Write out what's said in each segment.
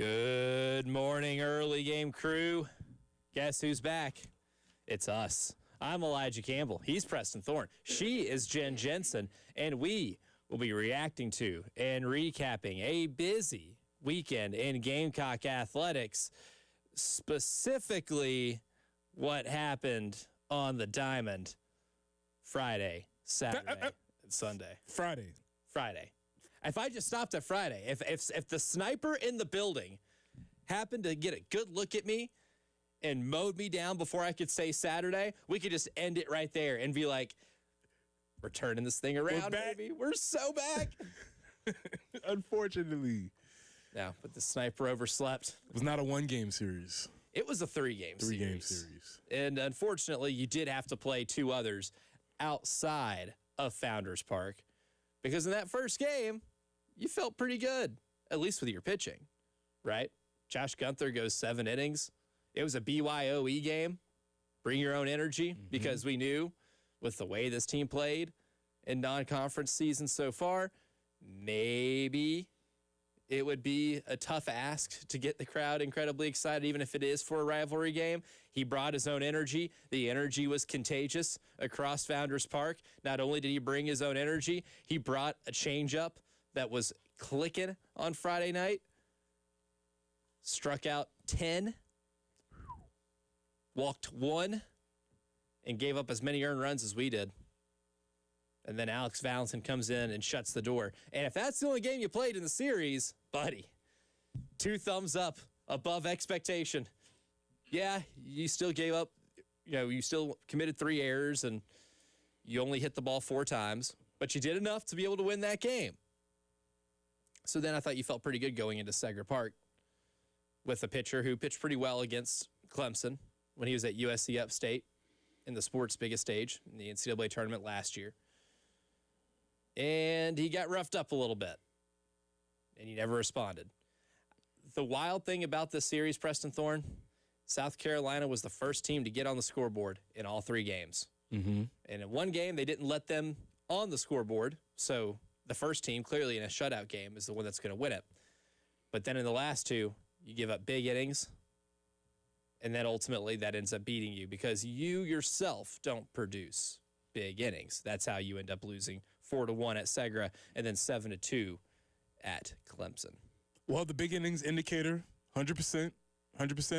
Good morning, early game crew. Guess who's back? It's us. I'm Elijah Campbell. He's Preston Thorne. She is Jen Jensen. And we will be reacting to and recapping a busy weekend in Gamecock athletics, specifically what happened on the diamond Friday, Saturday, and Sunday. Friday. If I just stopped at Friday, if the sniper in the building happened to get a good look at me and mowed me down before I could say Saturday, we could just end it right there and be like, we're turning this thing around, baby. We're so back. Unfortunately. No, but the sniper overslept. It was not a one-game series. It was a three-game series. And unfortunately, you did have to play two others outside of Founders Park because in that first game, you felt pretty good, at least with your pitching, right? Josh Gunther goes 7 innings. It was a BYOE game. Bring your own energy because we knew with the way this team played in non-conference season so far, maybe it would be a tough ask to get the crowd incredibly excited, even if it is for a rivalry game. He brought his own energy. The energy was contagious across Founders Park. Not only did he bring his own energy, he brought a changeup that was clicking on Friday night. Struck out 10, walked 1, and gave up as many earned runs as we did. And then Alex Valentin comes in and shuts the door. And if that's the only game you played in the series, buddy, 2 thumbs up above expectation. Yeah, you still gave up, you still committed 3 errors and you only hit the ball 4 times, but you did enough to be able to win that game. So then I thought you felt pretty good going into Segra Park with a pitcher who pitched pretty well against Clemson when he was at USC Upstate in the sport's biggest stage in the NCAA tournament last year. And he got roughed up a little bit, and he never responded. The wild thing about this series, Preston Thorne, South Carolina was the first team to get on the scoreboard in all 3 games. And in one game, they didn't let them on the scoreboard, so the first team, clearly in a shutout game, is the one that's going to win it. But then in the last 2, you give up big innings, and then ultimately that ends up beating you because you yourself don't produce big innings. That's how you end up losing 4-1 at Segra and then 7-2 at Clemson. Well, the big innings indicator, 100%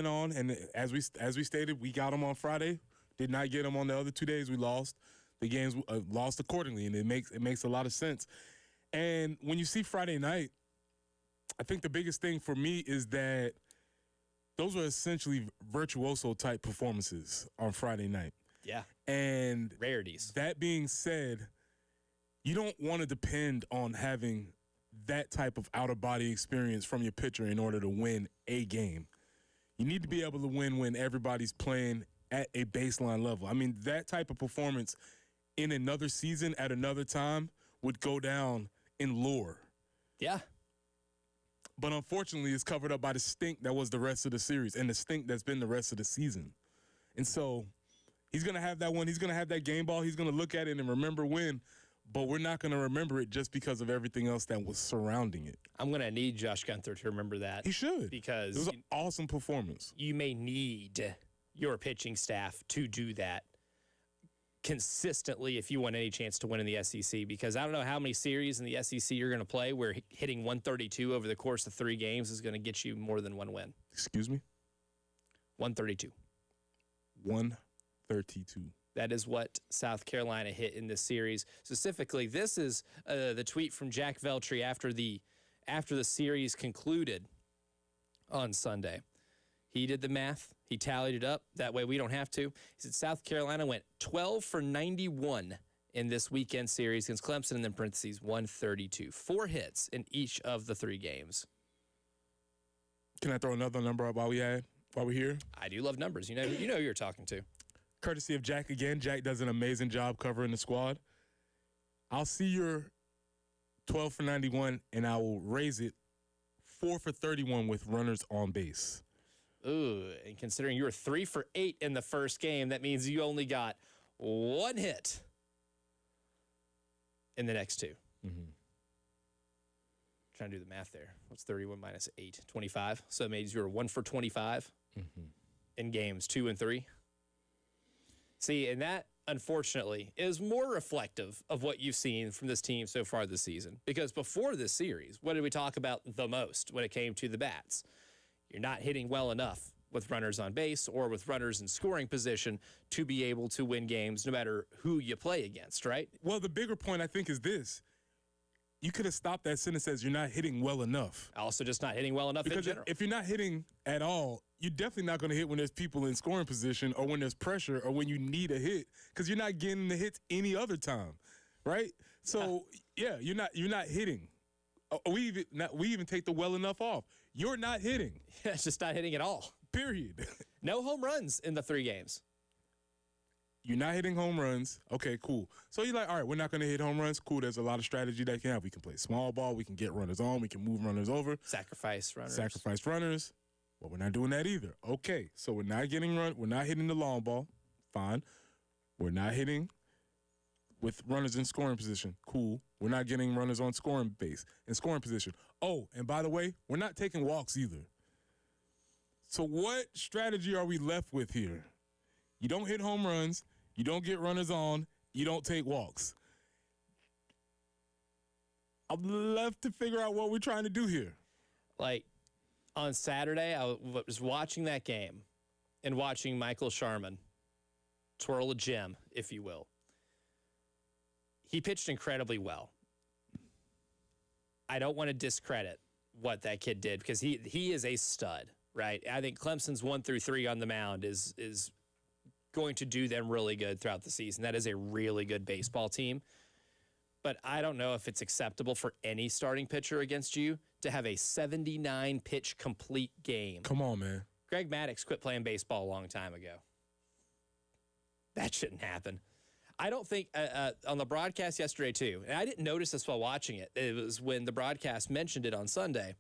on. And as we stated, we got them on Friday. Did not get them on the other 2 days. We lost. The games lost accordingly, and it makes a lot of sense. And when you see Friday night, I think the biggest thing for me is that those were essentially virtuoso-type performances on Friday night. Yeah. And rarities. That being said, you don't want to depend on having that type of out-of-body experience from your pitcher in order to win a game. You need to be able to win when everybody's playing at a baseline level. I mean, that type of performance in another season at another time would go down in lore. Yeah. But unfortunately, it's covered up by the stink that was the rest of the series and the stink that's been the rest of the season. And so he's going to have that one. He's going to have that game ball. He's going to look at it and remember when, but we're not going to remember it just because of everything else that was surrounding it. I'm going to need Josh Gunther to remember that. He should. Because it was an awesome performance. You may need your pitching staff to do that consistently if you want any chance to win in the SEC, because I don't know how many series in the SEC you're going to play where hitting 132 over the course of 3 games is going to get you more than 1 win. Excuse me? 132. 132. That is what South Carolina hit in this series. Specifically, this is the tweet from Jack Veltri after the series concluded on Sunday. He did the math. He tallied it up. That way we don't have to. He said South Carolina went 12 for 91 in this weekend series against Clemson, and then parentheses 132. 4 hits in each of the 3 games. Can I throw another number up while we're here? I do love numbers. You know who you're talking to. Courtesy of Jack again. Jack does an amazing job covering the squad. I'll see your 12 for 91, and I will raise it 4 for 31 with runners on base. Ooh, and considering you were 3 for 8 in the first game, that means you only got 1 hit in the next 2. Mm-hmm. trying to do the math there. What's 31 minus 8? 25. So it means you were 1 for 25 in games 2 and 3. See, and that, unfortunately, is more reflective of what you've seen from this team so far this season. Because before this series, what did we talk about the most when it came to the bats? You're not hitting well enough with runners on base or with runners in scoring position to be able to win games no matter who you play against, right? Well, the bigger point, I think, is this. You could have stopped that sentence as you're not hitting well enough. Also just not hitting well enough because in general. If you're not hitting at all, you're definitely not going to hit when there's people in scoring position or when there's pressure or when you need a hit because you're not getting the hits any other time, right? So, yeah, you're not hitting. We even take the well enough off. You're not hitting. Yeah, it's just not hitting at all. Period. No home runs in the 3 games. You're not hitting home runs. Okay, cool. So you're like, all right, we're not going to hit home runs. Cool. There's a lot of strategy that you can have. We can play small ball. We can get runners on. We can move runners over. Sacrifice runners. Sacrifice runners. Well, we're not doing that either. Okay, so we're not hitting the long ball. Fine. We're not hitting with runners in scoring position. Cool. We're not getting runners on scoring base in scoring position. Oh, and by the way, we're not taking walks either. So what strategy are we left with here? You don't hit home runs. You don't get runners on. You don't take walks. I'm left to figure out what we're trying to do here. Like, on Saturday, I was watching that game and watching Michael Sharman twirl a gem, if you will. He pitched incredibly well. I don't want to discredit what that kid did because he is a stud, right? I think Clemson's 1 through 3 on the mound is going to do them really good throughout the season. That is a really good baseball team. But I don't know if it's acceptable for any starting pitcher against you to have a 79-pitch complete game. Come on, man. Greg Maddux quit playing baseball a long time ago. That shouldn't happen. I don't think on the broadcast yesterday, too, and I didn't notice this while watching it. It was when the broadcast mentioned it on Sunday.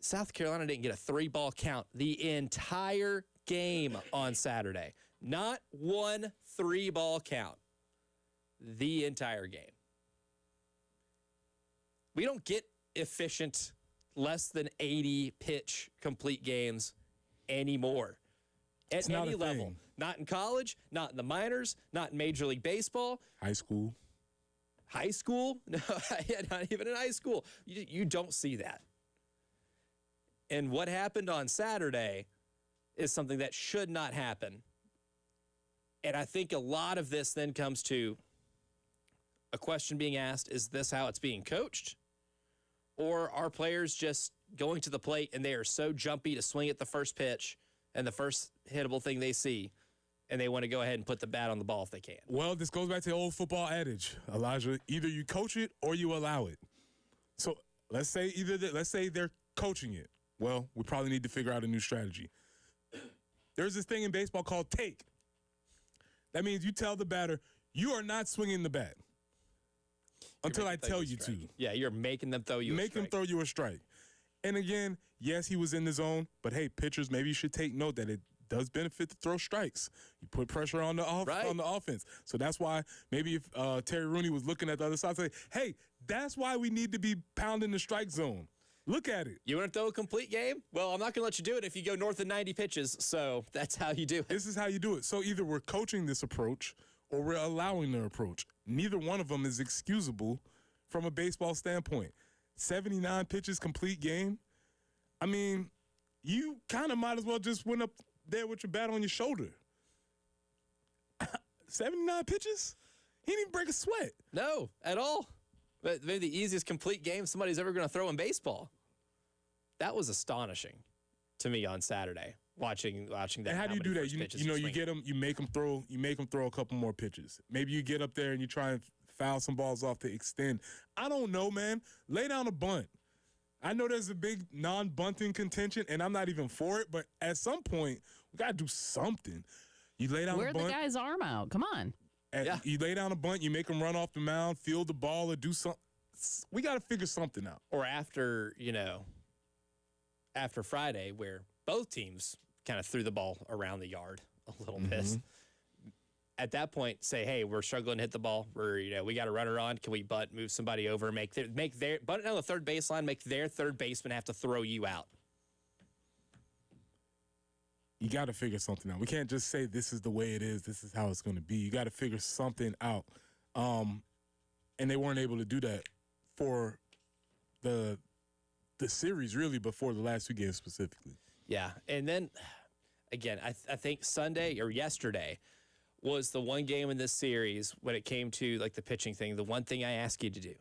South Carolina didn't get a 3-ball count the entire game on Saturday. Not one 3-ball count the entire game. We don't get efficient, less than 80 pitch complete games anymore at any level. Not in college, not in the minors, not in Major League Baseball. High school? No, yeah, not even in high school. You don't see that. And what happened on Saturday is something that should not happen. And I think a lot of this then comes to a question being asked, is this how it's being coached? Or are players just going to the plate and they are so jumpy to swing at the first pitch and the first hittable thing they see, and they want to go ahead and put the bat on the ball if they can? Well, this goes back to the old football adage, Elijah. Either you coach it or you allow it. So let's say they're coaching it. Well, we probably need to figure out a new strategy. There's this thing in baseball called take. That means you tell the batter, you are not swinging the bat until I tell you to. Yeah, you're making them throw you a strike. Make them throw you a strike. And again, yes, he was in the zone, but hey, pitchers, maybe you should take note that it does benefit to throw strikes. You put pressure on the offense. So that's why maybe if Terry Rooney was looking at the other side, say, hey, that's why we need to be pounding the strike zone. Look at it. You want to throw a complete game? Well, I'm not going to let you do it if you go north of 90 pitches, so that's how you do it. This is how you do it. So either we're coaching this approach or we're allowing the approach. Neither one of them is excusable from a baseball standpoint. 79 pitches, complete game. I mean, you kind of might as well just went up there with your bat on your shoulder. 79 pitches? He didn't even break a sweat. No, at all. But maybe the easiest complete game somebody's ever going to throw in baseball. That was astonishing to me on Saturday, watching that. And how do you do that? You get them, you make them throw a couple more pitches. Maybe you get up there and you try and foul some balls off to extend. I don't know, man. Lay down a bunt. I know there's a big non-bunting contention, and I'm not even for it, but at some point, we got to do something. You lay down a bunt. Wear the guy's arm out. Come on. You lay down a bunt, you make him run off the mound, field the ball, or do something. We got to figure something out. Or after Friday, where both teams kind of threw the ball around the yard a little bit. at that point, say, hey, we're struggling to hit the ball. We got a runner on. Can we bunt, move somebody over, bunt it on the third baseline, make their third baseman have to throw you out? You got to figure something out. We can't just say this is the way it is. This is how it's going to be. You got to figure something out. And they weren't able to do that for the series, really, before the last 2 games specifically. Yeah, and then, again, I think Sunday or yesterday was the one game in this series when it came to, like, the pitching thing, the one thing I asked you to do. You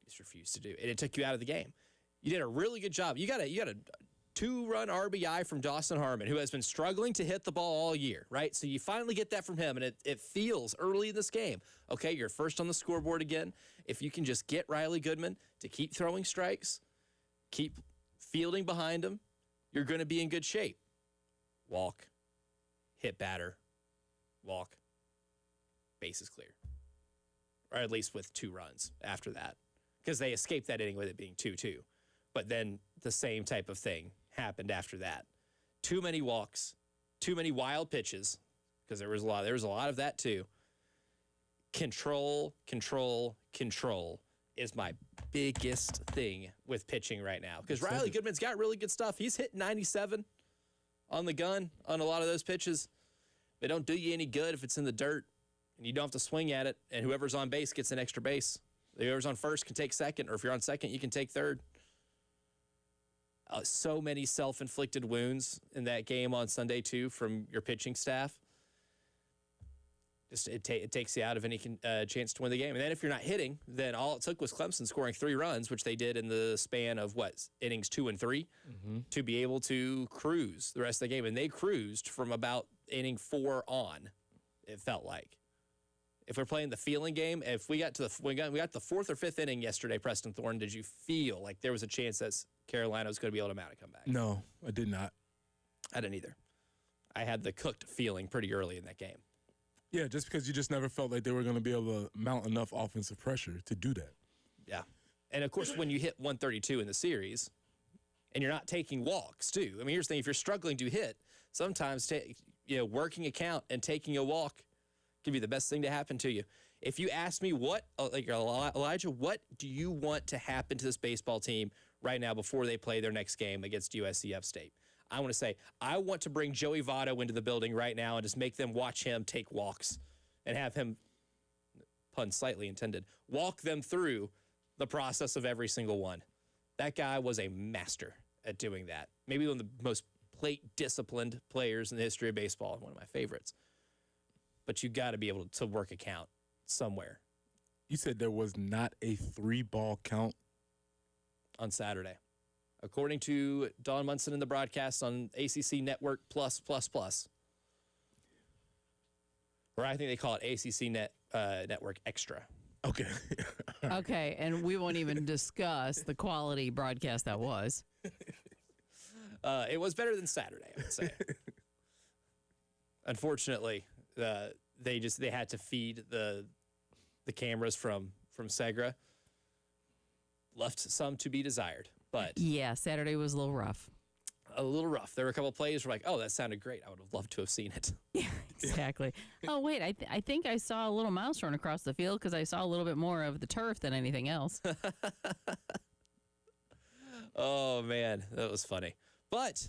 just refused to do. And it took you out of the game. You did a really good job. You got a 2-run RBI from Dawson Harmon, who has been struggling to hit the ball all year, right? So you finally get that from him, and it feels early in this game, okay, you're first on the scoreboard again. If you can just get Riley Goodman to keep throwing strikes, keep fielding behind him, you're going to be in good shape. Walk, hit batter, walk, base is clear. Or at least with 2 runs after that, because they escaped that inning with it being 2-2. But then the same type of thing happened after that. Too many walks, too many wild pitches, because there was a lot of that too. Control is my biggest thing with pitching right now. Because Riley Goodman's got really good stuff. He's hit 97 on the gun on a lot of those pitches. They don't do you any good if it's in the dirt and you don't have to swing at it, and whoever's on base gets an extra base. Whoever's on first can take second, or if you're on second, you can take third. So many self-inflicted wounds in that game on Sunday, too, from your pitching staff. Just it takes you out of any chance to win the game. And then if you're not hitting, then all it took was Clemson scoring 3 runs, which they did in the span of, innings 2 and 3, to be able to cruise the rest of the game. And they cruised from about inning 4 on, it felt like. If we're playing the feeling game, if we got to the 4th or 5th inning yesterday, Preston Thorne, did you feel like there was a chance that Carolina was going to be able to mount a comeback? No, I did not. I didn't either. I had the cooked feeling pretty early in that game. Yeah, just because you just never felt like they were going to be able to mount enough offensive pressure to do that. Yeah. And, of course, when you hit 132 in the series and you're not taking walks, too. I mean, here's the thing. If you're struggling to hit, sometimes working a count and taking a walk can be the best thing to happen to you. If you ask me Elijah, what do you want to happen to this baseball team right now before they play their next game against USC Upstate? I want to say, I want to bring Joey Votto into the building right now and just make them watch him take walks and have him, pun slightly intended, walk them through the process of every single one. That guy was a master at doing that. Maybe one of the most plate-disciplined players in the history of baseball, one of my favorites. But you got to be able to work a count somewhere. You said there was not a 3-ball count on Saturday, according to Don Munson in the broadcast on ACC Network Plus. Or I think they call it ACC Network Extra. Okay. Okay, and we won't even discuss the quality broadcast that was. It was better than Saturday, I would say. Unfortunately, they had to feed the cameras from Segra. Left some to be desired, but yeah, Saturday was a little rough. A little rough. There were a couple of plays where like, oh, that sounded great. I would have loved to have seen it. Yeah, exactly. Oh wait, I think I saw a little mouse run across the field because I saw a little bit more of the turf than anything else. Oh man, that was funny. But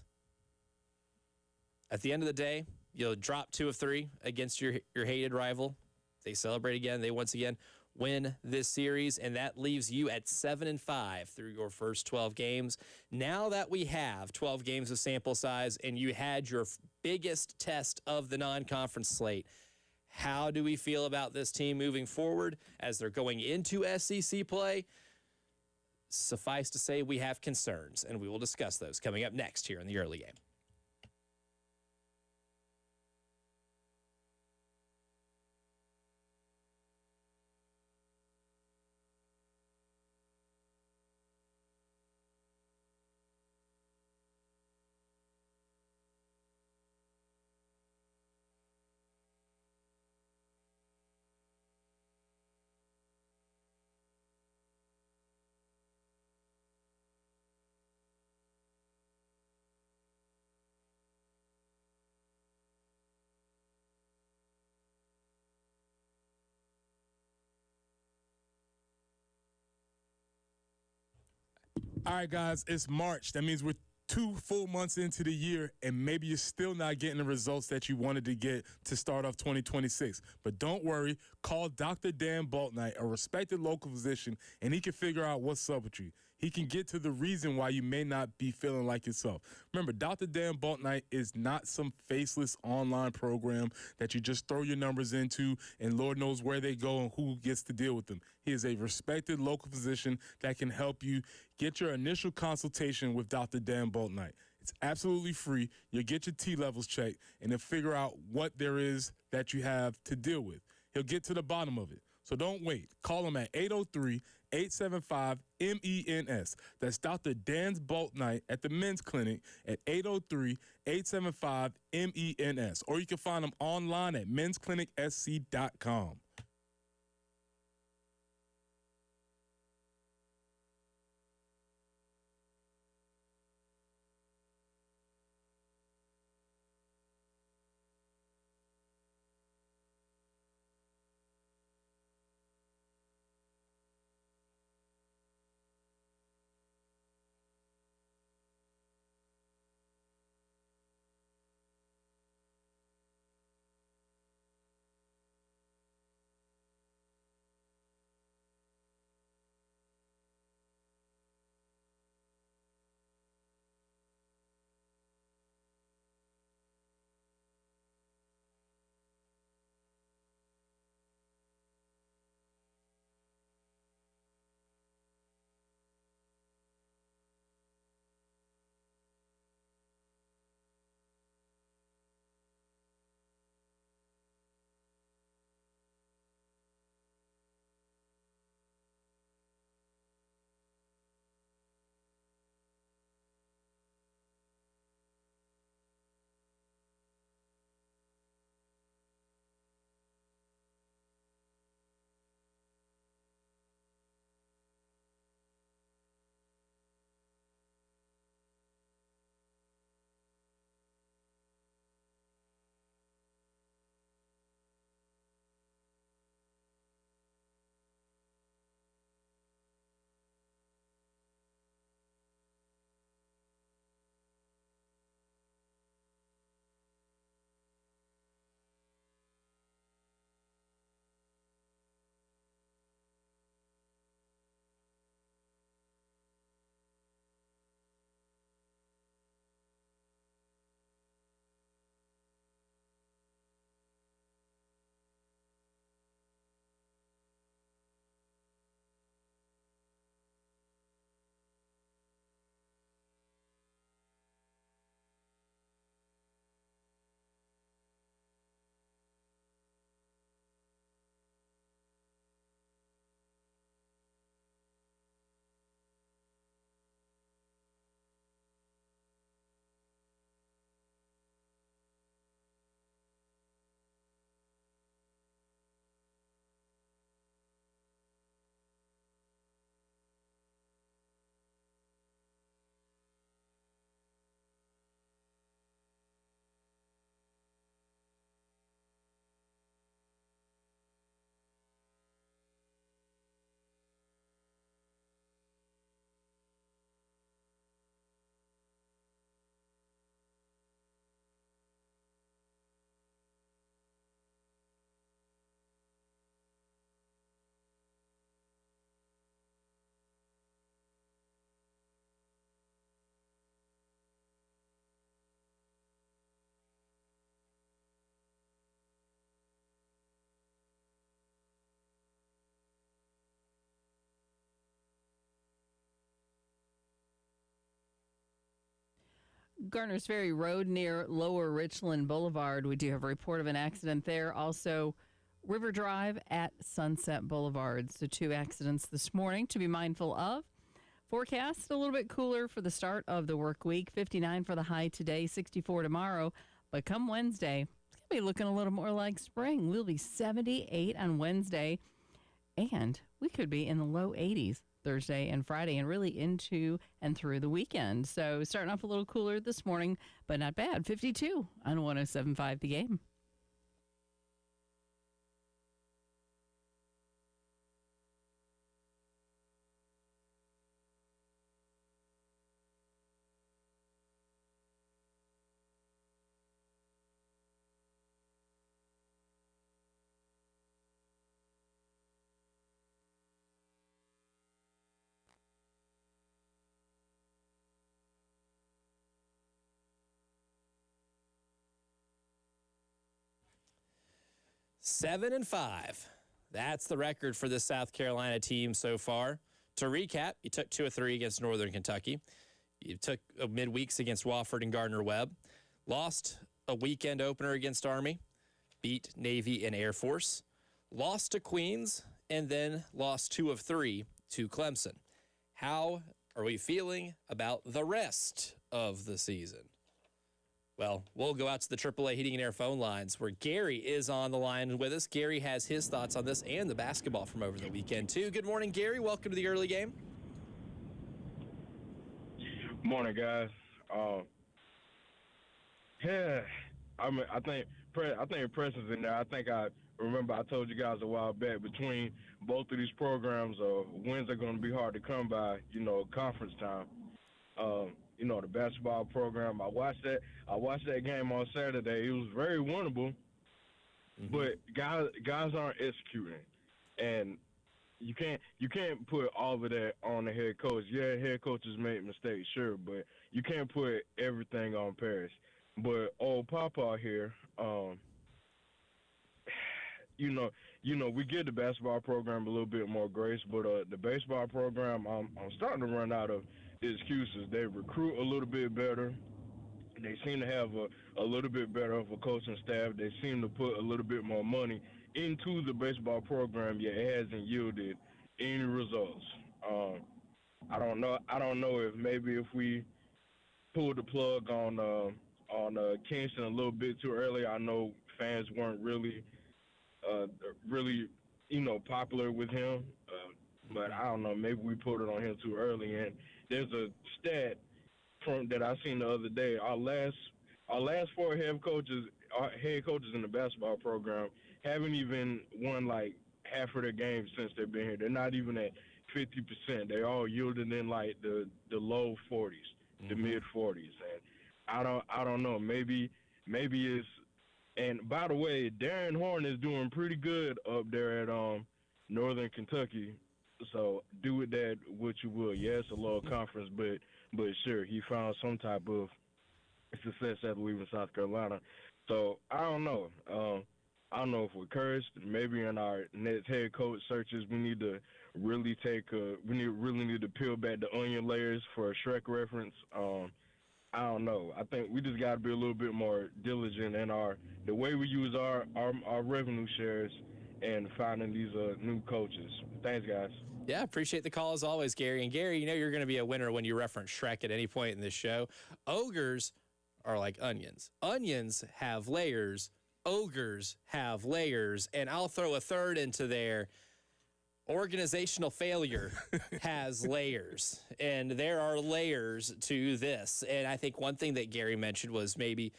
at the end of the day, you'll drop 2 of 3 against your hated rival. They celebrate again. They once again win this series, and that leaves you at 7-5 through your first 12 games. Now that we have 12 games of sample size and you had your biggest test of the non-conference slate, how do we feel about this team moving forward as they're going into SEC play? Suffice to say, we have concerns, and we will discuss those coming up next here in the early game. All right, guys, it's March. That means we're 2 full months into the year, and maybe you're still not getting the results that you wanted to get to start off 2026. But don't worry. Call Dr. Dan Baltnight, a respected local physician, and he can figure out what's up with you. He can get to the reason why you may not be feeling like yourself. Remember, Dr. Dan Baltnight is not some faceless online program that you just throw your numbers into and Lord knows where they go and who gets to deal with them. He is a respected local physician that can help you get your initial consultation with Dr. Dan Baltnight. It's absolutely free. You'll get your T levels checked and then figure out what there is that you have to deal with. He'll get to the bottom of it. So don't wait. Call him at 803-875-MENS. That's Dr. Dan Baltnight at the Men's Clinic at 803-875-MENS. Or you can find him online at mensclinicsc.com. Garner's Ferry Road near Lower Richland Boulevard. We do have a report of an accident there. Also, River Drive at Sunset Boulevard. So 2 accidents this morning to be mindful of. Forecast a little bit cooler for the start of the work week. 59 for the high today, 64 tomorrow. But come Wednesday, it's going to be looking a little more like spring. We'll be 78 on Wednesday. And we could be in the low 80s Thursday and Friday and really into and through the weekend. So starting off a little cooler this morning, but not bad. 52 on 107.5 The Game. 7-5. That's the record for the South Carolina team so far. To recap, you took 2 of 3 against Northern Kentucky. You took midweeks against Wofford and Gardner-Webb. Lost a weekend opener against Army. Beat Navy and Air Force. Lost to Queens, and then lost 2 of 3 to Clemson. How are we feeling about the rest of the season? Well, we'll go out to the AAA Heating and Air phone lines where Gary is on the line with us. Gary has his thoughts on this and the basketball from over the weekend, too. Good morning, Gary. Welcome to the early game. Morning, guys. I think Preston's in there. I remember I told you guys a while back, between both of these programs, wins are going to be hard to come by, conference time. The basketball program, I watched that game on Saturday. It was very winnable, but guys aren't executing. And you can't put all of that on the head coach. Yeah, head coaches make mistakes, sure, but you can't put everything on Paris. But old Papa here, we give the basketball program a little bit more grace, but the baseball program, I'm starting to run out of excuses. They recruit a little bit better. They seem to have a little bit better of a coaching staff. They seem to put a little bit more money into the baseball program, yet it hasn't yielded any results. I don't know if we pulled the plug on Kingston a little bit too early. I know fans weren't really popular with him, but I don't know. Maybe we put it on him too early. And there's a stat that I seen the other day. Our last 4 head coaches in the basketball program haven't even won like half of their games since they've been here. They're not even at 50%. They all yielded in like the low 40s, the mid 40s. And I don't know. Maybe it's. And by the way, Darren Horn is doing pretty good up there at Northern Kentucky. So do with that what you will. Yeah, it's a low conference, but sure, he found some type of success after leaving South Carolina. So I don't know. I don't know if we're cursed. Maybe in our next head coach searches, we need to really need to peel back the onion layers for a Shrek reference. I don't know. I think we just got to be a little bit more diligent in the way we use our revenue shares and finding these new coaches. Thanks, guys. Yeah, appreciate the call as always, Gary. And Gary, you're going to be a winner when you reference Shrek at any point in this show. Ogres are like onions. Onions have layers. Ogres have layers. And I'll throw a third into there. Organizational failure has layers, and there are layers to this. And I think one thing that Gary mentioned was maybe,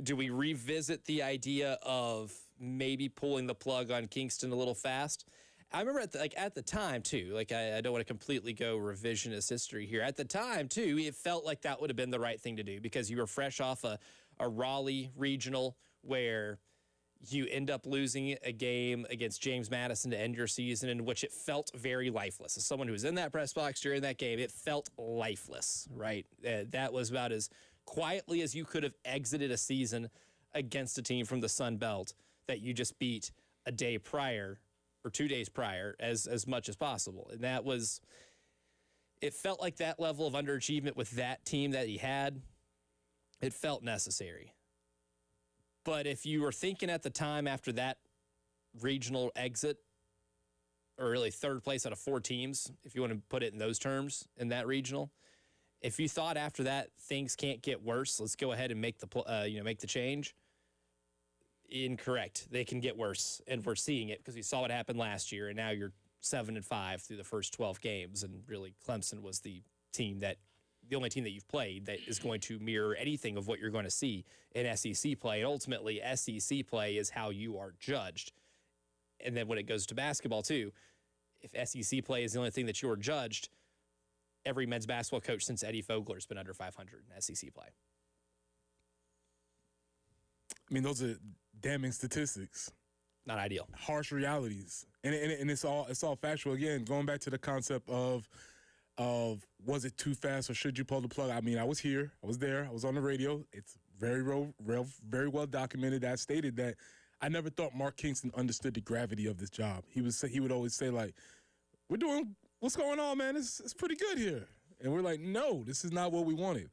do we revisit the idea of maybe pulling the plug on Kingston a little fast? I remember at the time too, I don't want to completely go revisionist history here. At the time too, it felt like that would have been the right thing to do because you were fresh off a Raleigh regional where you end up losing a game against James Madison to end your season, in which it felt very lifeless. As someone who was in that press box during that game, it felt lifeless, right? That was about as quietly as you could have exited a season against a team from the Sun Belt that you just beat a day prior or 2 days prior as much as possible. And it felt like that level of underachievement with that team that he had, it felt necessary. But if you were thinking at the time after that regional exit, or really third place out of 4 teams, if you want to put it in those terms, in that regional, if you thought after that things can't get worse, let's go ahead and make the change. Incorrect. They can get worse, and we're seeing it because we saw what happened last year, and now you're 7-5 through the first 12 games, and really Clemson was the only team that you've played that is going to mirror anything of what you're going to see in SEC play. And ultimately, SEC play is how you are judged. And then when it goes to basketball, too, if SEC play is the only thing that you're judged, every men's basketball coach since Eddie Fogler has been under 500 in SEC play. I mean, those are damning statistics. Not ideal. Harsh realities. And it's all factual. Again, going back to the concept of was it too fast or should you pull the plug? I mean, I was here. I was there. I was on the radio. It's very well documented. I stated that I never thought Mark Kingston understood the gravity of this job. He would always say, like, what's going on, man? It's pretty good here. And we're like, no, this is not what we wanted.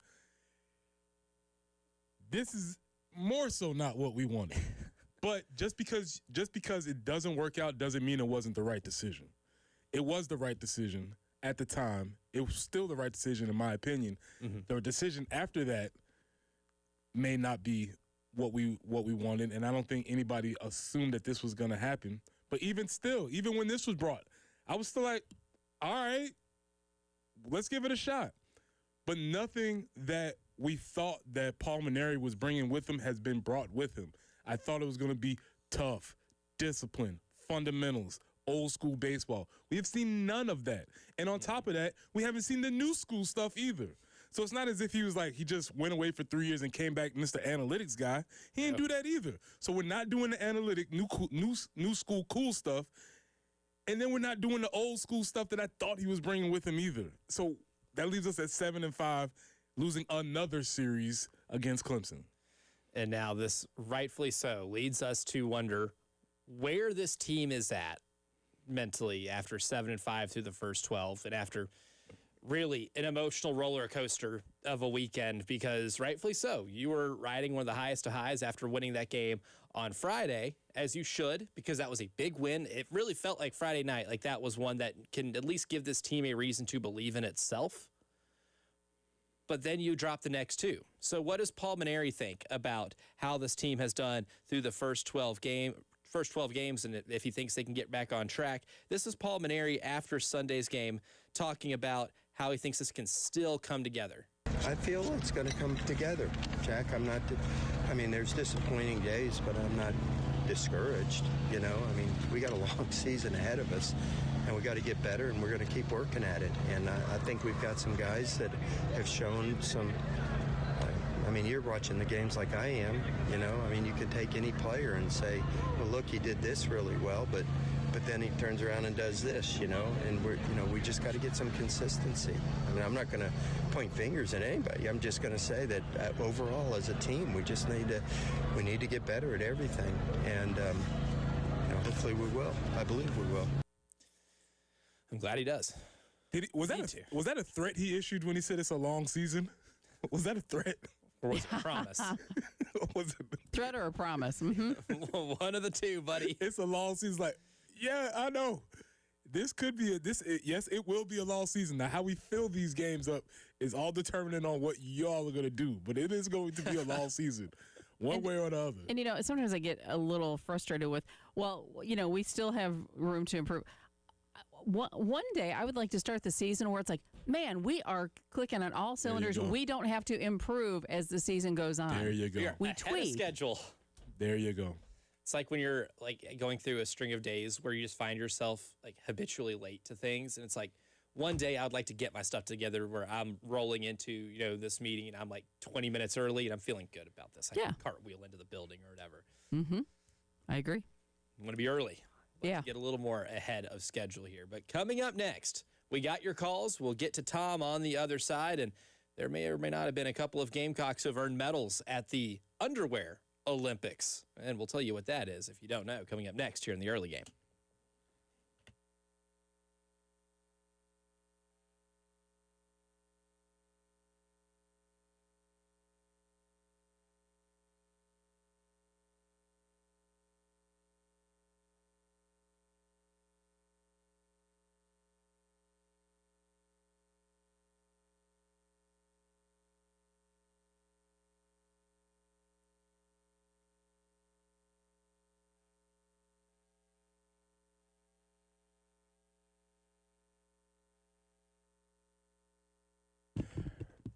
This is more so not what we wanted. But just because it doesn't work out doesn't mean it wasn't the right decision. It was the right decision at the time. It was still the right decision, in my opinion. Mm-hmm. The decision after that may not be what we wanted, and I don't think anybody assumed that this was going to happen. But even still, even when this was brought, I was still like, all right, let's give it a shot. But nothing that we thought that Paul Mainieri was bringing with him has been brought with him. I thought it was going to be tough, discipline, fundamentals, old school baseball. We have seen none of that. And on top of that, we haven't seen the new school stuff either. So it's not as if he was like, he just went away for 3 years and came back Mr. Analytics guy. He didn't do that either. So we're not doing the analytic, new school cool stuff. And then we're not doing the old school stuff that I thought he was bringing with him either. So that leaves us at 7-5, losing another series against Clemson. And now this, rightfully so, leads us to wonder where this team is at mentally after 7-5 through the first 12 and after really an emotional roller coaster of a weekend, because rightfully so, you were riding one of the highest of highs after winning that game on Friday, as you should, because that was a big win. It really felt like Friday night, like that was one that can at least give this team a reason to believe in itself. But then you drop the next two. So what does Paul Mainieri think about how this team has done through the first 12 games, and if he thinks they can get back on track? This is Paul Mainieri after Sunday's game talking about how he thinks this can still come together. I feel it's going to come together, Jack. There's disappointing days, but I'm not discouraged, you know. We got a long season ahead of us, and we got to get better, and we're going to keep working at it. And I think we've got some guys that have shown some, you're watching the games like I am, you know. You could take any player and say, well, look, he did this really well, but then he turns around and does this, you know, and we just got to get some consistency. I'm not going to point fingers at anybody. I'm just going to say that overall as a team, we need to get better at everything, and hopefully we will. I believe we will. I'm glad he does. Was that a threat he issued when he said it's a long season? Was that a threat? Or was it a promise? Was it threat or a promise? Mm-hmm. One of the two, buddy. It's a long season. Like, yeah, I know. This could be yes, it will be a long season. Now, how we fill these games up is all determined on what y'all are going to do. But it is going to be a long season, one way or the other. And, sometimes I get a little frustrated with, we still have room to improve. One day I would like to start the season where it's like, man, we are clicking on all cylinders. We don't have to improve as the season goes on. There you go. We tweak. Schedule. There you go. It's like when you're like going through a string of days where you just find yourself like habitually late to things. And it's like one day I would like to get my stuff together where I'm rolling into, this meeting and I'm like 20 minutes early and I'm feeling good about this. I can cartwheel into the building or whatever. Mm-hmm. I agree. I'm going to be early. Yeah. Get a little more ahead of schedule here. But coming up next, we got your calls. We'll get to Tom on the other side. And there may or may not have been a couple of Gamecocks who have earned medals at the underwear Olympics. And we'll tell you what that is if you don't know. Coming up next here in the early game.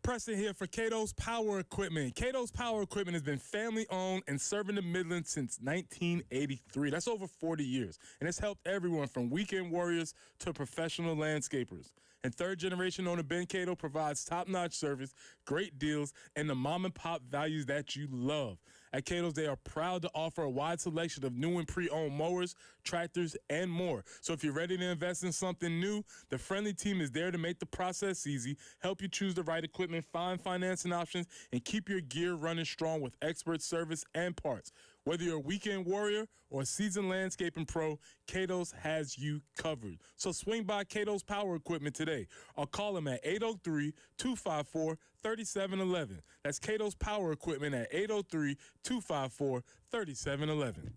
Preston here for Cato's Power Equipment. Cato's Power Equipment has been family-owned and serving the Midlands since 1983. That's over 40 years. And it's helped everyone from weekend warriors to professional landscapers. And third-generation owner Ben Cato provides top-notch service, great deals, and the mom-and-pop values that you love. At Cato's, they are proud to offer a wide selection of new and pre-owned mowers, tractors, and more. So if you're ready to invest in something new, the friendly team is there to make the process easy, help you choose the right equipment, find financing options, and keep your gear running strong with expert service and parts. Whether you're a weekend warrior or a seasoned landscaping pro, Cato's has you covered. So swing by Cato's Power Equipment today or call them at 803-254-3711. That's Cato's Power Equipment at 803-254-3711.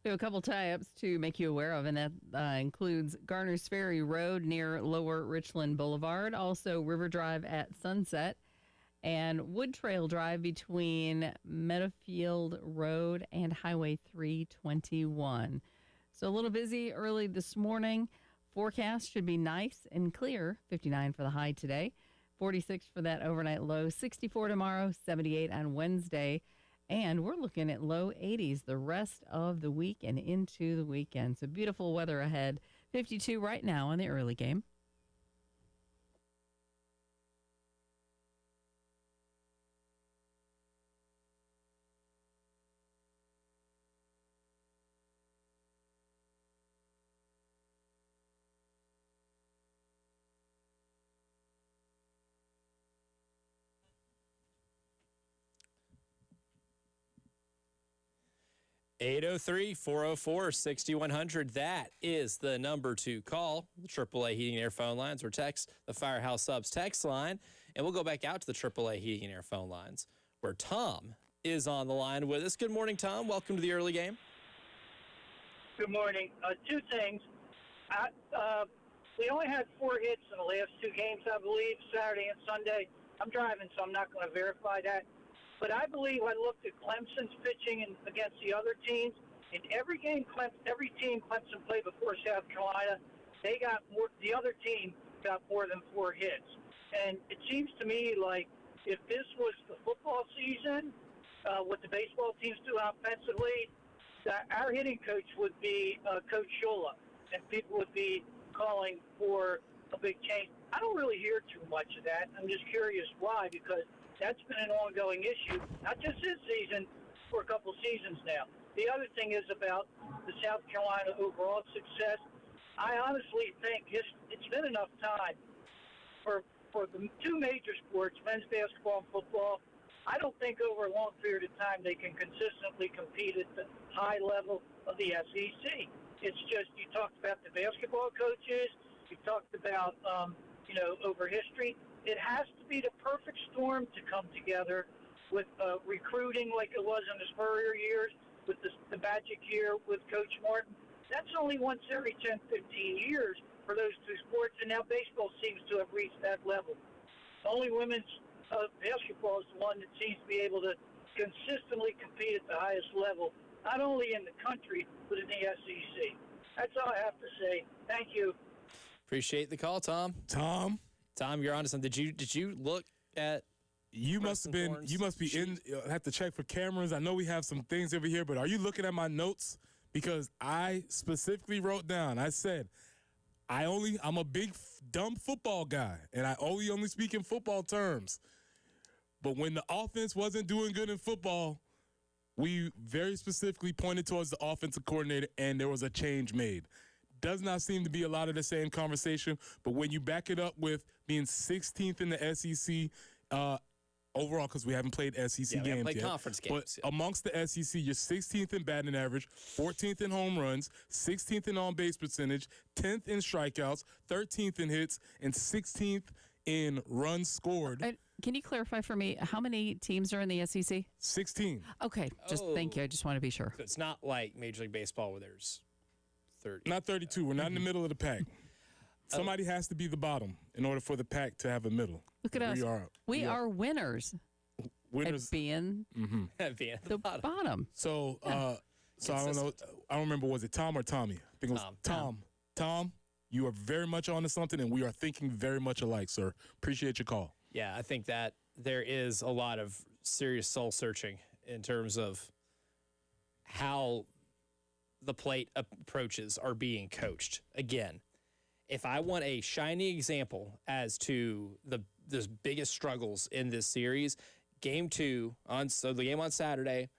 We have a couple tie-ups to make you aware of, and that includes Garner's Ferry Road near Lower Richland Boulevard, also River Drive at Sunset, and Wood Trail Drive between Meadowfield Road and Highway 321. So a little busy early this morning. Forecast should be nice and clear. 59 for the high today, 46 for that overnight low, 64 tomorrow, 78 on Wednesday. And we're looking at low 80s the rest of the week and into the weekend. So beautiful weather ahead. 52 right now on the early game. 803-404-6100. That is the number to call. The AAA Heating and Air phone lines, or text the Firehouse Subs text line. And we'll go back out to the AAA Heating and Air phone lines, where Tom is on the line with us. Good morning, Tom. Welcome to the early game. Good morning. Two things. We only had 4 hits in the last 2 games, I believe, Saturday and Sunday. I'm driving, so I'm not going to verify that. But I believe I looked at Clemson's pitching against the other teams. In every game, every team Clemson played before South Carolina, they got more. The other team got more than 4 hits. And it seems to me like if this was the football season, what the baseball teams do offensively, our hitting coach would be Coach Shula, and people would be calling for a big change. I don't really hear too much of that. I'm just curious why, because that's been an ongoing issue, not just this season, for a couple seasons now. The other thing is about the South Carolina overall success. I honestly think it's been enough time for the 2 major sports, men's basketball and football. I don't think over a long period of time they can consistently compete at the high level of the SEC. It's just, you talked about the basketball coaches, you talked about, over history. It has to be the perfect storm to come together with recruiting like it was in the Spurrier years, with the Magic year with Coach Martin. That's only once every 10, 15 years for those 2 sports, and now baseball seems to have reached that level. Only women's basketball is the one that seems to be able to consistently compete at the highest level, not only in the country, but in the SEC. That's all I have to say. Thank you. Appreciate the call, Tom. Tom, you're on to something. Did you look at? You must be in. I have to check for cameras. I know we have some things over here, but are you looking at my notes? Because I specifically wrote down. I said, I'm a big dumb football guy, and I only speak in football terms. But when the offense wasn't doing good in football, we very specifically pointed towards the offensive coordinator, and there was a change made. Does not seem to be a lot of the same conversation, but when you back it up with being 16th in the SEC overall, because we haven't played SEC games played yet, conference games, but amongst the SEC, you're 16th in batting average, 14th in home runs, 16th in on-base percentage, 10th in strikeouts, 13th in hits, and 16th in runs scored. Can you clarify for me how many teams are in the SEC? 16. Okay, thank you. I just want to be sure. So it's not like Major League Baseball where there's 30. Not 32. We're not in the middle of the pack. Somebody has to be the bottom in order for the pack to have a middle. Look at us. We are winners. Winners at being the bottom. So, so I don't know. I don't remember. Was it Tom or Tommy? I think it was Tom. Tom, you are very much onto something, and we are thinking very much alike, sir. Appreciate your call. Yeah, I think that there is a lot of serious soul searching in terms of how the plate approaches are being coached. Again, if I want a shining example as to the biggest struggles in this series, Game 2 the game on Saturday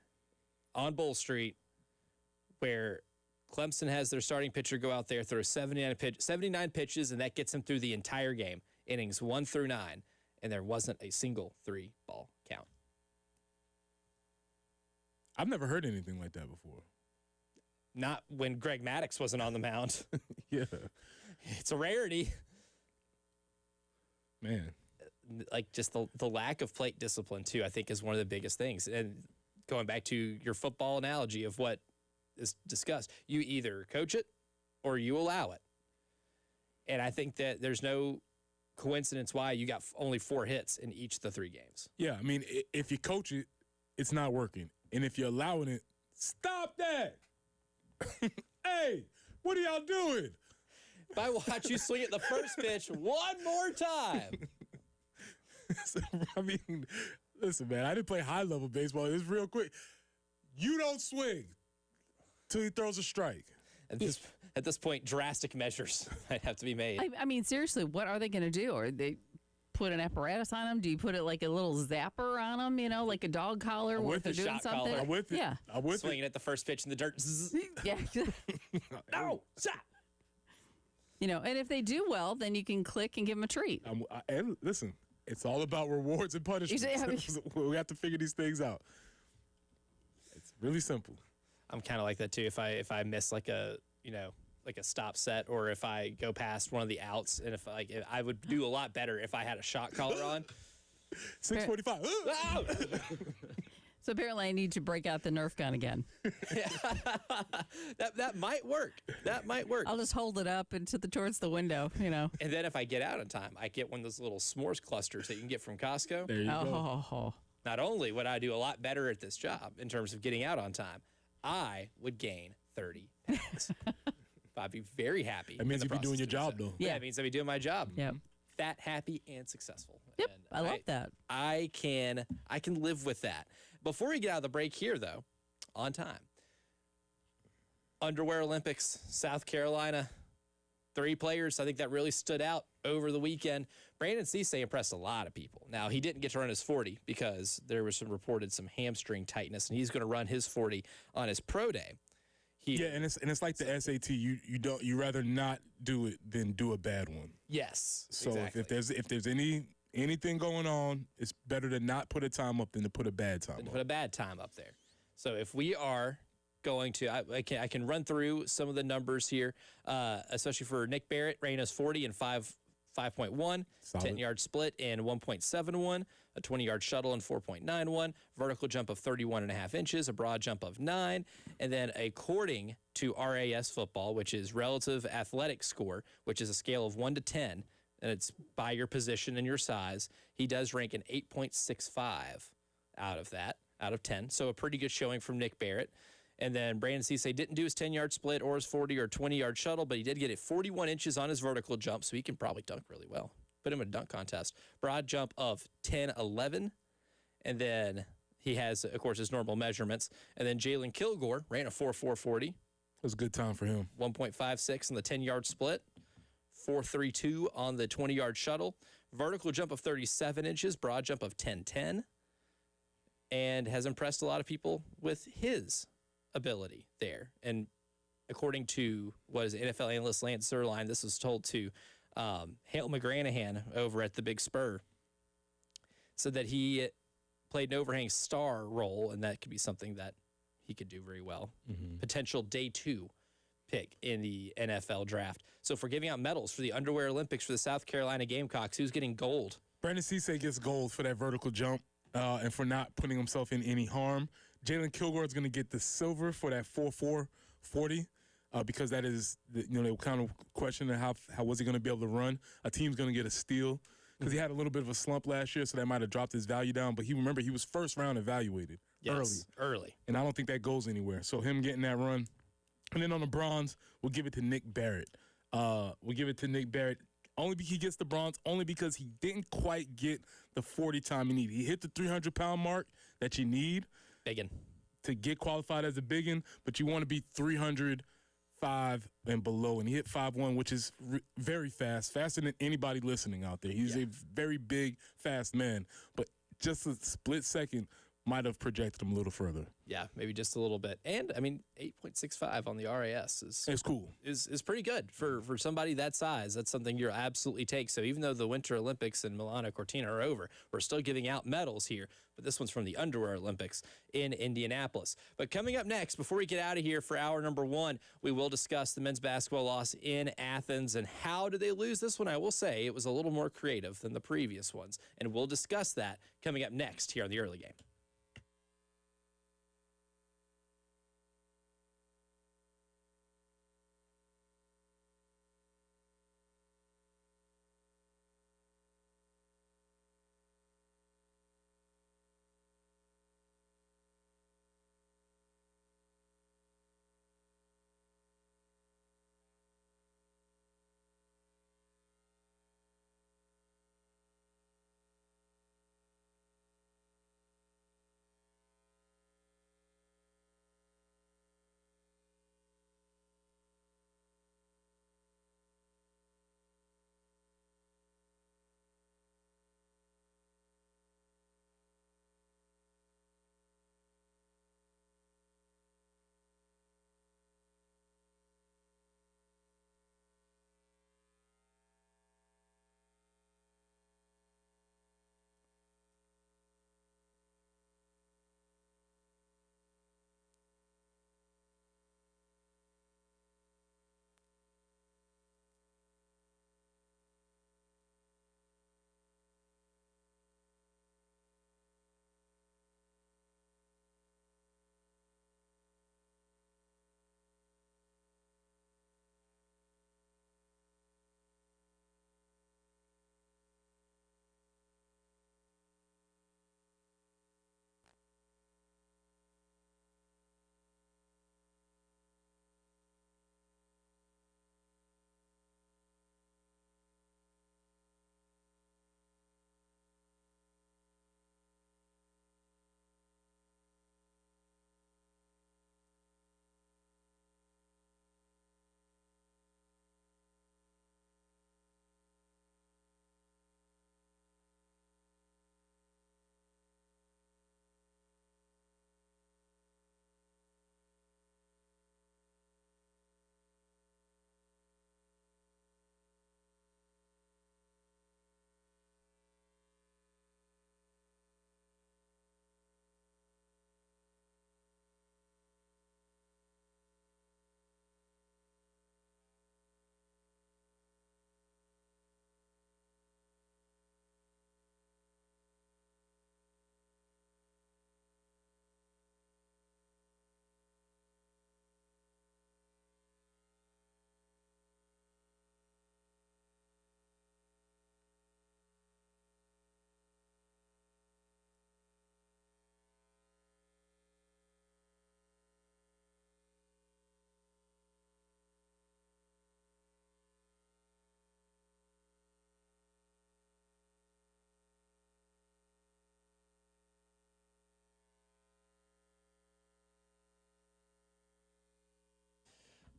on Bull Street, where Clemson has their starting pitcher go out there, throw 79 pitches, and that gets him through the entire game, innings 1 through 9, and there wasn't a single 3-ball count. I've never heard anything like that before. Not when Greg Maddux wasn't on the mound. Yeah. It's a rarity. Man. Like, just the lack of plate discipline, too, I think is one of the biggest things. And going back to your football analogy of what is discussed, you either coach it or you allow it. And I think that there's no coincidence why you got only 4 hits in each of the 3 games. Yeah, I mean, if you coach it, it's not working. And if you're allowing it, stop that. Hey, what are y'all doing? If I watch you swing at the first pitch one more time. So, I mean, listen, man, I didn't play high-level baseball. It's real quick. You don't swing till he throws a strike. At this point, drastic measures might have to be made. I mean, seriously, what are they going to do? Are they put an apparatus on them? Do you put it like a little zapper on them, like a dog collar where they're doing something? Collar. I'm with it. Yeah. I'm with Swinging at the first pitch in the dirt. Yeah. No, stop. And if they do well, then you can click and give them a treat. And listen, it's all about rewards and punishments. We have to figure these things out. It's really simple. I'm kind of like that too. If I miss like a stop set, or if I go past one of the outs, and if I would do a lot better if I had a shot collar on. 6:45. So apparently I need to break out the Nerf gun again. That might work. That might work. I'll just hold it up towards the window, And then if I get out in time, I get one of those little s'mores clusters that you can get from Costco. There you go. Oh. Not only would I do a lot better at this job in terms of getting out on time, I would gain 30 pounds. I'd be very happy. That means you'd be doing your job, though. Yeah, it means I'd be doing my job. Yep. Fat, happy, and successful. Yep. And I love that. I can live with that. Before we get out of the break here, though, on time. Underwear Olympics, South Carolina. 3 players, I think that really stood out over the weekend. Brandon Cisse impressed a lot of people. Now, he didn't get to run his 40 because there was some hamstring tightness, and he's going to run his 40 on his pro day. And it's like the SAT. You rather not do it than do a bad one. Yes. So exactly. if there's anything going on, it's better to not put a time up than to put a bad time up. Put a bad time up there. So if we are going to, I can run through some of the numbers here, especially for Nick Barrett, ran his 40 in 5.1, 10-yard split in 1.71, a 20-yard shuttle in 4.91, vertical jump of 31.5 inches, a broad jump of 9, and then according to RAS football, which is relative athletic score, which is a scale of 1 to 10, and it's by your position and your size, he does rank an 8.65 out of 10. So a pretty good showing from Nick Barrett. And then Brandon Cisse didn't do his 10-yard split or his 40 or 20-yard shuttle, but he did get it 41 inches on his vertical jump, so he can probably dunk really well. Put him in a dunk contest. Broad jump of 10-11. And then he has, of course, his normal measurements. And then Jalen Kilgore ran a 4.40. It was a good time for him. 1.56 on the 10-yard split. 4.32 on the 20-yard shuttle. Vertical jump of 37 inches. Broad jump of 10-10. And has impressed a lot of people with his ability there. And according to NFL analyst Lance Zierlein, this was told to Hale McGranahan over at the Big Spur, said that he played an overhang star role, and that could be something that he could do very well. Potential day 2 pick in the NFL draft. So for giving out medals for the Underwear Olympics for the South Carolina Gamecocks, who's getting gold? Brandon Cisse gets gold for that vertical jump and for not putting himself in any harm. Jalen Kilgore is going to get the silver for that 4.40 because that is, they kind of questioning how was he going to be able to run. A team's going to get a steal because he had a little bit of a slump last year, so that might have dropped his value down. But he was first round evaluated early. And I don't think that goes anywhere. So him getting that run. And then on the bronze, we'll give it to Nick Barrett. Only he gets the bronze only because he didn't quite get the 40 time he needed. He hit the 300-pound mark that you need. Biggin. To get qualified as a biggin, but you want to be 305 and below. And he hit 5'1", which is very fast, faster than anybody listening out there. He's a very big, fast man. But just a split second might have projected him a little further. Yeah, maybe just a little bit. And, 8.65 on the RAS it's cool. Is pretty good for somebody that size. That's something you'll absolutely take. So even though the Winter Olympics in Milano Cortina are over, we're still giving out medals here. But this one's from the Underwear Olympics in Indianapolis. But coming up next, before we get out of here for hour number 1, we will discuss the men's basketball loss in Athens and how did they lose this one. I will say it was a little more creative than the previous ones. And we'll discuss that coming up next here on the Early Game.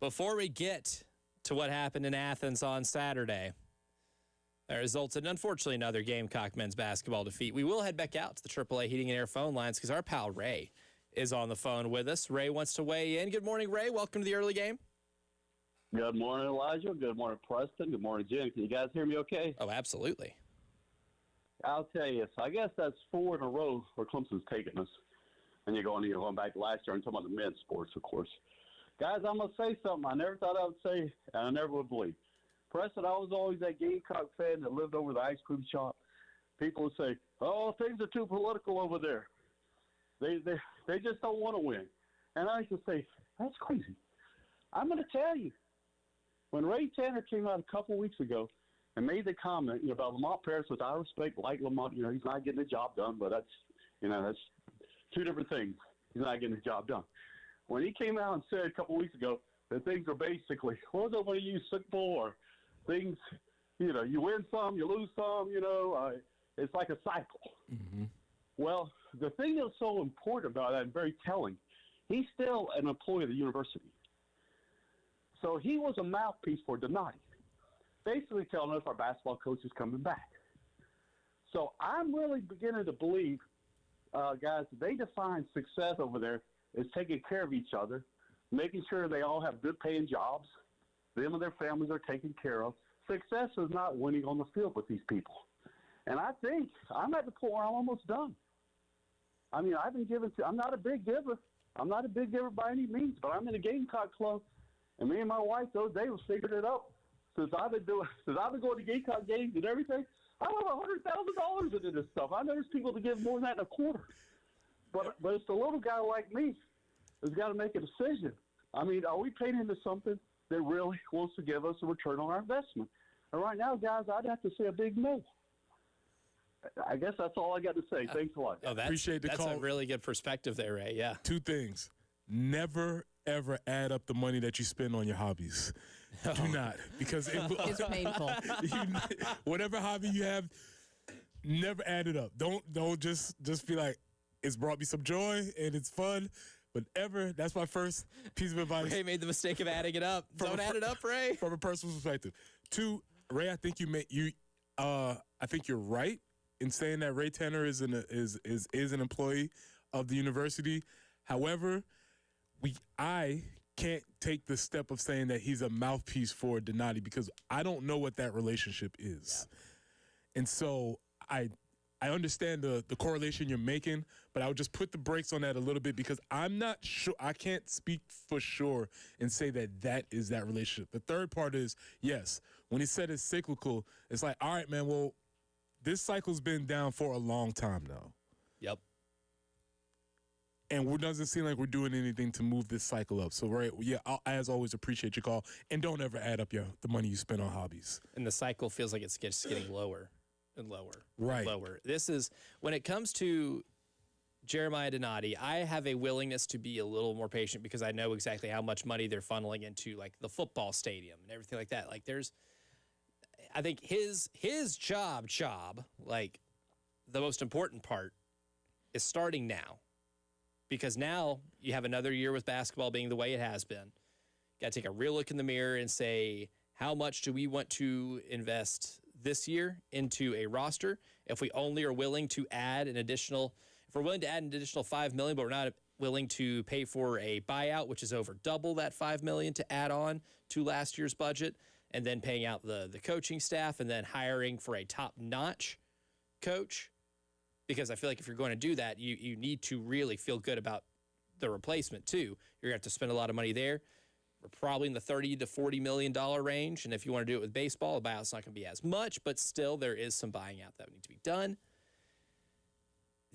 Before we get to what happened in Athens on Saturday, that resulted in, unfortunately, another Gamecock men's basketball defeat. We will head back out to the AAA Heating and Air phone lines because our pal Ray is on the phone with us. Ray wants to weigh in. Good morning, Ray. Welcome to the early game. Good morning, Elijah. Good morning, Preston. Good morning, Jim. Can you guys hear me okay? Oh, absolutely. I'll tell you, so I guess that's 4 in a row where Clemson's taken us. And you're going back to last year and talking about the men's sports, of course. Guys, I'm going to say something I never thought I would say, and I never would believe. Preston, I was always that Gamecock fan that lived over the ice cream shop. People would say, oh, things are too political over there. They just don't want to win. And I used to say, that's crazy. I'm going to tell you. When Ray Tanner came out a couple weeks ago and made the comment about Lamont Paris, which I respect, like Lamont, he's not getting the job done, but that's two different things. He's not getting the job done. When he came out and said a couple weeks ago that things are basically, what was it when he used football or things, you win some, you lose some, it's like a cycle. Mm-hmm. Well, the thing that's so important about that and very telling, he's still an employee of the university. So he was a mouthpiece for Donati, basically telling us our basketball coach is coming back. So I'm really beginning to believe, guys, they define success over there as taking care of each other, making sure they all have good paying jobs, them and their families are taken care of. Success is not winning on the field with these people. And I think I'm at the point where I'm almost done. I mean, I'm not a big giver. I'm not a big giver by any means, but I'm in a Gamecock club. And me and my wife, those days, figured it out. Since I've been going to Gamecock games and everything, I have $100,000 into this stuff. I know there's people that give more than that in a quarter. But it's the little guy like me who's got to make a decision. I mean, are we paying into something that really wants to give us a return on our investment? And right now, guys, I'd have to say a big no. I guess that's all I got to say. Thanks a lot. Oh, Appreciate the that's call. a really good perspective there, Ray. Yeah. 2 things. Never, ever add up the money that you spend on your hobbies. Do not, because It's painful. Whatever hobby you have, never add it up. Don't just be like, it's brought me some joy and it's fun. But that's my first piece of advice. Ray made the mistake of adding it up. Don't add it up, Ray. From a personal perspective. 2, Ray, I think I think you're right in saying that Ray Tanner is an employee of the university. However, I can't take the step of saying that he's a mouthpiece for Donati because I don't know what that relationship is. Yeah. And so I understand the correlation you're making, but I would just put the brakes on that a little bit because I'm not sure. I can't speak for sure and say that is that relationship. The third part is, yes, when he said it's cyclical, it's like, all right, man, well, this cycle's been down for a long time now. Yep. And it doesn't seem like we're doing anything to move this cycle up. So, right, yeah, I'll, as always, appreciate your call. And don't ever add up the money you spend on hobbies. And the cycle feels like it's just getting lower and lower. Right. And lower. This is, when it comes to Jeremiah Donati, I have a willingness to be a little more patient because I know exactly how much money they're funneling into, like, the football stadium and everything like that. Like, I think his job, like, the most important part is starting now. Because now you have another year with basketball being the way it has been. Got to take a real look in the mirror and say, how much do we want to invest this year into a roster? If we only are willing to add if we're willing to add an additional $5 million, but we're not willing to pay for a buyout, which is over double that $5 million to add on to last year's budget, and then paying out the coaching staff, and then hiring for a top-notch coach. Because I feel like if you're going to do that, you need to really feel good about the replacement, too. You're going to have to spend a lot of money there. We're probably in the $30 to $40 million range. And if you want to do it with baseball, a buyout's not going to be as much. But still, there is some buying out that would need to be done.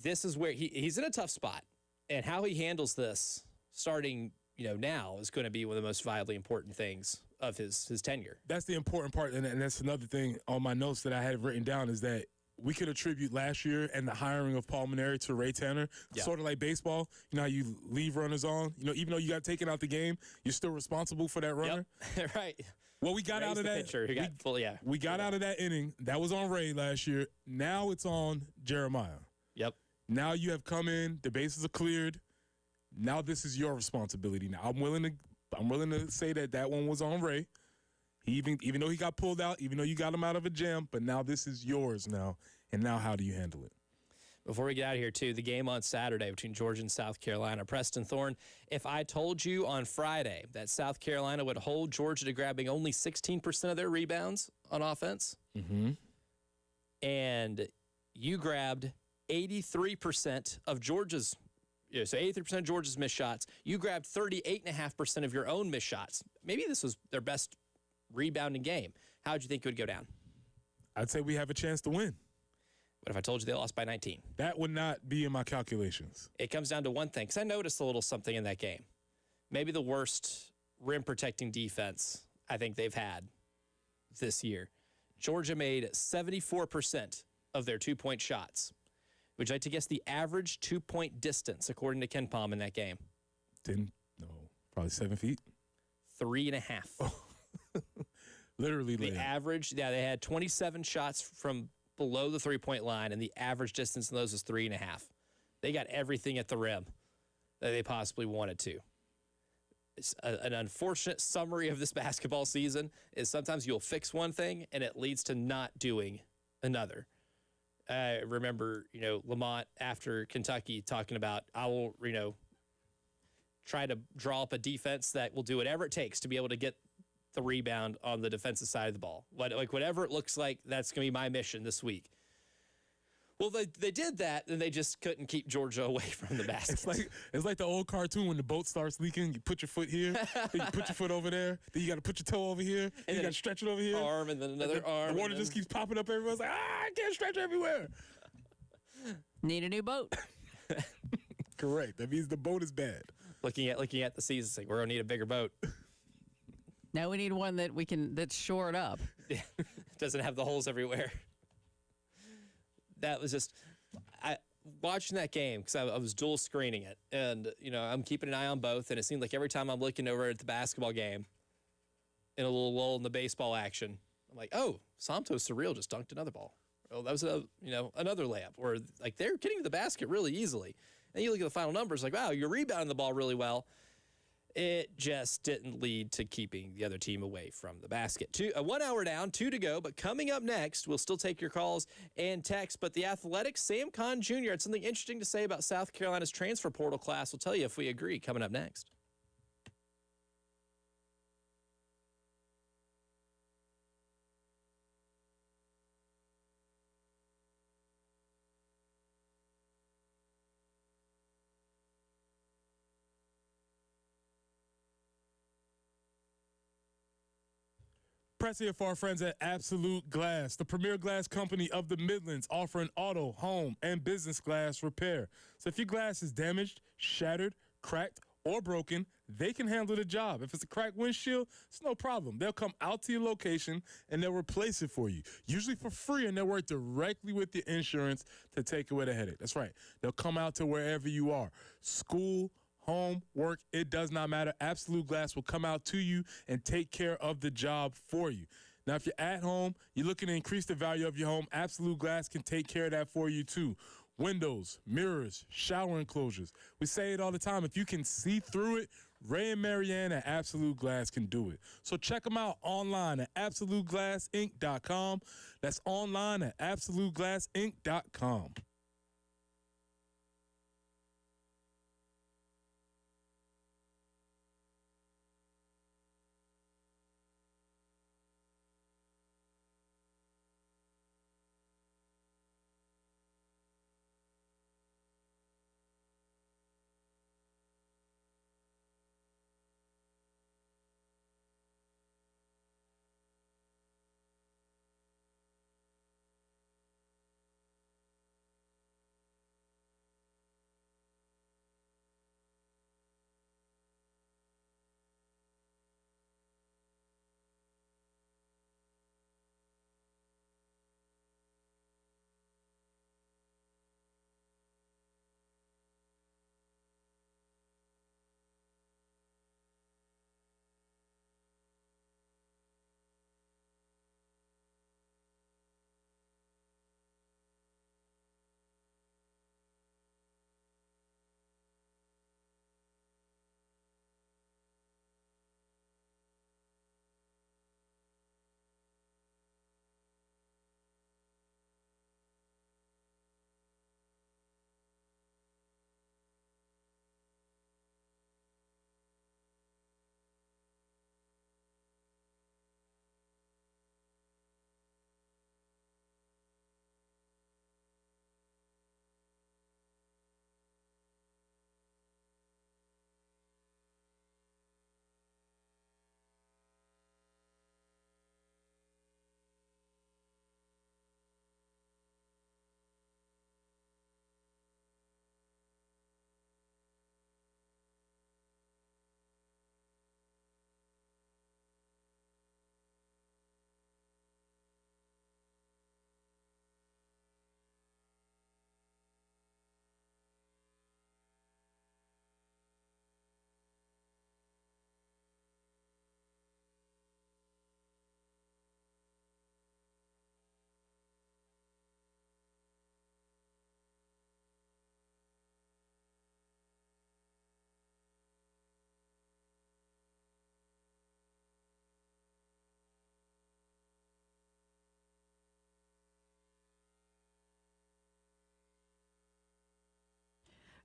This is where he's in a tough spot. And how he handles this starting now is going to be one of the most vitally important things of his tenure. That's the important part. And that's another thing on my notes that I had written down is that we could attribute last year and the hiring of Paul Maneri to Ray Tanner, sort of like baseball. You know how you leave runners on? Even though you got taken out the game, you're still responsible for that runner. Yep. Right. Well, we got out of that. We got out of that inning. That was on Ray last year. Now it's on Jeremiah. Yep. Now you have come in. The bases are cleared. Now this is your responsibility. Now I'm willing I'm willing to say that one was on Ray. He even though he got pulled out, even though you got him out of a jam, but now this is yours now. And now how do you handle it? Before we get out of here, too, the game on Saturday between Georgia and South Carolina. Preston Thorne, if I told you on Friday that South Carolina would hold Georgia to grabbing only 16% of their rebounds on offense, and you grabbed 83% of Georgia's, so 83% of Georgia's missed shots, you grabbed 38.5% of your own missed shots. Maybe this was their best rebounding game. How would you think it would go down? I'd say we have a chance to win. What if I told you they lost by 19? That would not be in my calculations. It comes down to one thing, because I noticed a little something in that game. Maybe the worst rim-protecting defense I think they've had this year. Georgia made 74% of their two-point shots. Would you like to guess the average two-point distance, according to Ken Palm, in that game? Probably 7 feet. 3.5. Oh. Literally. The average, they had 27 shots from below the three-point line, and the average distance in those was 3.5. They got everything at the rim that they possibly wanted to. It's an unfortunate summary of this basketball season is sometimes you'll fix one thing, and it leads to not doing another. I remember, Lamont after Kentucky talking about, I will, try to draw up a defense that will do whatever it takes to be able to get the rebound on the defensive side of the ball. Whatever it looks like, that's going to be my mission this week. Well, they did that, and they just couldn't keep Georgia away from the basket. It's like the old cartoon when the boat starts leaking. You put your foot here, then you put your foot over there, then you got to put your toe over here, and you got to stretch it over here. Arm, and then another arm. The water just keeps popping up everywhere. It's like, I can't stretch everywhere. Need a new boat. Correct. That means the boat is bad. Looking at the season, it's like, we're going to need a bigger boat. Now we need one that's shored up. Yeah, doesn't have the holes everywhere. That was just, watching that game, because I was dual screening it, and, I'm keeping an eye on both, and it seemed like every time I'm looking over at the basketball game, in a little lull in the baseball action, I'm like, oh, Santos Surreal just dunked another ball. Oh, that was another layup. Or, like, they're getting to the basket really easily. And you look at the final numbers, like, wow, you're rebounding the ball really well. It just didn't lead to keeping the other team away from the basket. 1 hour down, 2 to go. But coming up next, we'll still take your calls and texts. But the Athletics, Sam Conn Jr. had something interesting to say about South Carolina's transfer portal class. We'll tell you if we agree coming up next. Press here for our friends at Absolute Glass, the premier glass company of the Midlands, offering auto, home, and business glass repair. So if your glass is damaged, shattered, cracked, or broken, they can handle the job. If it's a cracked windshield, it's no problem. They'll come out to your location and they'll replace it for you, usually for free, and they'll work directly with your insurance to take away the headache. That's right. They'll come out to wherever you are. School, home, work, it does not matter. Absolute Glass will come out to you and take care of the job for you. Now, if you're at home, you're looking to increase the value of your home, Absolute Glass can take care of that for you too. Windows, mirrors, shower enclosures. We say it all the time. If you can see through it, Ray and Marianne at Absolute Glass can do it. So check them out online at AbsoluteGlassInc.com. That's online at AbsoluteGlassInc.com.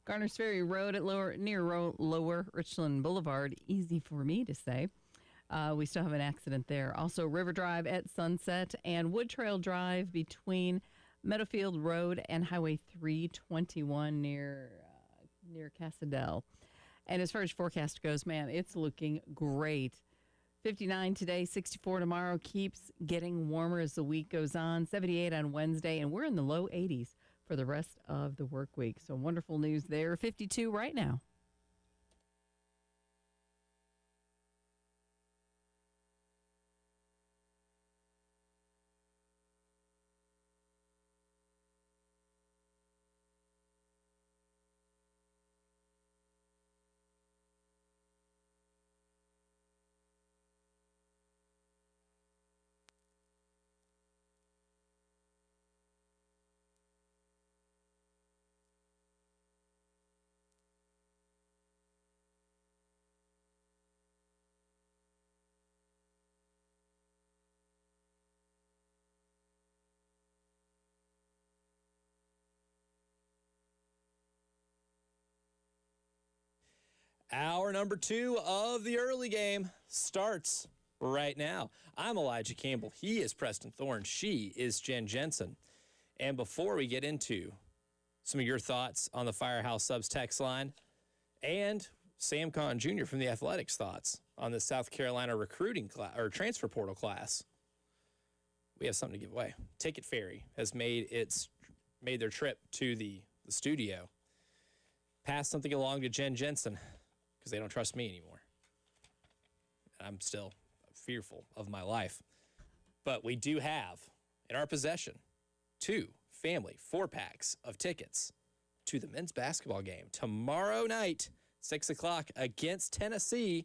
Garners Ferry Road at Lower Richland Boulevard. Easy for me to say. We still have an accident there. Also, River Drive at Sunset and Wood Trail Drive between Meadowfield Road and Highway 321 near Casadel. And as far as forecast goes, man, it's looking great. 59 today, 64 tomorrow. Keeps getting warmer as the week goes on. 78 on Wednesday, and we're in the low 80s for the rest of the work week. So wonderful news there. 52 right now. Hour number 2 of the early game starts right now. I'm Elijah Campbell. He is Preston Thorne. She is Jen Jensen. And before we get into some of your thoughts on the Firehouse Subs text line and Sam Conn Jr. from the Athletics thoughts on the South Carolina recruiting class or transfer portal class, we have something to give away. Ticket Ferry has made their trip to the studio. Pass something along to Jen Jensen, because they don't trust me anymore. I'm still fearful of my life. But we do have in our possession 2 family 4-packs of tickets to the men's basketball game tomorrow night, 6 o'clock against Tennessee.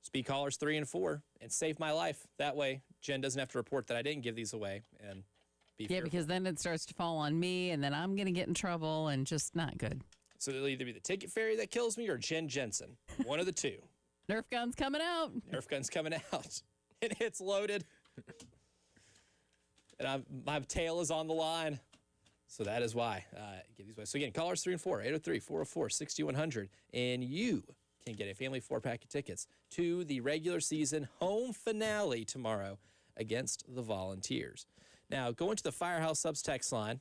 Speed callers 3 and 4 and save my life. That way, Jen doesn't have to report that I didn't give these away and be fearful. Because then it starts to fall on me, and then I'm going to get in trouble and just not good. So it'll either be the Ticket Ferry that kills me or Jen Jensen. One of the two. Nerf gun's coming out. Nerf gun's coming out. And it's loaded. And my tail is on the line. So that is why I give these away. So again, callers 3 and 4, 803-404-6100. And you can get a family 4-pack of tickets to the regular season home finale tomorrow against the Volunteers. Now, going to the Firehouse Subs text line,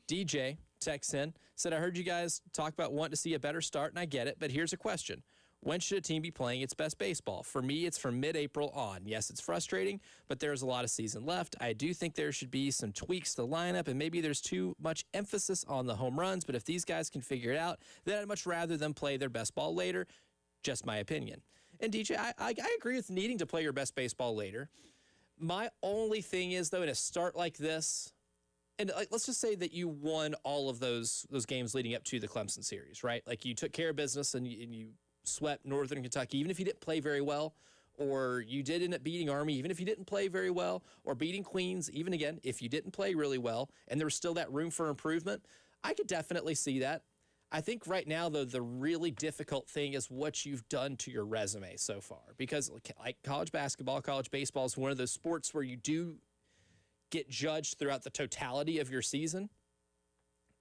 DJ texts in, said, I heard you guys talk about wanting to see a better start, and I get it, but here's a question. When should a team be playing its best baseball? For me, it's from mid-April on. Yes, it's frustrating, but there's a lot of season left. I do think there should be some tweaks to the lineup, and maybe there's too much emphasis on the home runs, but if these guys can figure it out, then I'd much rather them play their best ball later. Just my opinion. And DJ, I agree with needing to play your best baseball later. My only thing is, though, in a start like this, and let's just say that you won all of those games leading up to the Clemson series, right? Like you took care of business and you swept Northern Kentucky, even if you didn't play very well, or you did end up beating Army, even if you didn't play very well, or beating Queens, even again, if you didn't play really well, and there was still that room for improvement, I could definitely see that. I think right now, though, the really difficult thing is what you've done to your resume so far, because like college basketball, college baseball is one of those sports where you do get judged throughout the totality of your season.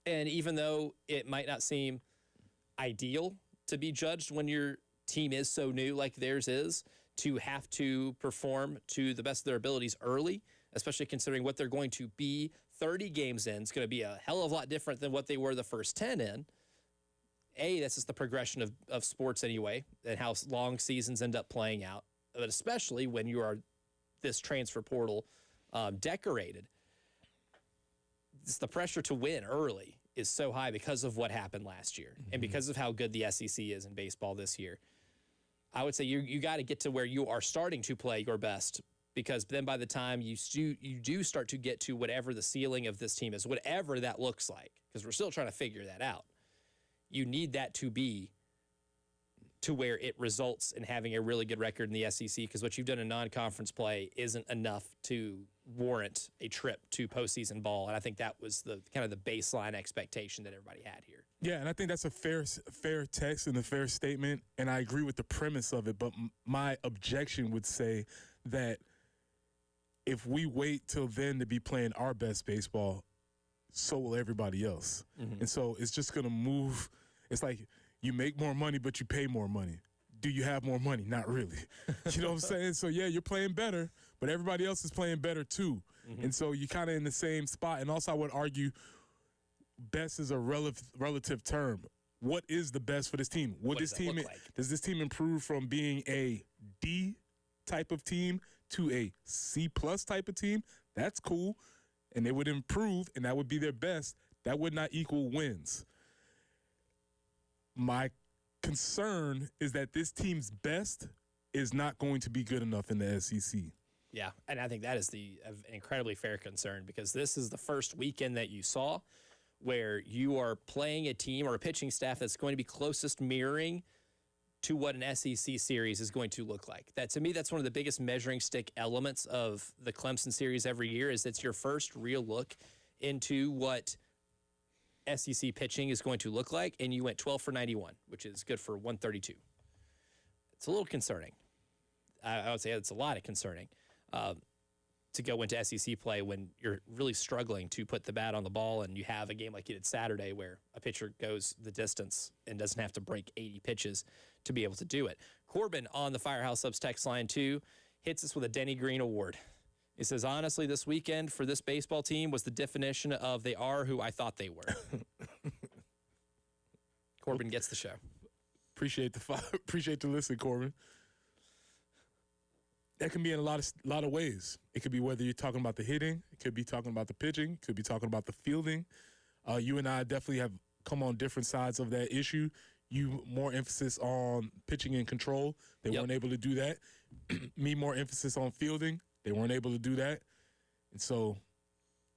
And even though it might not seem ideal to be judged when your team is so new like theirs is, to have to perform to the best of their abilities early, especially considering what they're going to be 30 games in, it's going to be a hell of a lot different than what they were the first 10 in. That's just the progression of sports anyway, and how long seasons end up playing out, but especially when you are this transfer portal decorated. It's the pressure to win early is so high because of what happened last year and because of how good the SEC is in baseball this year. I would say you got to get to where you are starting to play your best, because then by the time you do start to get to whatever the ceiling of this team is, whatever that looks like, because we're still trying to figure that out, you need that to be to where it results in having a really good record in the SEC, because what you've done in non-conference play isn't enough to warrant a trip to postseason ball. And I think that was the kind of the baseline expectation that everybody had here. Yeah, and I think that's a fair text and a fair statement, and I agree with the premise of it, but my objection would say that if we wait till then to be playing our best baseball, so will everybody else. And so it's just going to move. It's like you make more money, but you pay more money. Do you have more money? Not really. You know what I'm saying? So, yeah, you're playing better, but everybody else is playing better too. And so you're kind of in the same spot. And also I would argue best is a relative term. What is the best for this team? Does This team improve from being a D type of team to a C plus type of team? That's cool. And they would improve, and that would be their best. That would not equal wins. My concern is that this team's best is not going to be good enough in the SEC. Yeah, and I think that is an incredibly fair concern because this is the first weekend that you saw where you are playing a team or a pitching staff that's going to be closest mirroring to what an SEC series is going to look like. That, to me, that's one of the biggest measuring stick elements of the Clemson series every year is it's your first real look into what SEC pitching is going to look like, and you went 12 for 91, which is good for 132. It's a little concerning. I would say it's a lot of concerning to go into SEC play when you're really struggling to put the bat on the ball and you have a game like you did Saturday where a pitcher goes the distance and doesn't have to break 80 pitches to be able to do it. Corbin on the Firehouse Subs text line 2 hits us with a Denny Green award. He says, honestly, this weekend for this baseball team was the definition of they are who I thought they were. Corbin gets the show. Appreciate the listen, Corbin. That can be in a lot of ways. It could be whether you're talking about the hitting, it could be talking about the pitching, it could be talking about the fielding. You and I definitely have come on different sides of that issue. You more emphasis on pitching and control. They weren't able to do that. Me more emphasis on fielding. They weren't able to do that. And so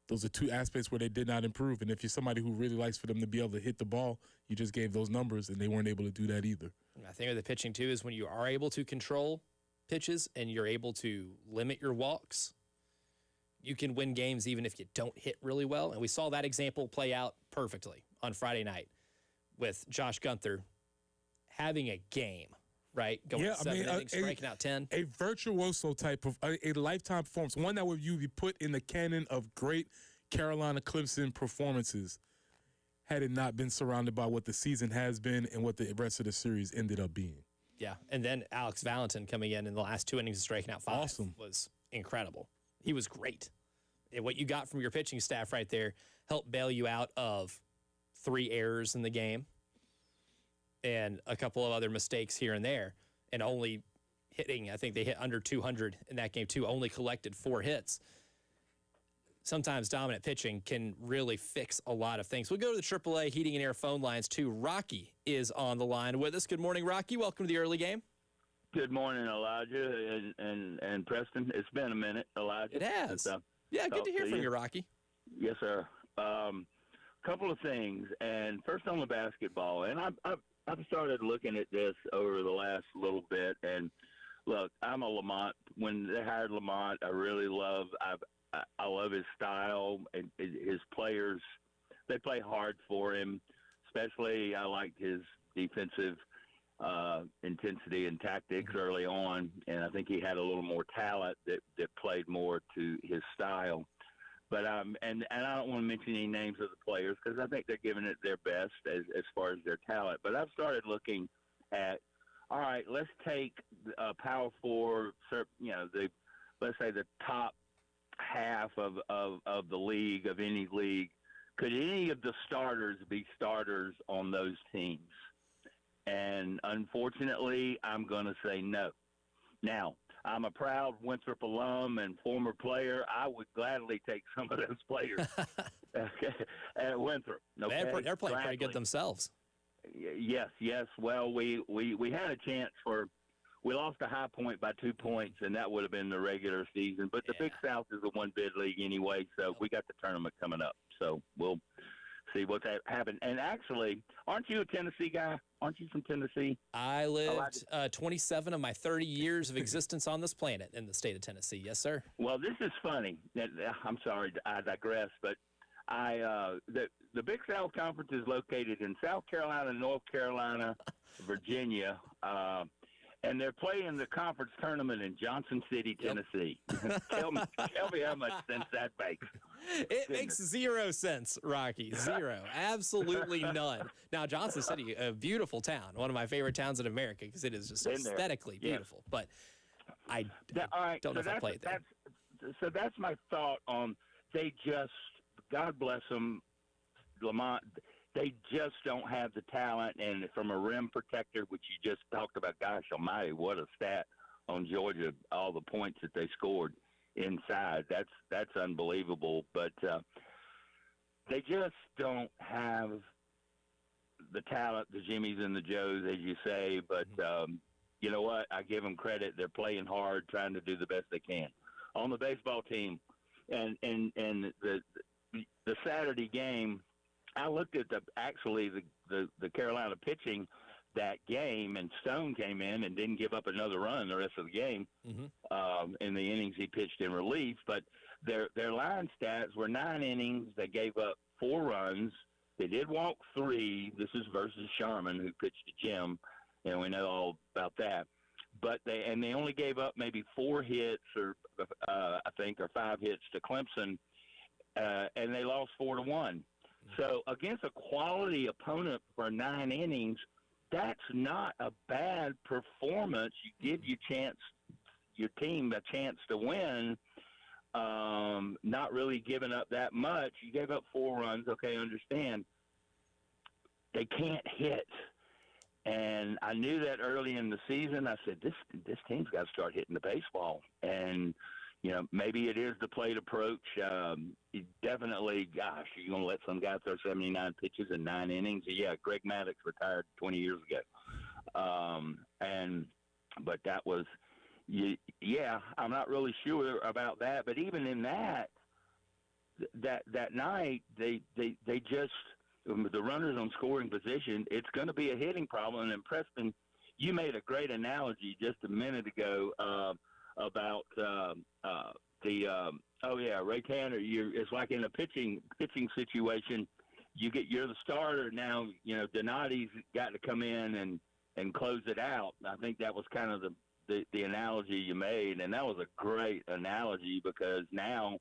those are two aspects where they did not improve. And if you're somebody who really likes for them to be able to hit the ball, you just gave those numbers, and they weren't able to do that either. I think with the pitching, too, is when you are able to control pitches and you're able to limit your walks, you can win games even if you don't hit really well. And we saw that example play out perfectly on Friday night with Josh Gunther having a game, right? Going 7 innings, striking out 10. A virtuoso type of a lifetime performance, one that would you be put in the canon of great Carolina Clemson performances had it not been surrounded by what the season has been and what the rest of the series ended up being. Yeah, and then Alex Valentin coming in the last 2 innings and striking out 5 was incredible. He was great. And what you got from your pitching staff right there helped bail you out of 3 errors in the game and a couple of other mistakes here and there, and only hitting, I think they hit under 200 in that game too, only collected 4 hits. Sometimes dominant pitching can really fix a lot of things. We'll go to the AAA Heating and Air phone lines too. Rocky is on the line with us. Good morning, Rocky. Welcome to the early game. Good morning, Elijah and Preston. It's been a minute, Elijah. It has. Yeah, good to hear from you, Rocky. Yes, sir. Couple of things, and first on the basketball, and I've started looking at this over the last little bit, and look, I'm a Lamont. When they hired Lamont, I really love. I love his style and his players. They play hard for him. Especially, I liked his defensive intensity and tactics early on, and I think he had a little more talent that played more to his style. But and I don't want to mention any names of the players because I think they're giving it their best as far as their talent. But I've started looking at, all right, let's take power forward, let's say the top half of the league, of any league. Could any of the starters be starters on those teams? And unfortunately, I'm going to say no. Now, I'm a proud Winthrop alum and former player. I would gladly take some of those players at Winthrop. Okay? They're playing pretty good themselves. Yes. Well, we had a chance we lost to High Point by 2 points, and that would have been the regular season. But the Big South is a one-bid league anyway, so we got the tournament coming up. So we'll see what's happened. And actually, aren't you a Tennessee guy? Aren't you from Tennessee? I lived 27 of my 30 years of existence on this planet in the state of Tennessee. Yes, sir. Well, this is funny. I'm sorry, I digress, but the Big South Conference is located in South Carolina, North Carolina, Virginia, and they're playing the conference tournament in Johnson City, Tennessee. Tell me how much sense that makes. It makes zero sense, Rocky. Zero. Absolutely none. Now, Johnson City, a beautiful town, one of my favorite towns in America because it is just aesthetically beautiful. But I don't know if I played there. So that's my thought on they just, God bless them, Lamont, they just don't have the talent. And from a rim protector, which you just talked about, gosh almighty, what a stat on Georgia, all the points that they scored inside. That's unbelievable. But they just don't have the talent, the Jimmies and the Joes, as you say. But you know what? I give them credit. They're playing hard, trying to do the best they can. On the baseball team and the Saturday game, I looked at the Carolina pitching that game, and Stone came in and didn't give up another run the rest of the game in the innings he pitched in relief. But their line stats were 9 innings. They gave up 4 runs. They did walk 3. This is versus Sharman, who pitched to Jim, and we know all about that. But they only gave up maybe 4 hits or 5 hits to Clemson, and they lost 4-1. So against a quality opponent for 9 innings, that's not a bad performance. You give your team a chance to win, not really giving up that much. You gave up 4 runs. Okay, understand. They can't hit. And I knew that early in the season. I said, this team's got to start hitting the baseball. And, you know, maybe it is the plate approach. Definitely, gosh, you're going to let some guy throw 79 pitches in 9 innings? Yeah, Greg Maddux retired 20 years ago. But that was, I'm not really sure about that. But even in that night, they just – the runners on scoring position, it's going to be a hitting problem. And Preston, you made a great analogy just a minute ago about Ray Tanner. It's like in a pitching situation. You're the starter now. You know, Donati's got to come in and close it out. I think that was kind of the analogy you made, and that was a great analogy because now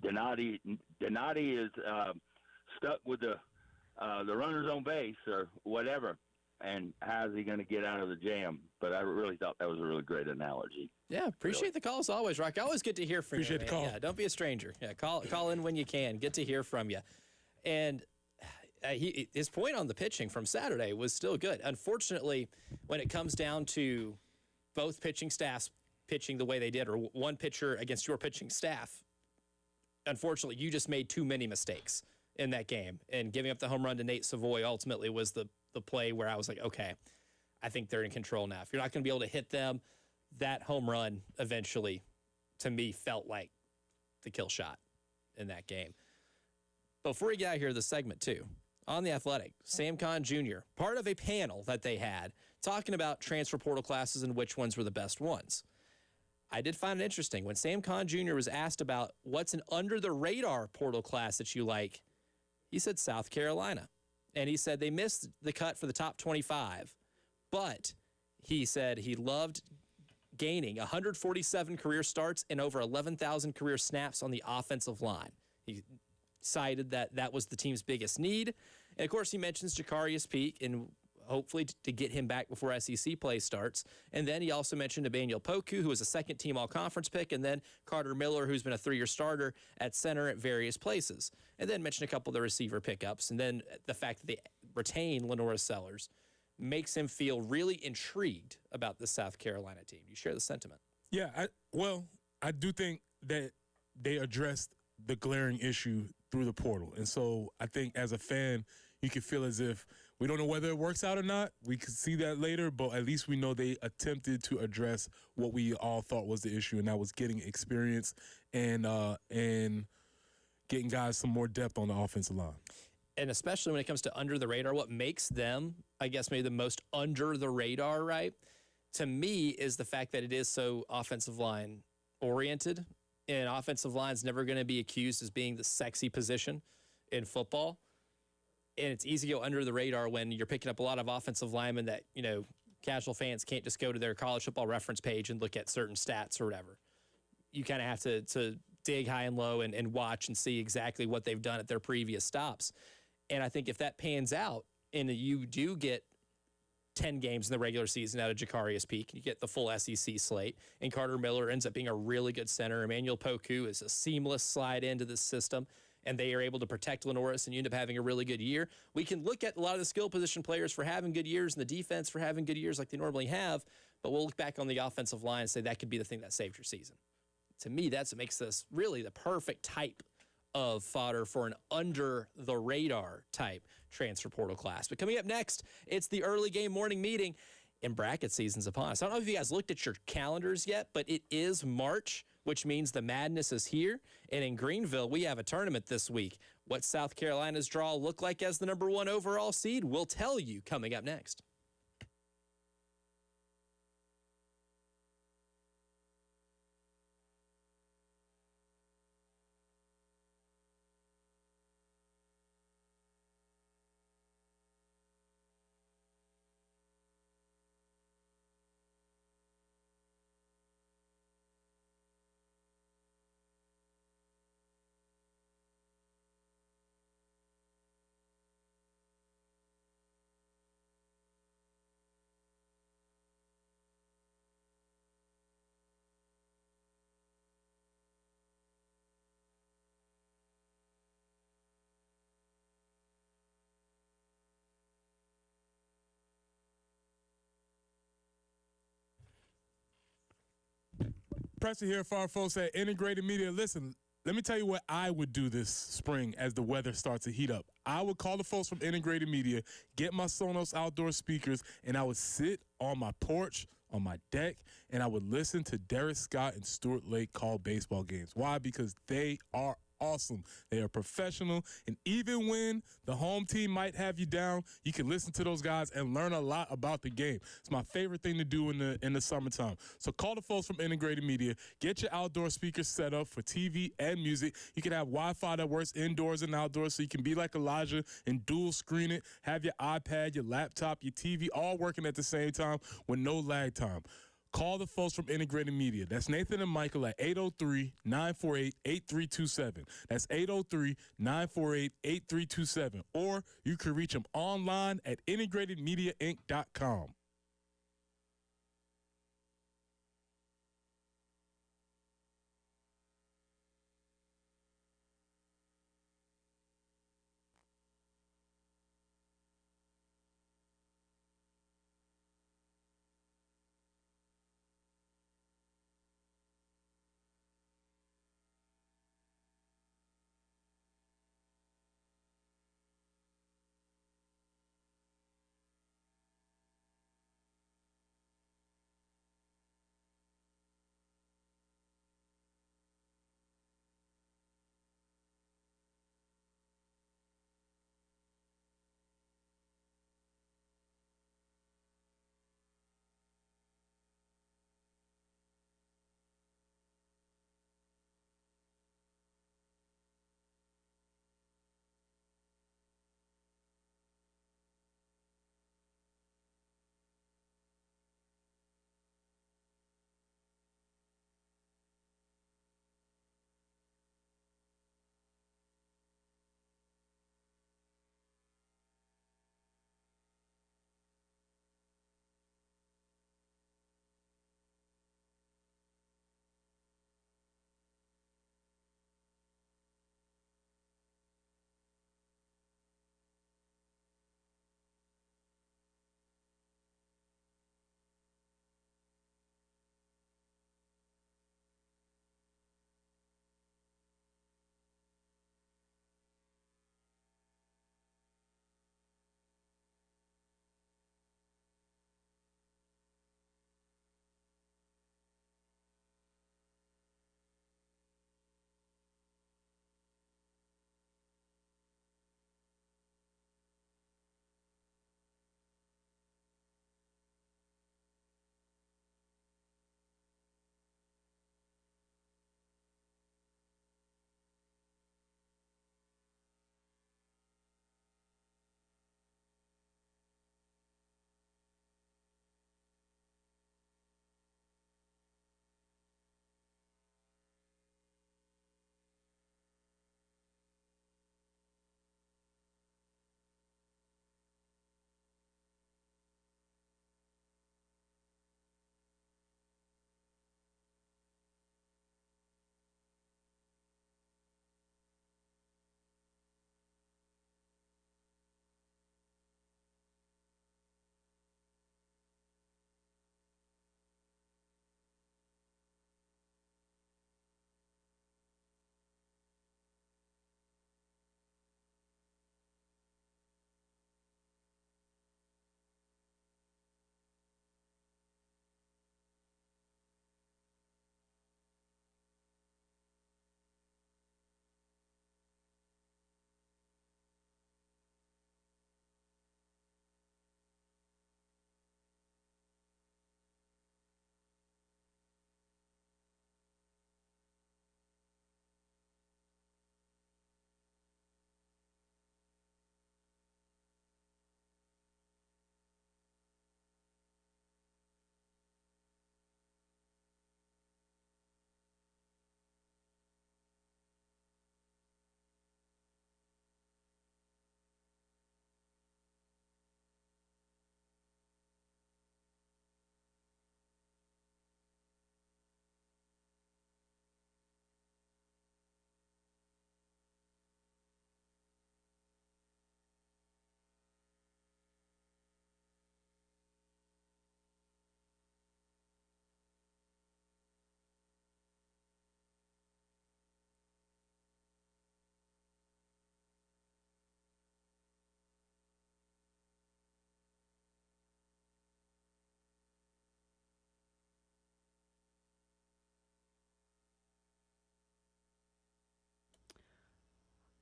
Donati is stuck with the runners on base or whatever, and how's he going to get out of the jam? But I really thought that was a really great analogy. Yeah, appreciate the call as always, Rock. I always get to hear from you. Appreciate the call. Yeah, don't be a stranger. Yeah, call in when you can. Get to hear from you. And his point on the pitching from Saturday was still good. Unfortunately, when it comes down to both pitching staffs pitching the way they did, or one pitcher against your pitching staff, unfortunately, you just made too many mistakes in that game, and giving up the home run to Nate Savoy ultimately was the play where I was like, okay, I think they're in control now. If you're not going to be able to hit them, that home run eventually, to me, felt like the kill shot in that game. Before we get out here, the segment two, on The Athletic, Sam Conn Jr., part of a panel that they had talking about transfer portal classes and which ones were the best ones. I did find it interesting. When Sam Conn Jr. was asked about what's an under-the-radar portal class that you like, he said South Carolina. And he said they missed the cut for the top 25. But he said he loved gaining 147 career starts and over 11,000 career snaps on the offensive line. He cited that was the team's biggest need. And, of course, he mentions Jacarius Peak and hopefully to get him back before SEC play starts. And then he also mentioned Emmanuel Poku, who was a second-team all-conference pick, and then Carter Miller, who's been a 3-year starter at center at various places. And then mentioned a couple of the receiver pickups. And then the fact that they retain Lenora Sellers makes him feel really intrigued about the South Carolina team. Do you share the sentiment? Yeah, I do think that they addressed the glaring issue through the portal. And so I think as a fan, you can feel as if we don't know whether it works out or not. We could see that later, but at least we know they attempted to address what we all thought was the issue, and that was getting experience and getting guys some more depth on the offensive line. And especially when it comes to under the radar, what makes them, I guess, maybe the most under the radar, right, to me is the fact that it is so offensive line oriented. And offensive line is never going to be accused as being the sexy position in football. And it's easy to go under the radar when you're picking up a lot of offensive linemen that, you know, casual fans can't just go to their college football reference page and look at certain stats or whatever. You kind of have to dig high and low and watch and see exactly what they've done at their previous stops. And I think if that pans out and you do get 10 games in the regular season out of Jacarius Peak, you get the full SEC slate, and Carter Miller ends up being a really good center. Emmanuel Poku is a seamless slide into the system, and they are able to protect Lenoris, and you end up having a really good year. We can look at a lot of the skill position players for having good years and the defense for having good years like they normally have, but we'll look back on the offensive line and say that could be the thing that saved your season. To me, that's what makes this really the perfect type of fodder for an under-the-radar type transfer portal class. But coming up next, it's the early game morning meeting, and bracket season's upon us. I don't know if you guys looked at your calendars yet, but it is March, which means the madness is here. And in Greenville, we have a tournament this week. What South Carolina's draw look like as the number 1 overall seed, we'll tell you coming up next. Preston here for our folks at Integrated Media. Listen, let me tell you what I would do this spring as the weather starts to heat up. I would call the folks from Integrated Media, get my Sonos outdoor speakers, and I would sit on my porch, on my deck, and I would listen to Derek Scott and Stuart Lake call baseball games. Why? Because they are awesome. They are professional, and even when the home team might have you down, you can listen to those guys and learn a lot about the game. It's my favorite thing to do in the summertime. So call the folks from Integrated Media. Get your outdoor speakers set up for TV and music. You can have Wi-Fi that works indoors and outdoors, so you can be like Elijah and dual screen it. Have your iPad, your laptop, your TV all working at the same time with no lag time. Call the folks from Integrated Media. That's Nathan and Michael at 803-948-8327. That's 803-948-8327. Or you can reach them online at integratedmediainc.com.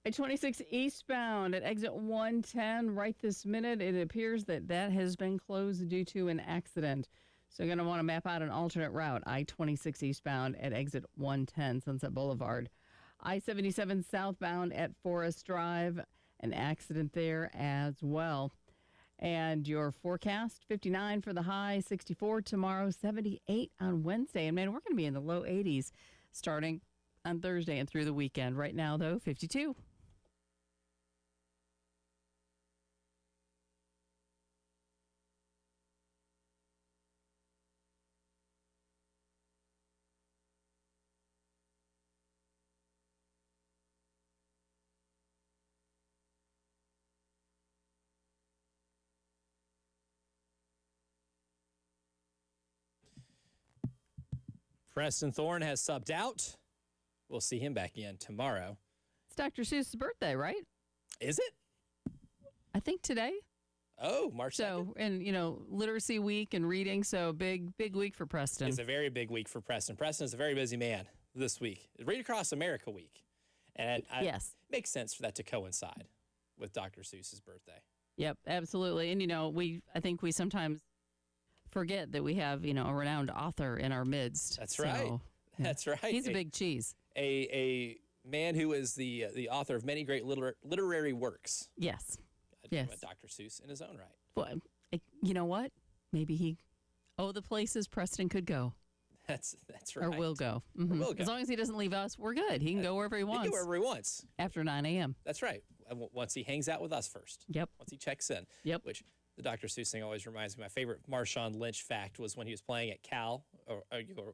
I-26 eastbound at exit 110 right this minute. It appears that has been closed due to an accident. So you're going to want to map out an alternate route. I-26 eastbound at exit 110 Sunset Boulevard. I-77 southbound at Forest Drive, an accident there as well. And your forecast, 59 for the high, 64 tomorrow, 78 on Wednesday. And man, we're going to be in the low 80s starting on Thursday and through the weekend. Right now, though, 52. Preston Thorne has subbed out. We'll see him back in tomorrow. It's Dr. Seuss's birthday, right? Is it? I think today. Oh, March 2nd. So, and, literacy week and reading. So, big week for Preston. It's a very big week for Preston. Preston is a very busy man this week. Read Across America week. And yes, it makes sense for that to coincide with Dr. Seuss's birthday. Yep, absolutely. And, I think we sometimes forget that we have, a renowned author in our midst. That's right. Yeah. That's right. He's a big cheese. A man who is the author of many great literary works. Yes. Yes. Dr. Seuss in his own right. Well, you know what? Maybe the places Preston could go. That's right. Or will go. Mm-hmm. Or will go. As long as he doesn't leave us, we're good. He can go wherever he wants. He can go wherever he wants. After 9 a.m. That's right. Once he hangs out with us first. Yep. Once he checks in. Yep. Which the Dr. Seuss thing always reminds me. My favorite Marshawn Lynch fact was when he was playing at Cal, or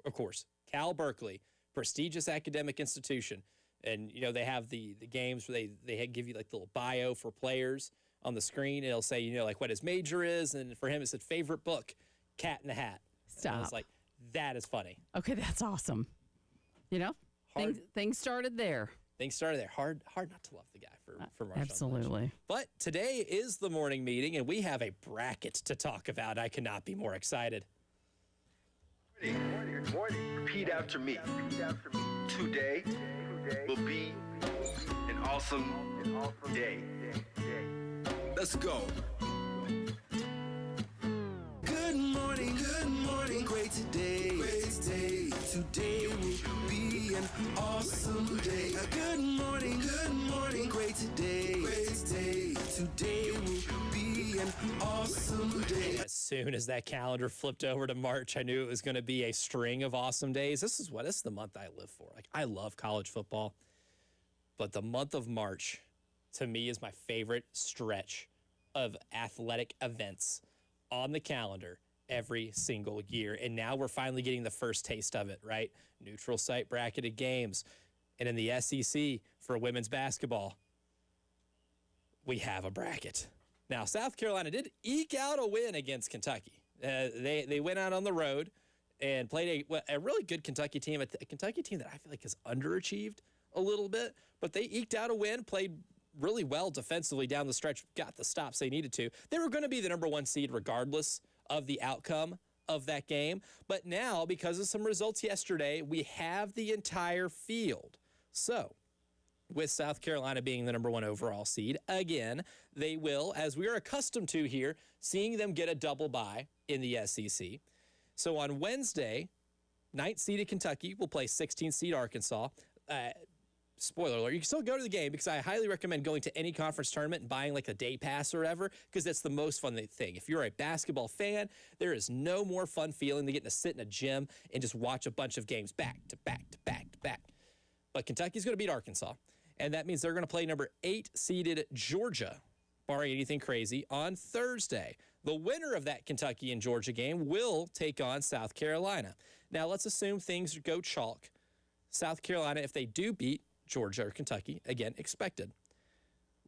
of course, Cal Berkeley, prestigious academic institution. And, they have the games where they give you like the little bio for players on the screen. It'll say, like what his major is. And for him, it said favorite book, Cat in the Hat. Stop. And I was like, that is funny. Okay, that's awesome. Things started there. Things started there. Hard not to love the guy for Marshawn Absolutely. Lynch. But today is the morning meeting, and we have a bracket to talk about. I cannot be more excited. Morning. Repeat after me. Today will be an awesome day. Let's go. Good morning, great today. Today will be an awesome day. Good morning, great today. Today will be an awesome day. As soon as that calendar flipped over to March, I knew it was going to be a string of awesome days. This is the month I live for. Like, I love college football, but the month of March, to me, is my favorite stretch of athletic events on the calendar every single year. And now we're finally getting the first taste of it, right? Neutral site bracketed games. And in the SEC for women's basketball, we have a bracket. Now, South Carolina did eke out a win against Kentucky. They went out on the road and played a really good Kentucky team, a Kentucky team that I feel like has underachieved a little bit, but they eked out a win, played really well defensively down the stretch, got the stops they needed to. They were going to be the number one seed regardless of the outcome of that game. But now, because of some results yesterday, we have the entire field. So, with South Carolina being the number one overall seed, again, they will, as we are accustomed to here, seeing them get a double bye in the SEC. So on Wednesday, 9th seeded Kentucky will play 16th seed Arkansas. Spoiler alert, you can still go to the game because I highly recommend going to any conference tournament and buying like a day pass or whatever, because that's the most fun thing. If you're a basketball fan, there is no more fun feeling than getting to sit in a gym and just watch a bunch of games back to back to back to back. But Kentucky's going to beat Arkansas, and that means they're going to play number 8 seeded Georgia, barring anything crazy, on Thursday. The winner of that Kentucky and Georgia game will take on South Carolina. Now, let's assume things go chalk. South Carolina, if they do beat Georgia or Kentucky, again, expected,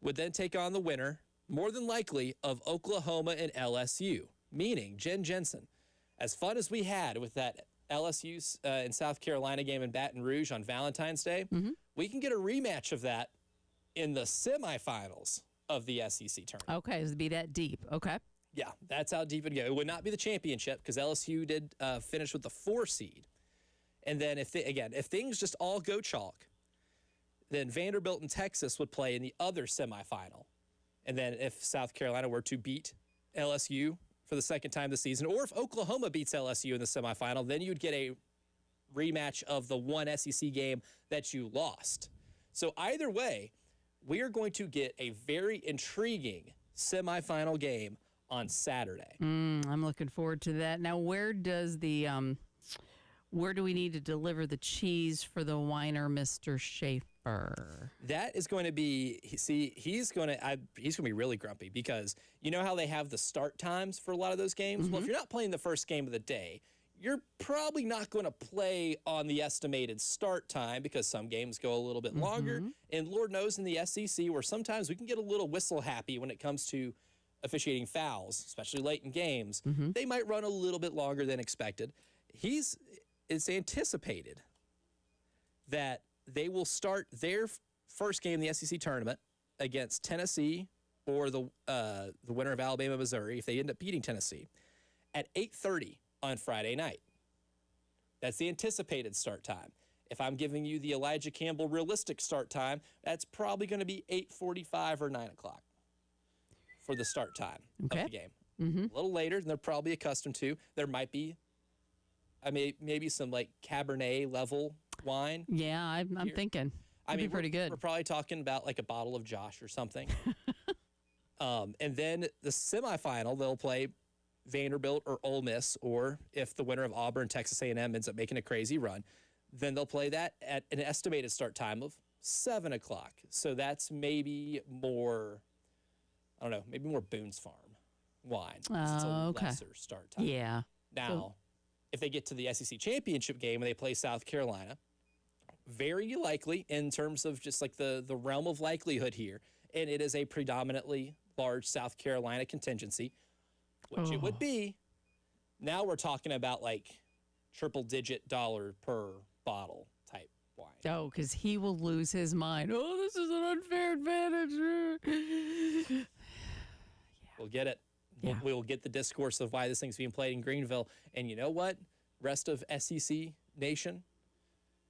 would then take on the winner, more than likely, of Oklahoma and LSU, meaning Jen Jensen. As fun as we had with that LSU and South Carolina game in Baton Rouge on Valentine's Day, we can get a rematch of that in the semifinals of the SEC tournament. Okay, it'd be that deep. Okay. Yeah, that's how deep it'd go. It would not be the championship because LSU did finish with the 4 seed. And then if things just all go chalk, then Vanderbilt and Texas would play in the other semifinal. And then if South Carolina were to beat LSU for the second time this season, or if Oklahoma beats LSU in the semifinal, then you'd get a rematch of the one SEC game that you lost. So either way, we are going to get a very intriguing semifinal game on Saturday. I'm looking forward to that. Now, where do we need to deliver the cheese for the whiner, Mr. Schaefer? That is going to be, he's going to be really grumpy because you know how they have the start times for a lot of those games? Well, if you're not playing the first game of the day, you're probably not going to play on the estimated start time because some games go a little bit longer. And Lord knows in the SEC where sometimes we can get a little whistle happy when it comes to officiating fouls, especially late in games. They might run a little bit longer than expected. It's anticipated that they will start their first game in the SEC tournament against Tennessee or the winner of Alabama, Missouri, if they end up beating Tennessee, at 8:30 on Friday night. That's the anticipated start time. If I'm giving you the Elijah Campbell realistic start time, that's probably going to be 8:45 or 9 o'clock for the start time of the game. A little later than they're probably accustomed to. There might be maybe some like Cabernet level wine. Yeah, I'm thinking. It'd be pretty good. We're probably talking about like a bottle of Josh or something. And then the semifinal, they'll play Vanderbilt or Ole Miss, or if the winner of Auburn, Texas A&M ends up making a crazy run, then they'll play that at an estimated start time of 7 o'clock. So that's maybe more, I don't know, maybe more Boone's Farm wine. It's a lesser start time. Yeah. Now, if they get to the SEC championship game and they play South Carolina, very likely in terms of just like the realm of likelihood here, and it is a predominantly large South Carolina contingency, which it would be. Now we're talking about like triple-digit dollar per bottle type wine. Oh, because he will lose his mind. Oh, this is an unfair advantage. We'll get it. Yeah. We'll get the discourse of why this thing's being played in Greenville. And you know what? Rest of SEC Nation,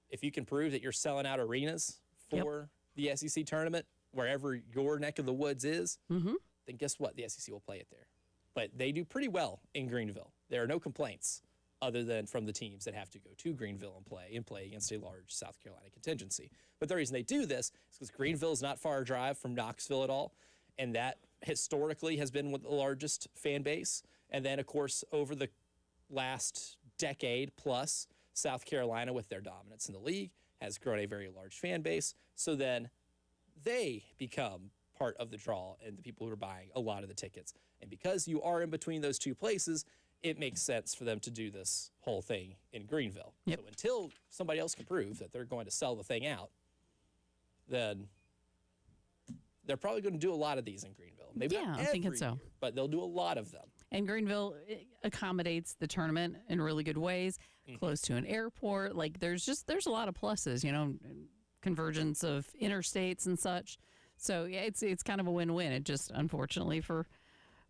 if you can prove that you're selling out arenas for the SEC tournament, wherever your neck of the woods is, then guess what? The SEC will play it there. But they do pretty well in Greenville. There are no complaints other than from the teams that have to go to Greenville and play against a large South Carolina contingency. But the reason they do this is because Greenville is not far a drive from Knoxville at all, and that historically has been with the largest fan base. And then, of course, over the last decade plus, South Carolina, with their dominance in the league, has grown a very large fan base. So then they become part of the draw and the people who are buying a lot of the tickets. And because you are in between those two places, it makes sense for them to do this whole thing in Greenville. So until somebody else can prove that they're going to sell the thing out, then they're probably going to do a lot of these in Greenville. Maybe not I'm thinking so. year, but they'll do a lot of them. And Greenville accommodates the tournament in really good ways, close to an airport. Like there's a lot of pluses, convergence of interstates and such. So yeah, it's kind of a win-win. It just, unfortunately for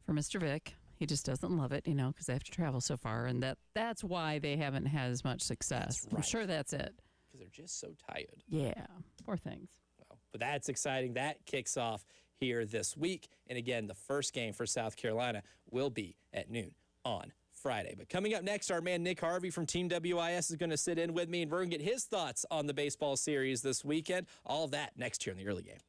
Mr. Vick, he just doesn't love it, because they have to travel so far, and that's why they haven't had as much success. That's right. I'm sure that's it. Because they're just so tired. Yeah, poor things. Well, but that's exciting. That kicks off here this week. And again, the first game for South Carolina will be at noon on Friday. But coming up next, our man Nick Harvey from Team WIS is going to sit in with me, and we're going to get his thoughts on the baseball series this weekend. All of that next here in the early game.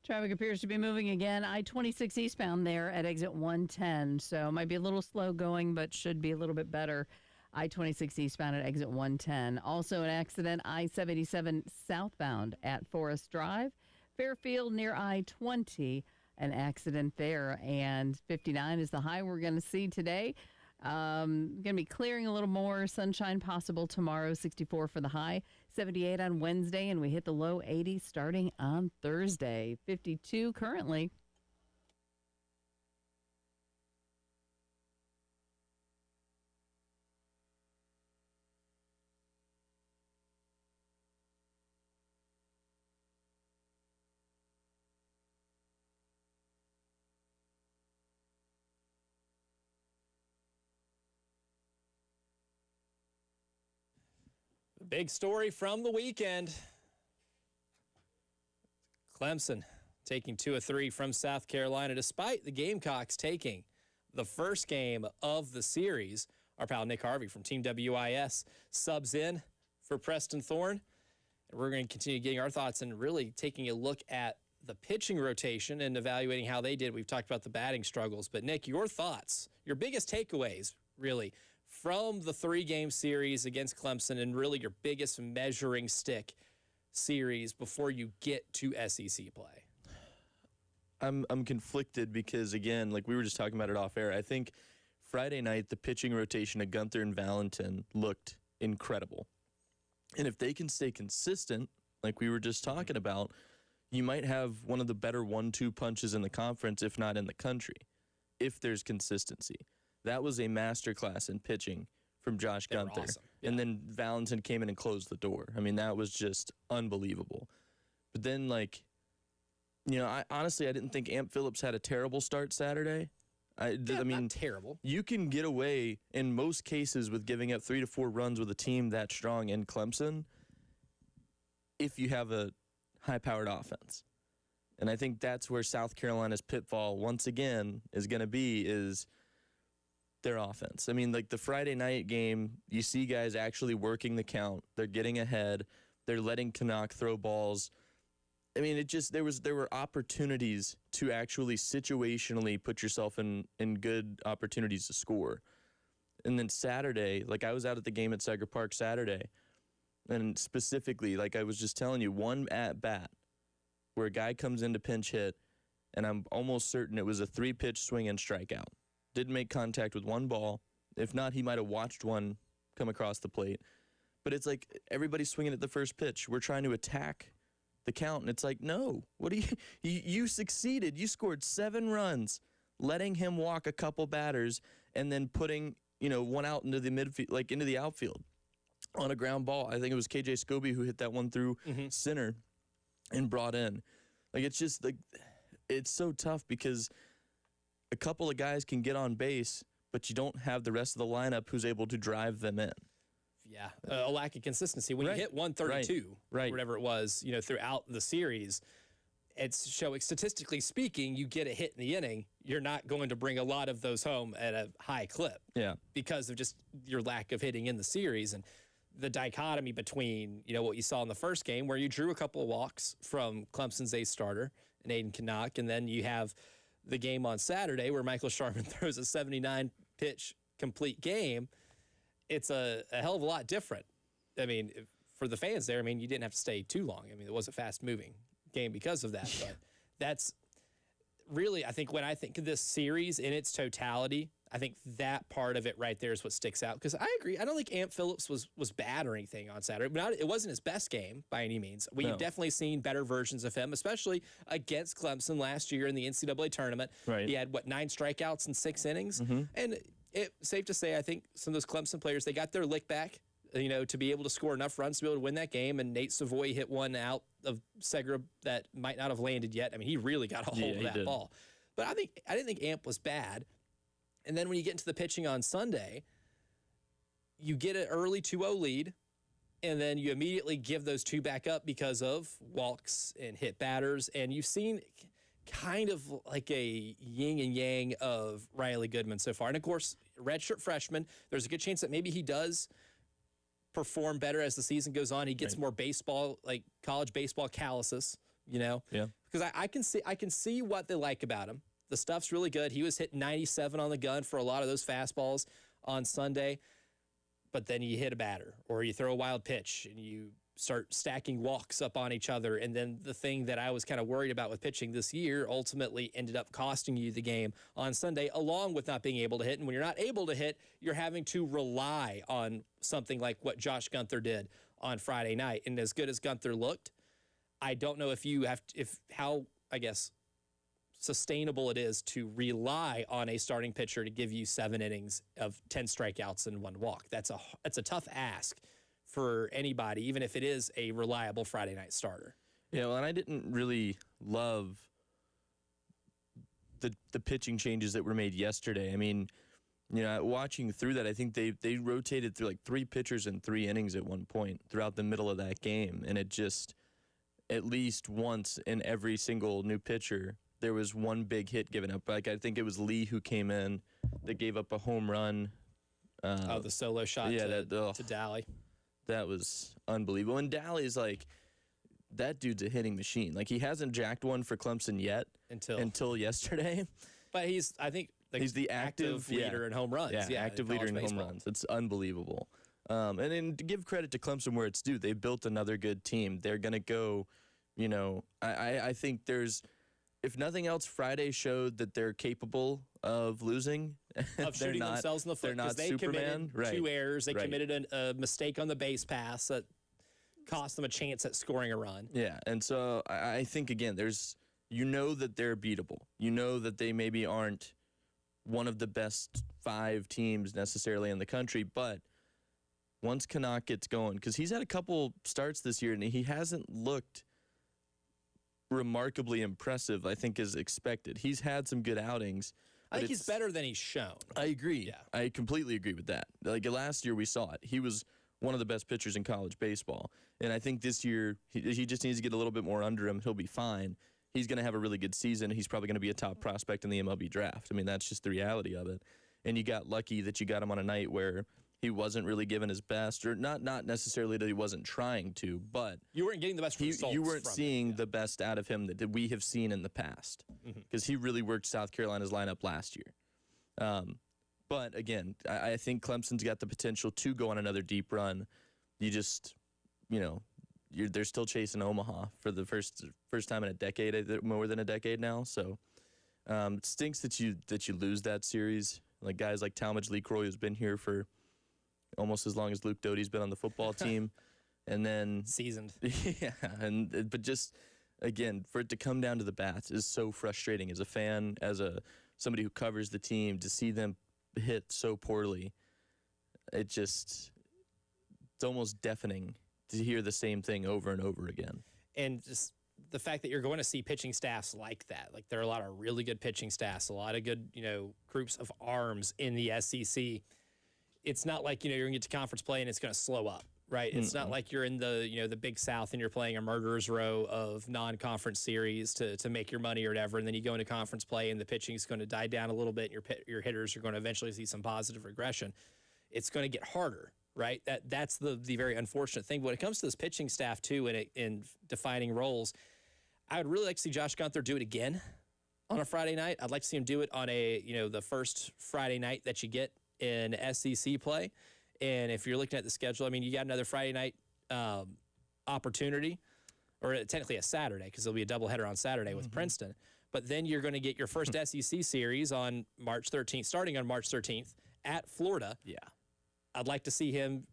Traffic appears to be moving again. I-26 eastbound there at exit 110. So it might be a little slow going, but should be a little bit better. I-26 eastbound at exit 110. Also an accident, I-77 southbound at Forest Drive. Fairfield near I-20, an accident there. And 59 is the high we're going to see today. Going to be clearing a little more. Sunshine possible tomorrow, 64 for the high. 78 on Wednesday, and we hit the low 80s starting on Thursday. 52 currently. Big story from the weekend. Clemson taking 2 of 3 from South Carolina, despite the Gamecocks taking the first game of the series. Our pal Nick Harvey from Team WIS subs in for Preston Thorne. And we're going to continue getting our thoughts and really taking a look at the pitching rotation and evaluating how they did. We've talked about the batting struggles. But, Nick, your thoughts, your biggest takeaways, really, from the 3-game series against Clemson and really your biggest measuring stick series before you get to SEC play? I'm conflicted because, again, like we were just talking about it off air, I think Friday night the pitching rotation of Gunther and Valentin looked incredible. And if they can stay consistent, like we were just talking about, you might have one of the better 1-2 punches in the conference, if not in the country, if there's consistency. That was a masterclass in pitching from Josh Gunther. Awesome. Yeah. And then Valentin came in and closed the door. I mean, that was just unbelievable. But then, like, you know, I didn't think Amp Phillips had a terrible start Saturday. I mean, not terrible. You can get away in most cases with giving up 3 to 4 runs with a team that strong in Clemson if you have a high-powered offense. And I think that's where South Carolina's pitfall, once again, is going to be, is their offense. I mean, like the Friday night game, you see guys actually working the count. They're getting ahead. They're letting Canuck throw balls. I mean, it just there were opportunities to actually situationally put yourself in good opportunities to score. And then Saturday, like I was out at the game at Seger Park Saturday, and specifically, like I was just telling you, one at bat where a guy comes in to pinch hit, and I'm almost certain it was a 3-pitch swing and strikeout. Didn't make contact with one ball. If not, he might have watched one come across the plate. But it's like everybody's swinging at the first pitch. We're trying to attack the count, and it's like, no. What do you succeeded. You scored 7 runs, letting him walk a couple batters, and then putting, one out into the midfield, like into the outfield on a ground ball. I think it was KJ Scobie who hit that one through center and brought in. Like, it's just like, it's so tough because a couple of guys can get on base, but you don't have the rest of the lineup who's able to drive them in. Yeah, a lack of consistency. When you hit 132, whatever it was, throughout the series, it's showing, statistically speaking, you get a hit in the inning, you're not going to bring a lot of those home at a high clip. Yeah. Because of just your lack of hitting in the series. And the dichotomy between, what you saw in the first game where you drew a couple of walks from Clemson's ace starter and Aiden Canuck, and then you have the game on Saturday where Michael Sharman throws a 79-pitch complete game. It's a hell of a lot different. I mean, for the fans there, you didn't have to stay too long. It was a fast-moving game because of that. But that's really, I think, when I think of this series in its totality, I think that part of it right there is what sticks out. Because I agree. I don't think Amp Phillips was bad or anything on Saturday. It wasn't his best game by any means. We've definitely seen better versions of him, especially against Clemson last year in the NCAA tournament. Right. He had, 9 strikeouts in 6 innings? And it's safe to say, I think some of those Clemson players, they got their lick back, to be able to score enough runs to be able to win that game. And Nate Savoy hit one out of Segra that might not have landed yet. He really got a hold of that ball. But I didn't think Amp was bad. And then when you get into the pitching on Sunday, you get an early 2-0 lead, and then you immediately give those 2 back up because of walks and hit batters. And you've seen kind of like a yin and yang of Riley Goodman so far. And, of course, redshirt freshman, there's a good chance that maybe he does perform better as the season goes on. He gets more baseball, like college baseball calluses you know? Yeah. Because I can see what they like about him. The stuff's really good. He was hitting 97 on the gun for a lot of those fastballs on Sunday. But then you hit a batter or you throw a wild pitch and you start stacking walks up on each other. And then the thing that I was kind of worried about with pitching this year ultimately ended up costing you the game on Sunday, along with not being able to hit. And when you're not able to hit, you're having to rely on something like what Josh Gunther did on Friday night. And as good as Gunther looked, I don't know how sustainable it is to rely on a starting pitcher to give you 7 innings of 10 strikeouts and 1 walk. That's a tough ask for anybody, even if it is a reliable Friday night starter. Yeah, well, and I didn't really love the pitching changes that were made yesterday. I mean, you know, watching through that, I think they rotated through like 3 pitchers in 3 innings at one point throughout the middle of that game, and it just, at least once in every single new pitcher, there was one big hit given up. Like, I think it was Lee who came in that gave up a home run. The solo shot to Daly. That was unbelievable. And Daly's like, that dude's a hitting machine. Like, he hasn't jacked one for Clemson yet until yesterday. But he's the active leader in home runs. Yeah, active leader in home runs. It's unbelievable. And then to give credit to Clemson where it's due, they built another good team. They're going to go, you know, I think there's, if nothing else, Friday showed that they're capable of losing. Of shooting themselves in the foot. They're not they Superman. Committed 2 errors. They Right. committed a mistake on the base pass that cost them a chance at scoring a run. Yeah, and so I think, again, you know that they're beatable. You know that they maybe aren't one of the best 5 teams necessarily in the country, but once Canuck gets going, because he's had a couple starts this year, and he hasn't looked remarkably impressive, I think, as expected. He's had some good outings. I think he's better than he's shown. I agree. Yeah. I completely agree with that. Like, last year we saw it. He was one of the best pitchers in college baseball. And I think this year he just needs to get a little bit more under him. He'll be fine. He's going to have a really good season. He's probably going to be a top prospect in the MLB draft. I mean, that's just the reality of it. And you got lucky that you got him on a night where he wasn't really given his best, or not necessarily that he wasn't trying to, but you weren't getting the best results. You weren't seeing the best out of him that we have seen in the past, because he really worked South Carolina's lineup last year. But again, I think Clemson's got the potential to go on another deep run. You just, you know, they're still chasing Omaha for the first time in a decade, more than a decade now. So it stinks that you lose that series. Like, guys like Talmadge Lecroy, who's been here for almost as long as Luke Doty's been on the football team, and then seasoned. Yeah, but just, again, for it to come down to the bats is so frustrating as a fan, as somebody who covers the team, to see them hit so poorly. It's almost deafening to hear the same thing over and over again. And just the fact that you're going to see pitching staffs like that. Like, there are a lot of really good pitching staffs, a lot of good, you know, groups of arms in the SEC. It's not like, you know, you're going to get to conference play and it's going to slow up, right? It's not like you're in the, you know, the Big South and you're playing a murderer's row of non-conference series to make your money or whatever, and then you go into conference play and the pitching is going to die down a little bit and your hitters are going to eventually see some positive regression. It's going to get harder, right? That's the very unfortunate thing. When it comes to this pitching staff, too, in defining roles, I would really like to see Josh Gunther do it again on a Friday night. I'd like to see him do it on the first Friday night that you get in SEC play. And if you're looking at the schedule, I mean, you got another Friday night opportunity, or technically a Saturday, because there'll be a doubleheader on Saturday with Princeton. But then you're going to get your first SEC series on March 13th, starting on March 13th at Florida. Yeah. I'd like to see him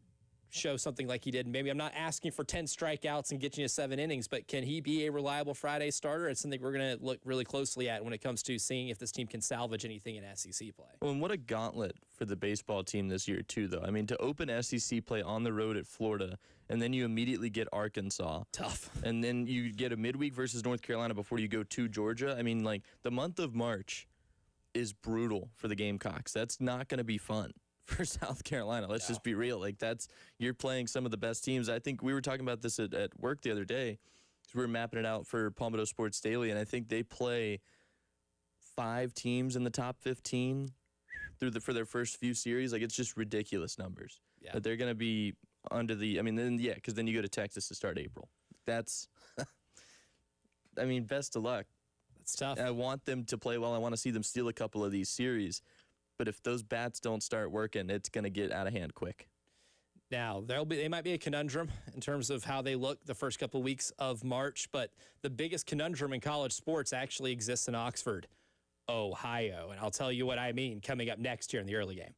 show something like he did. Maybe I'm not asking for 10 strikeouts and getting you 7 innings, but can he be a reliable Friday starter? It's something we're going to look really closely at when it comes to seeing if this team can salvage anything in SEC play. Well, and what a gauntlet for the baseball team this year, too, though. I mean, to open SEC play on the road at Florida, and then you immediately get Arkansas. Tough. And then you get a midweek versus North Carolina before you go to Georgia. I mean, like, the month of March is brutal for the Gamecocks. That's not going to be fun for South Carolina. Let's just be real. Like, you're playing some of the best teams. I think we were talking about this at work the other day. We were mapping it out for Palmetto Sports Daily, and I think they play 5 teams in the top 15 for their first few series. Like, it's just ridiculous numbers. Yeah. But they're going to be under the, I mean, then, yeah, because then you go to Texas to start April. That's I mean, best of luck. That's tough. I want them to play well. I want to see them steal a couple of these series. But if those bats don't start working, it's going to get out of hand quick. Now, they might be a conundrum in terms of how they look the first couple of weeks of March, but the biggest conundrum in college sports actually exists in Oxford, Ohio. And I'll tell you what I mean coming up next here in the early game.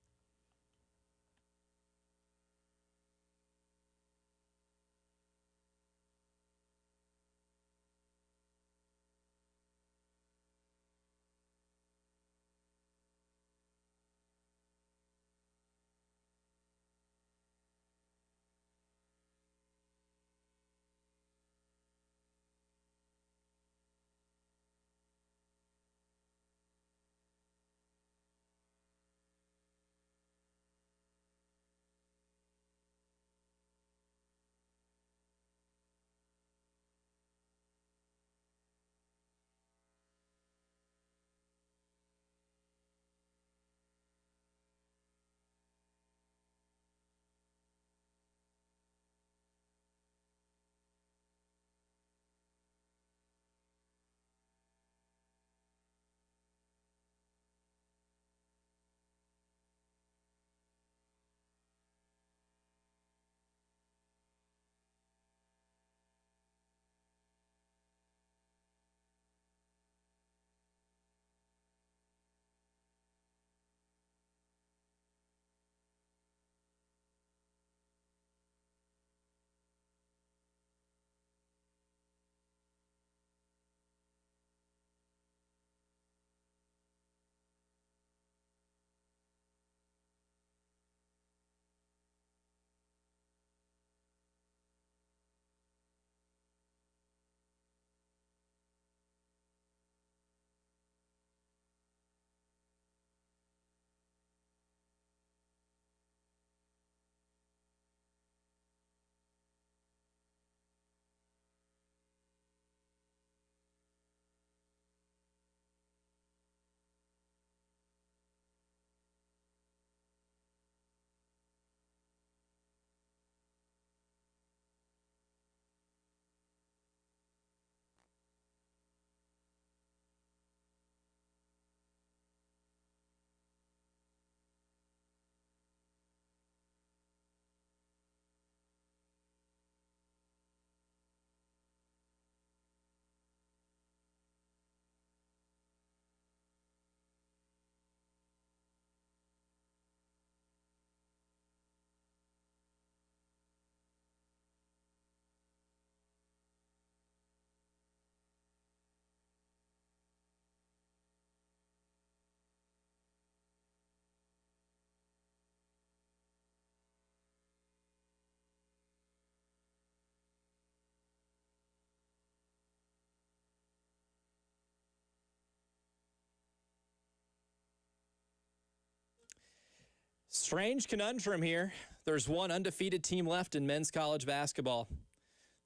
Strange conundrum here. There's one undefeated team left in men's college basketball.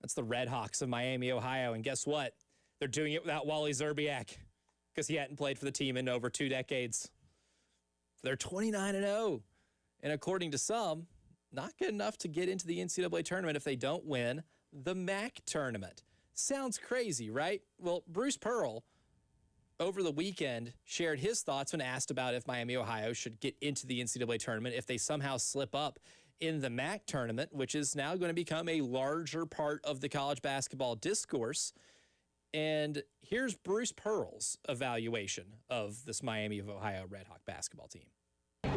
That's the Red Hawks of Miami, Ohio. And guess what? They're doing it without Wally Zerbiak because he hadn't played for the team in over 2 decades. They're 29-0. And according to some, not good enough to get into the NCAA tournament if they don't win the MAC tournament. Sounds crazy, right? Well, Bruce Pearl over the weekend shared his thoughts when asked about if Miami, Ohio should get into the NCAA tournament if they somehow slip up in the MAC tournament, which is now going to become a larger part of the college basketball discourse. And here's Bruce Pearl's evaluation of this Miami of Ohio Red Hawk basketball team.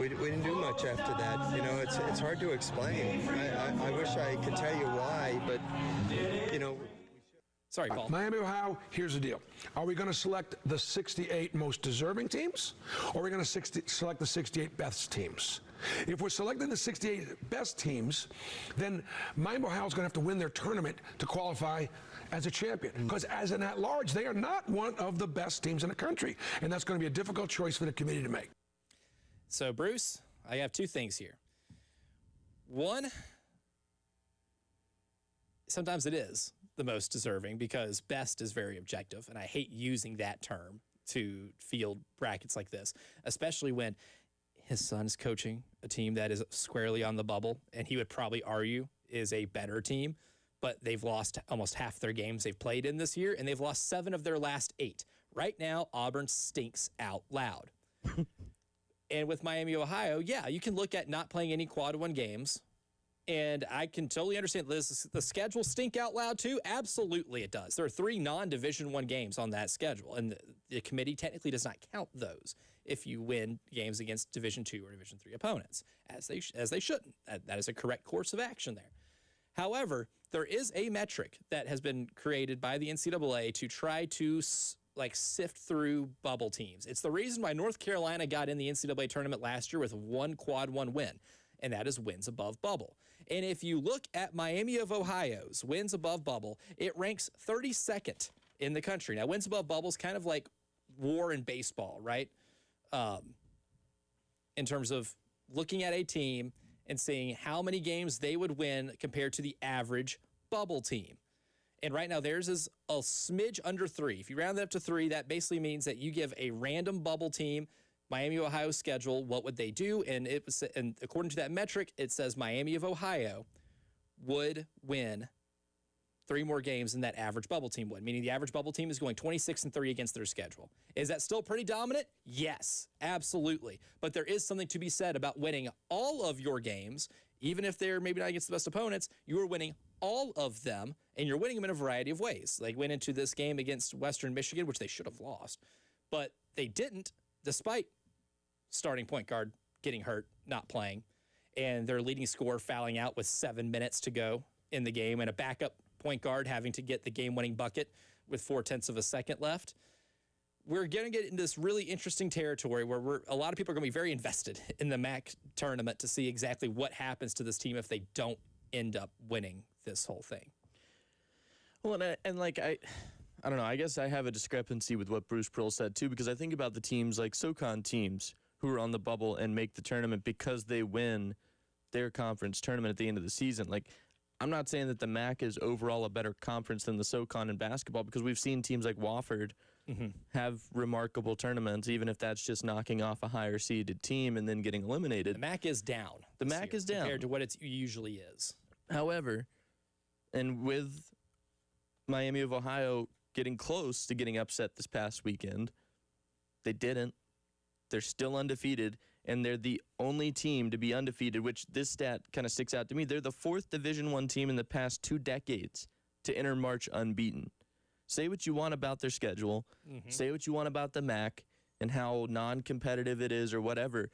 We didn't do much after that. You know, it's hard to explain. I wish I could tell you why, but, you know. Sorry, Paul. Miami, Ohio, here's the deal. Are we going to select the 68 most deserving teams, or are we going to select the 68 best teams? If we're selecting the 68 best teams, then Miami, Ohio is going to have to win their tournament to qualify as a champion. Because as an at-large, they are not one of the best teams in the country. And that's going to be a difficult choice for the committee to make. So, Bruce, I have 2 things here. One, sometimes it is the most deserving because best is very objective, and I hate using that term to field brackets like this, especially when his son's coaching a team that is squarely on the bubble, and he would probably argue is a better team. but they've lost almost half their games they've played in this year, and they've lost 7 of their last 8. Right now, Auburn stinks out loud. And with Miami, Ohio, yeah, you can look at not playing any quad 1 games, and I can totally understand this. The schedule stink out loud too. Absolutely, it does. There are 3 non-Division I games on that schedule, and the committee technically does not count those if you win games against Division II or Division III opponents, as they shouldn't. That is a correct course of action there. However, there is a metric that has been created by the NCAA to try to sift through bubble teams. It's the reason why North Carolina got in the NCAA tournament last year with 1 quad 1 win, and that is wins above bubble. And if you look at Miami of Ohio's wins above bubble, it ranks 32nd in the country. Now, wins above bubble is kind of like war in baseball, right? In terms of looking at a team and seeing how many games they would win compared to the average bubble team. And right now, theirs is a smidge under 3. If you round that up to 3, that basically means that you give a random bubble team Miami, Ohio schedule, what would they do? And according to that metric, it says Miami of Ohio would win 3 more games than that average bubble team would, meaning the average bubble team is going 26-3 against their schedule. Is that still pretty dominant? Yes, absolutely. But there is something to be said about winning all of your games, even if they're maybe not against the best opponents. You are winning all of them, and you're winning them in a variety of ways. They went into this game against Western Michigan, which they should have lost, but they didn't, despite starting point guard getting hurt, not playing, and their leading scorer fouling out with 7 minutes to go in the game, and a backup point guard having to get the game-winning bucket with 0.4 of a second left. We're going to get into this really interesting territory where a lot of people are going to be very invested in the MAC tournament to see exactly what happens to this team if they don't end up winning this whole thing. Well, and I don't know. I guess I have a discrepancy with what Bruce Pearl said, too, because I think about the teams like SoCon teams who are on the bubble and make the tournament because they win their conference tournament at the end of the season. Like, I'm not saying that the MAC is overall a better conference than the SoCon in basketball, because we've seen teams like Wofford have remarkable tournaments, even if that's just knocking off a higher seeded team and then getting eliminated. The MAC is down. The MAC is down compared to what it usually is. However, and with Miami of Ohio getting close to getting upset this past weekend, they didn't. They're still undefeated, and they're the only team to be undefeated, which this stat kind of sticks out to me. They're the 4th Division I team in the past 2 decades to enter March unbeaten. Say what you want about their schedule. Say what you want about the MAC and how non-competitive it is or whatever.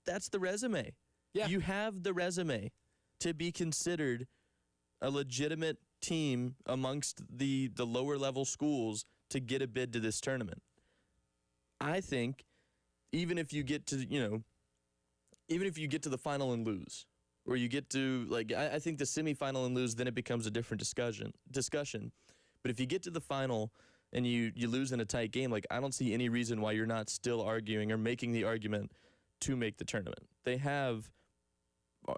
That's the resume. Yeah. You have the resume to be considered a legitimate team amongst the lower-level schools to get a bid to this tournament. I think even if you get to, even if you get to the final and lose, or you get to, I think the semifinal and lose, then it becomes a different discussion. But if you get to the final and you lose in a tight game, I don't see any reason why you're not still arguing or making the argument to make the tournament. They have,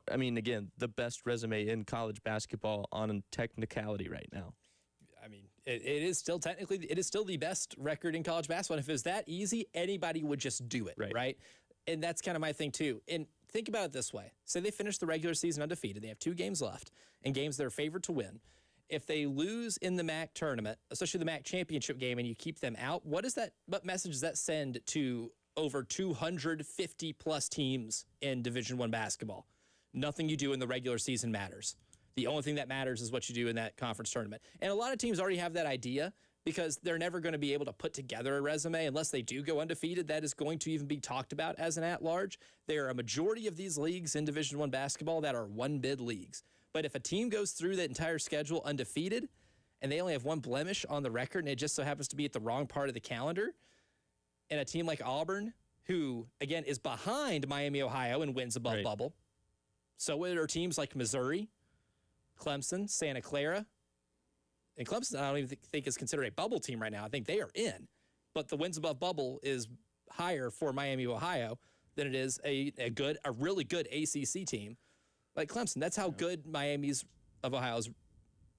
again, the best resume in college basketball on technicality right now. It is still the best record in college basketball. And if it was that easy, anybody would just do it, right? And that's kind of my thing, too. And think about it this way. Say they finish the regular season undefeated. They have 2 games left, and games they're favored to win. If they lose in the MAC tournament, especially the MAC championship game, and you keep them out, what message does that send to over 250-plus teams in Division I basketball? Nothing you do in the regular season matters. The only thing that matters is what you do in that conference tournament. And a lot of teams already have that idea because they're never going to be able to put together a resume unless they do go undefeated. That is going to even be talked about as an at-large. There are a majority of these leagues in Division I basketball that are one-bid leagues. But if a team goes through the entire schedule undefeated and they only have 1 blemish on the record and it just so happens to be at the wrong part of the calendar, and a team like Auburn, who, again, is behind Miami, Ohio and wins above bubble, so are teams like Missouri, Clemson, Santa Clara. And Clemson, I don't even think is considered a bubble team right now. I think they are in. But the wins above bubble is higher for Miami, Ohio than it is a really good ACC team like Clemson. That's how good Miami's of Ohio's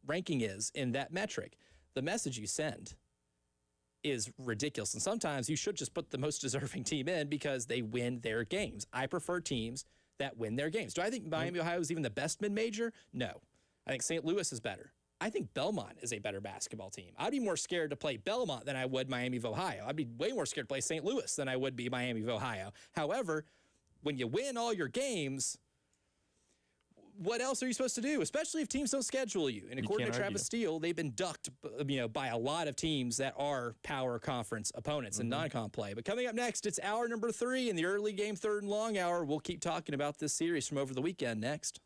ranking is in that metric. The message you send is ridiculous. And sometimes you should just put the most deserving team in because they win their games. I prefer teams that win their games. Do I think Miami, Ohio is even the best mid-major? No. I think St. Louis is better. I think Belmont is a better basketball team. I'd be more scared to play Belmont than I would Miami of Ohio. I'd be way more scared to play St. Louis than I would be Miami of Ohio. However, when you win all your games, what else are you supposed to do? Especially if teams don't schedule you. And according to Travis Steele, they've been ducked, by a lot of teams that are power conference opponents in non-con play. But coming up next, it's hour number 3 in the early game, third and long hour. We'll keep talking about this series from over the weekend next.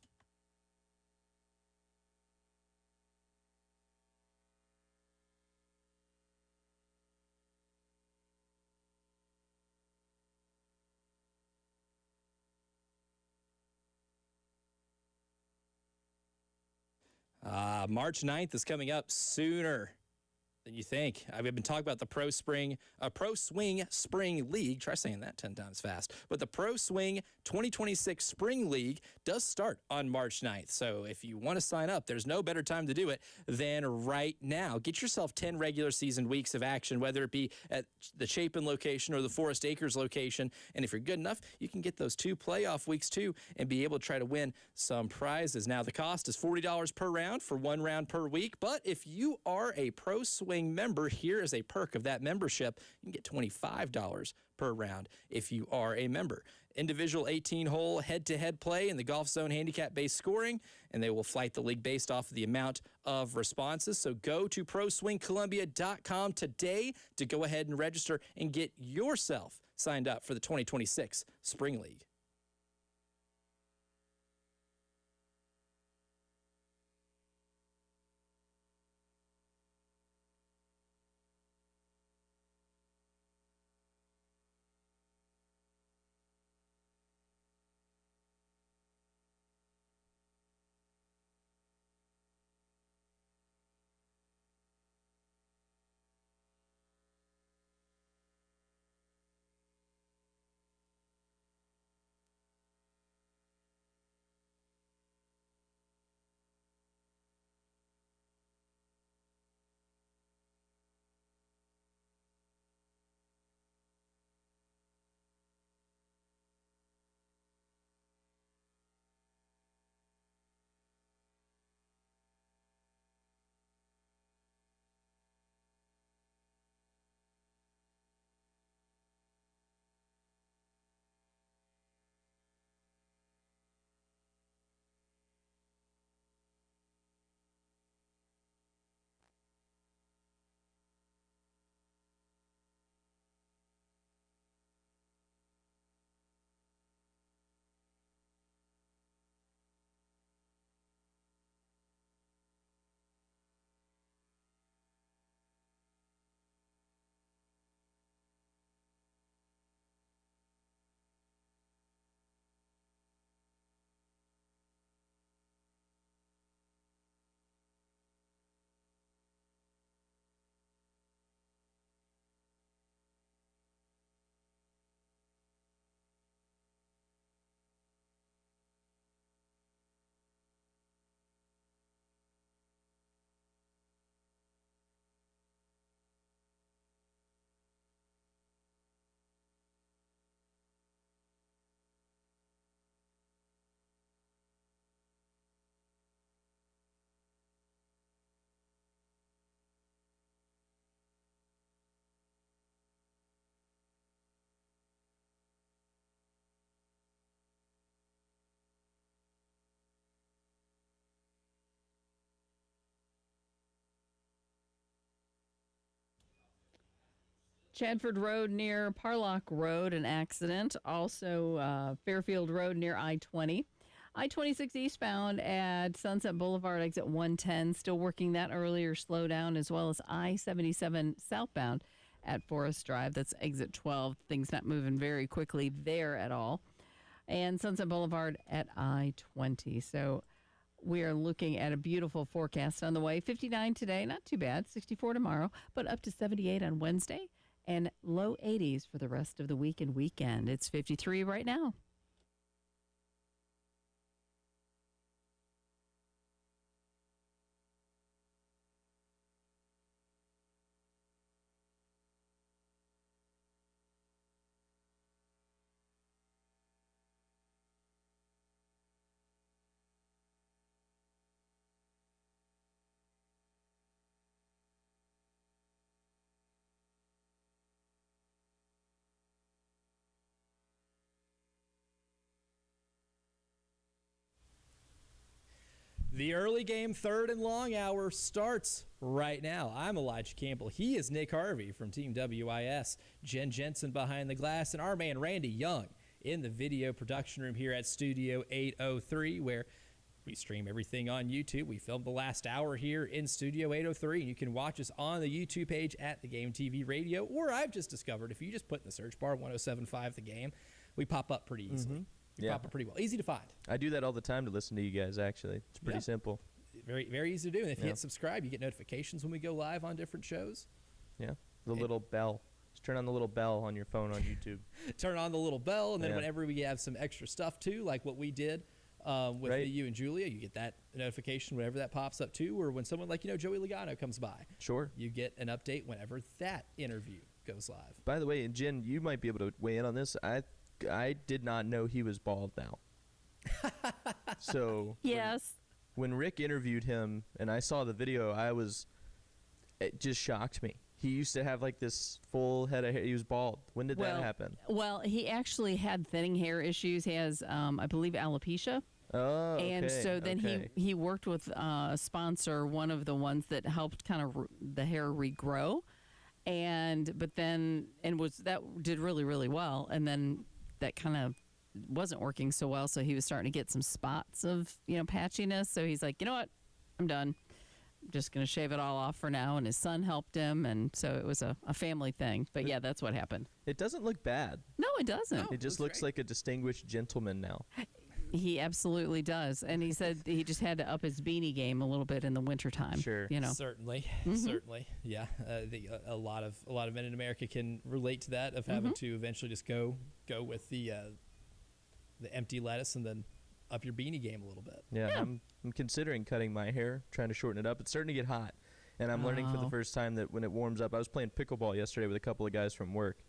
March 9th is coming up sooner than you think. I've been talking about the Pro Swing Spring League. Try saying that 10 times fast. But the Pro Swing 2026 Spring League does start on March 9th. So if you want to sign up, there's no better time to do it than right now. Get yourself 10 regular season weeks of action, whether it be at the Chapin location or the Forest Acres location. And if you're good enough, you can get those 2 playoff weeks too and be able to try to win some prizes. Now, the cost is $40 per round for 1 round per week. But if you are a Pro Swing member, here is a perk of that membership. You can get $25 per round if you are a member. Individual 18-hole head-to-head play in the Golf Zone handicap-based scoring, and they will fight the league based off of the amount of responses. So go to ProSwingColumbia.com today to go ahead and register and get yourself signed up for the 2026 Spring League. Chadford Road near Parlock Road, an accident. Also, Fairfield Road near I-20. I-26 eastbound at Sunset Boulevard, exit 110. Still working that earlier slowdown, as well as I-77 southbound at Forest Drive. That's exit 12. Things not moving very quickly there at all. And Sunset Boulevard at I-20. So we are looking at a beautiful forecast on the way. 59 today, not too bad. 64 tomorrow, but up to 78 on Wednesday. And low 80s for the rest of the week and weekend. It's 53 right now. The early game, third and long hour, starts right now. I'm Elijah Campbell. He is Nick Harvey from Team WIS. Jen Jensen behind the glass, and our man Randy Young in the video production room here at Studio 803, where we stream everything on YouTube. We filmed the last hour here in Studio 803, and you can watch us on the YouTube page at The Game TV Radio, or I've just discovered if you just put in the search bar 1075 The Game, we pop up pretty easily. You pop up pretty well. Easy to find. I do that all the time to listen to you guys, actually. It's pretty simple. Very, very easy to do. And if you hit subscribe, you get notifications when we go live on different shows. Yeah, the little bell. Just turn on the little bell on your phone on YouTube. Turn on the little bell, and then whenever we have some extra stuff, too, like what we did with you and Julia, you get that notification whenever that pops up, too, or when someone like, Joey Logano comes by. Sure. You get an update whenever that interview goes live. By the way, and Jen, you might be able to weigh in on this. I did not know he was bald now. So yes, when Rick interviewed him and I saw the video, it just shocked me. He used to have like this full head of hair. He was bald. When did that happen? Well, he actually had thinning hair issues. He has, I believe, alopecia. Oh, okay. And so then he worked with a sponsor, one of the ones that helped kind of the hair regrow, but then that did really, really well, and then that kind of wasn't working so well, so he was starting to get some spots of patchiness. So he's like, you know what, I'm done. I'm just going to shave it all off for now. And his son helped him, and so it was a family thing. But yeah, that's what happened. It doesn't look bad. No, it doesn't. No, it just looks like a distinguished gentleman now. He absolutely does. And he said he just had to up his beanie game a little bit in the wintertime. Sure. Certainly. Certainly. Yeah. A lot of men in America can relate to that, of having to eventually just go with the empty lettuce and then up your beanie game a little bit. Yeah. I'm considering cutting my hair, trying to shorten it up. It's starting to get hot. And I'm learning for the first time that when it warms up, I was playing pickleball yesterday with a couple of guys from work,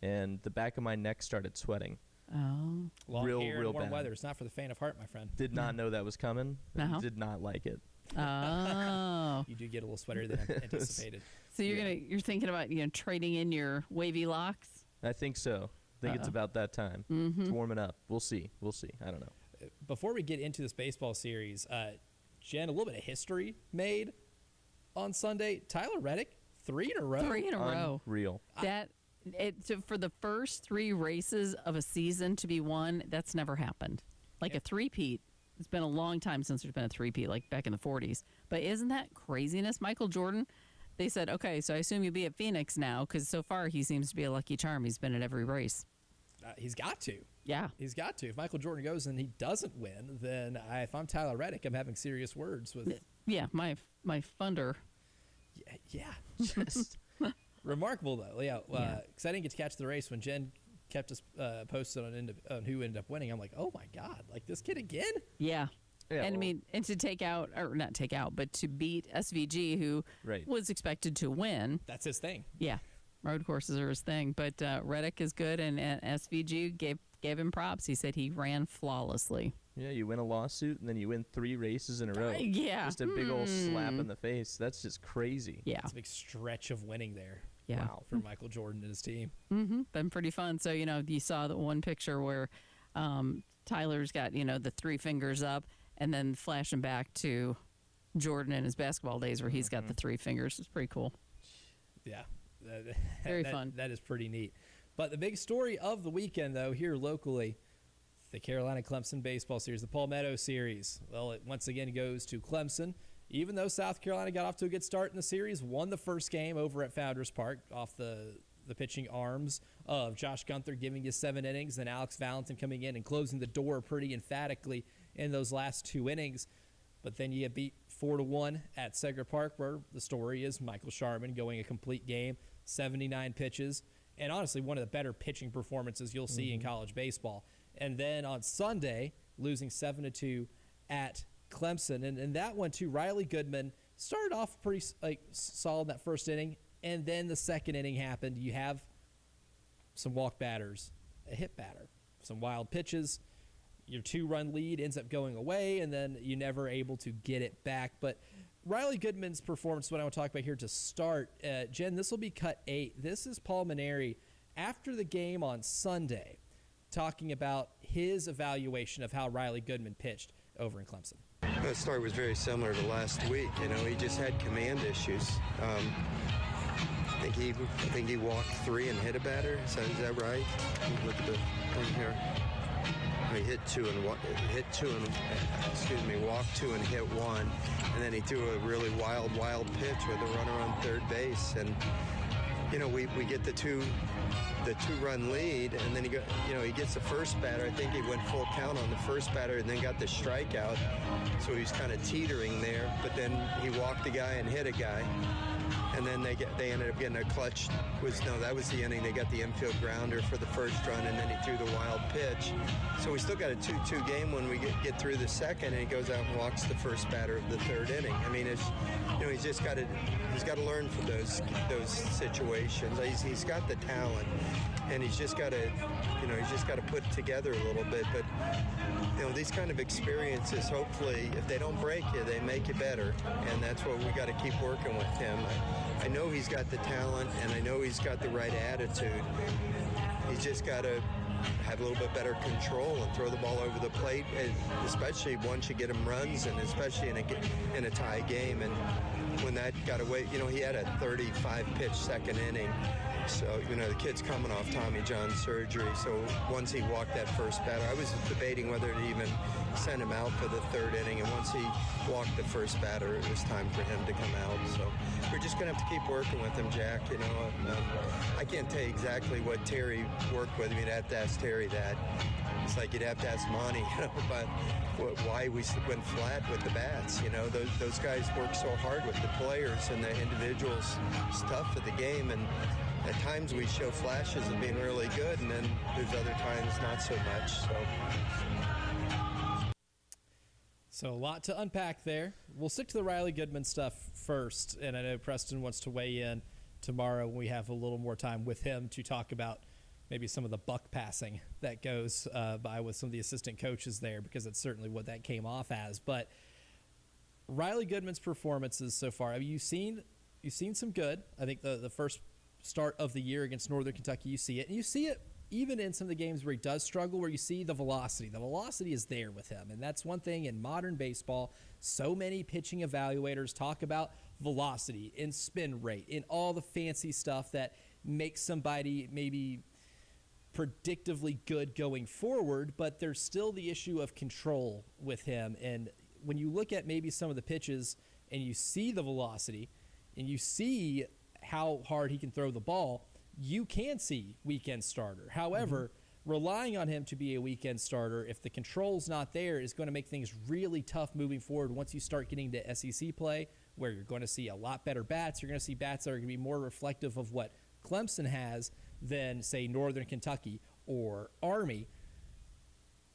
and the back of my neck started sweating. Oh. Long hair and warm bad. weather. It's not for the faint of heart, my friend. Did not know that was coming. Did not like it. Oh. You do get a little sweater than anticipated. So you're thinking about trading in your wavy locks? I think so. I think it's about that time. It's warming up. We'll see. I don't know. Before we get into this baseball series, Jen, a little bit of history made on Sunday. Tyler Reddick, 3 in a row. 3 in a row. Unreal. So for the first 3 races of a season to be won, that's never happened. Like a three-peat. It's been a long time since there's been a three-peat, like back in the 40s. But isn't that craziness? Michael Jordan, they said, okay, so I assume you'll be at Phoenix now, because so far he seems to be a lucky charm. He's been at every race. He's got to. Yeah. He's got to. If Michael Jordan goes and he doesn't win, then if I'm Tyler Reddick, I'm having serious words with... Yeah, my thunder. Yeah. Just remarkable, though. Yeah. Because I didn't get to catch the race when Jen kept us posted on who ended up winning. I'm like, oh, my God. Like, this kid again? Yeah. And I mean, and to not take out, but to beat SVG, who was expected to win. That's his thing. Yeah. Road courses are his thing. But Reddick is good, and SVG gave him props. He said he ran flawlessly. Yeah, you win a lawsuit, and then you win 3 races in a row. Yeah. Just a big old slap in the face. That's just crazy. Yeah. It's a big stretch of winning there. Yeah. Wow, for Michael Jordan and his team. Been pretty fun. So, you saw the one picture where Tyler's got, the 3 fingers up, and then flashing back to Jordan in his basketball days where he's got the 3 fingers. It's pretty cool. Yeah. Very fun. That is pretty neat. But the big story of the weekend, though, here locally, the Carolina-Clemson baseball series, the Palmetto series. Well, it once again goes to Clemson. Even though South Carolina got off to a good start in the series, won the first game over at Founders Park off the pitching arms of Josh Gunther giving you 7 innings, then Alex Valentin coming in and closing the door pretty emphatically in those last 2 innings. But then you get beat 4-1 at Segra Park, where the story is Michael Sharman going a complete game, 79 pitches, and honestly one of the better pitching performances you'll see in college baseball. And then on Sunday, losing 7-2 at Clemson. And that one, too, Riley Goodman started off pretty solid in that first inning, and then the second inning happened. You have some walk batters, a hit batter, some wild pitches. Your 2-run lead ends up going away, and then you're never able to get it back. But Riley Goodman's performance, what I want to talk about here to start, Jen, this will be cut 8. This is Paul Maneri after the game on Sunday, talking about his evaluation of how Riley Goodman pitched over in Clemson. The start was very similar to last week. You know, he just had command issues. I think he walked 3 and hit a batter. Is that right? Look at the thing here. He walked 2 and hit 1, and then he threw a really wild pitch with a runner on third base. And you know, we get the two-run lead, and then he gets the first batter. I think he went full count on the first batter, and then got the strikeout. So he's kind of teetering there. But then he walked a guy and hit a guy. And then they ended up getting a clutch. That was the inning. They got the infield grounder for the first run, and then he threw the wild pitch. So we still got a 2-2 game when we get through the second, and he goes out and walks the first batter of the third inning. I mean, he's just got to learn from those situations. He's got the talent, and he's just got to put it together a little bit. But these kind of experiences, hopefully, if they don't break you, they make you better, and that's what we got to keep working with him. I know he's got the talent, and I know he's got the right attitude. He's just got to have a little bit better control and throw the ball over the plate, especially once you get him runs, and especially in a tie game. And when that got away, he had a 35-pitch second inning. So, the kid's coming off Tommy John surgery. So once he walked that first batter, I was debating whether to even send him out for the third inning. And once he walked the first batter, it was time for him to come out. So we're just going to have to keep working with him, Jack. I can't tell you exactly what Terry worked with. You'd have to ask Terry that. It's like you'd have to ask Monty, about why we went flat with the bats. Those guys work so hard with the players and the individuals' stuff of the game. And at times we show flashes of being really good, and then there's other times not so much. So a lot to unpack there. We'll stick to the Riley Goodman stuff first, and I know Preston wants to weigh in tomorrow when we have a little more time with him to talk about maybe some of the buck passing that goes by with some of the assistant coaches there, because that's certainly what that came off as. But Riley Goodman's performances so far, you've seen some good. I think the first start of the year against Northern Kentucky, you see it. And you see it even in some of the games where he does struggle, where you see the velocity. The velocity is there with him. And that's one thing in modern baseball. So many pitching evaluators talk about velocity and spin rate and all the fancy stuff that makes somebody maybe predictively good going forward, but there's still the issue of control with him. And when you look at maybe some of the pitches and you see the velocity and you see how hard he can throw the ball, you can see weekend starter. However, relying on him to be a weekend starter, if the control's not there, is going to make things really tough moving forward once you start getting to SEC play, where you're going to see a lot better bats. You're going to see bats that are going to be more reflective of what Clemson has than, say, Northern Kentucky or Army.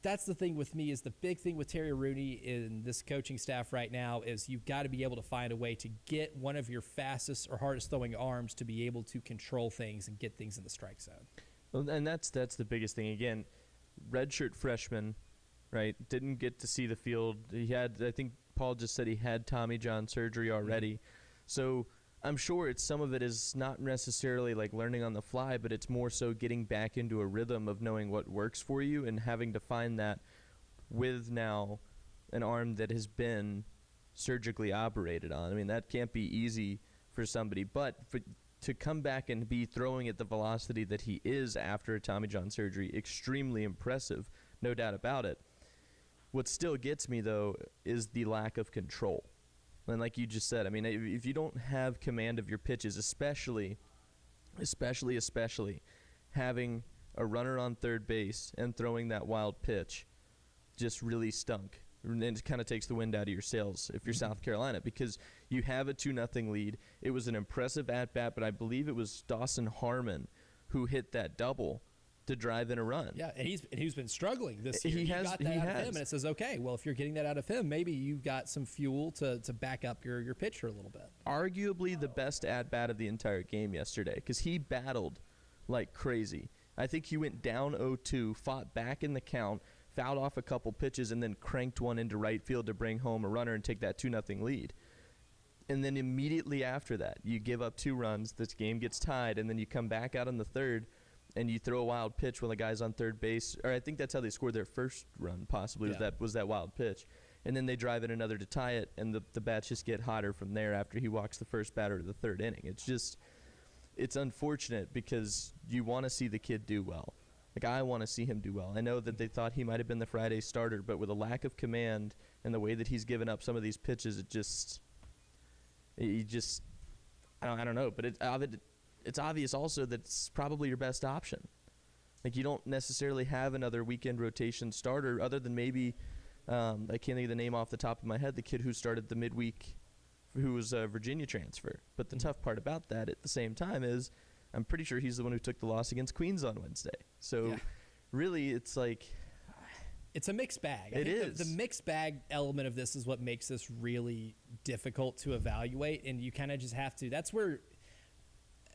That's the thing with me, is the big thing with Terry Rooney in this coaching staff right now is you've got to be able to find a way to get one of your fastest or hardest throwing arms to be able to control things and get things in the strike zone. Well, and that's the biggest thing. Again, redshirt freshman, right, didn't get to see the field. He had, I think Paul just said he had Tommy John surgery already. So I'm sure some of it is not necessarily like learning on the fly, but it's more so getting back into a rhythm of knowing what works for you and having to find that with now an arm that has been surgically operated on. I mean, that can't be easy for somebody, but to come back and be throwing at the velocity that he is after a Tommy John surgery, extremely impressive, no doubt about it. What still gets me, though, is the lack of control. And like you just said, I mean, if you don't have command of your pitches, especially having a runner on third base and throwing that wild pitch just really stunk. And it kind of takes the wind out of your sails if you're South Carolina, because you have a 2-0 lead. It was an impressive at-bat, but I believe it was Dawson Harmon who hit that double to drive in a run. Yeah, and he's been struggling this year. He got that out of him, and it says, okay, well, if you're getting that out of him, maybe you've got some fuel to back up your pitcher a little bit. Arguably the best at-bat of the entire game yesterday, because he battled like crazy. I think he went down 0-2, fought back in the count, fouled off a couple pitches, and then cranked one into right field to bring home a runner and take that 2-0 lead. And then immediately after that, you give up 2 runs, this game gets tied, and then you come back out in the third, and you throw a wild pitch when the guy's on third base. Or I think that's how they scored their first run, possibly, was that wild pitch. and then they drive in another to tie it, and the bats just get hotter from there after he walks the first batter to the third inning. It's unfortunate because you want to see the kid do well. Like, I want to see him do well. I know that they thought he might have been the Friday starter, but with a lack of command and the way that he's given up some of these pitches, I don't know. But it's obvious also that it's probably your best option. Like, you don't necessarily have another weekend rotation starter other than maybe, I can't think of the name off the top of my head, the kid who started the midweek, who was a Virginia transfer. But the tough part about that at the same time is I'm pretty sure he's the one who took the loss against Queens on Wednesday. So really, it's like, it's a mixed bag. I It think is. The mixed bag element of this is what makes this really difficult to evaluate, and you kind of just have to. That's where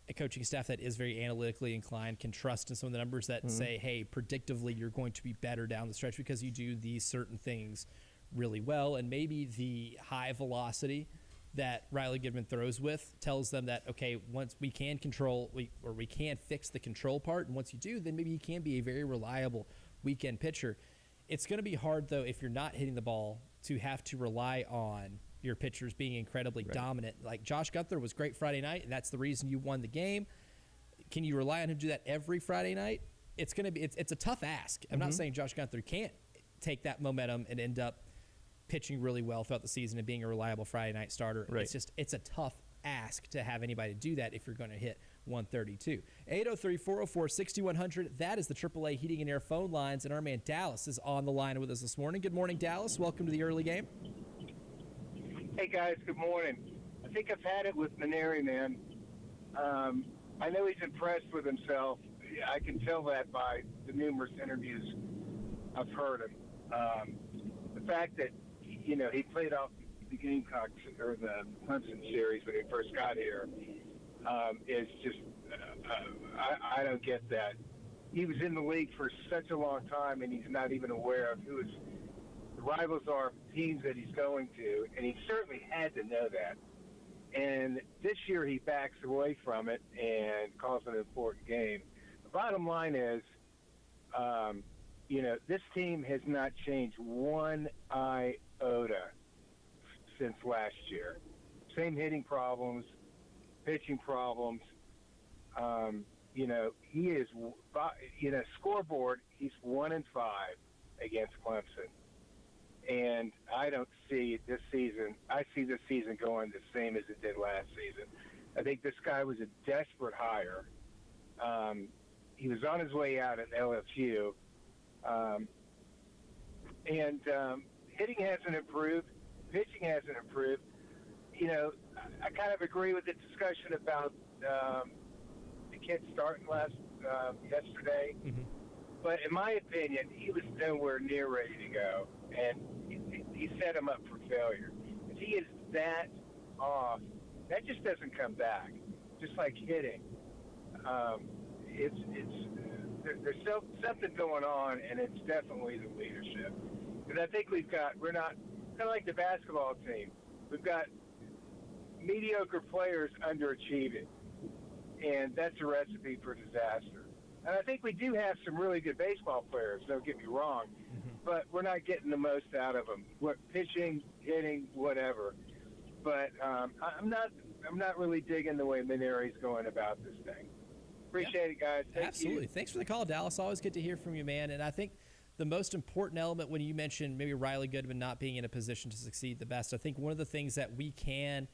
a coaching staff that is very analytically inclined can trust in some of the numbers that say, hey, predictively, you're going to be better down the stretch because you do these certain things really well. And maybe the high velocity that Riley Goodman throws with tells them that, okay, once we can we can fix the control part, and once you do, then maybe you can be a very reliable weekend pitcher. It's going to be hard, though, if you're not hitting the ball, to have to rely on your pitchers being incredibly dominant. Like Josh Gunther was great Friday night, and that's the reason you won the game. Can you rely on him to do that every Friday night? It's going to be it's a tough ask. I'm not saying Josh Gunther can't take that momentum and end up pitching really well throughout the season and being a reliable Friday night starter. Right. It's a tough ask to have anybody do that if you're going to hit 132. 803-404-6100. That is the AAA Heating and Air phone lines, and our man Dallas is on the line with us this morning. Good morning, Dallas. Welcome to the early game. Hey, guys. Good morning. I think I've had it with Maneri, man. I know he's impressed with himself. I can tell that by the numerous interviews I've heard him. The fact that, you know, he played off the Gamecock or the Clemson series when he first got here is just I don't get that. He was in the league for such a long time, and he's not even aware of who his rivals are, teams that he's going to, and he certainly had to know that. And this year he backs away from it and calls it an important game. The bottom line is, you know, this team has not changed one iota since last year. Same hitting problems, pitching problems. You know, he is, you know, scoreboard, he's 1-5 against Clemson. And I don't see this season, I see this season going the same as it did last season. I think this guy was a desperate hire. He was on his way out at LSU. And hitting hasn't improved. Pitching hasn't improved. You know, I kind of agree with the discussion about the kid starting yesterday. But in my opinion, he was nowhere near ready to go. And he set him up for failure. If he is that off, that just doesn't come back. Just like hitting. There's something going on, and it's definitely the leadership. Because I think we're not, kind of like the basketball team, we've got mediocre players underachieving, and that's a recipe for disaster. And I think we do have some really good baseball players, don't get me wrong, but we're not getting the most out of them. Pitching, hitting, whatever. But I'm not really digging the way Maneri's going about this thing. Appreciate it, guys. Thank Absolutely. you. Thanks for the call, Dallas. Always good to hear from you, man. And I think the most important element when you mentioned maybe Riley Goodman not being in a position to succeed the best, I think one of the things that we can,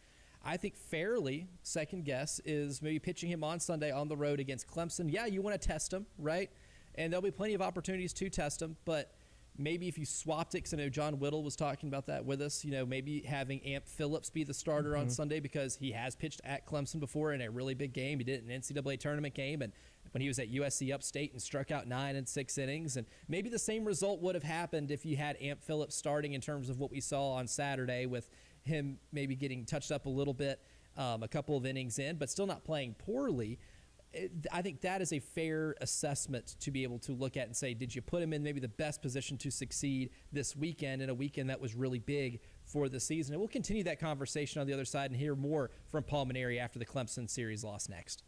I think, fairly second guess is maybe pitching him on Sunday on the road against Clemson. Yeah, you want to test him, right? And there'll be plenty of opportunities to test him, but maybe if you swapped it, because I know John Whittle was talking about that with us, you know, maybe having Amp Phillips be the starter on Sunday because he has pitched at Clemson before in a really big game. He did an NCAA tournament game, and when he was at USC Upstate and struck out 9 in 6 innings. And maybe the same result would have happened if you had Amp Phillips starting in terms of what we saw on Saturday with him maybe getting touched up a little bit a couple of innings in, but still not playing poorly. I think that is a fair assessment to be able to look at and say, did you put him in maybe the best position to succeed this weekend in a weekend that was really big for the season? And we'll continue that conversation on the other side and hear more from Paul Maneri after the Clemson series loss next.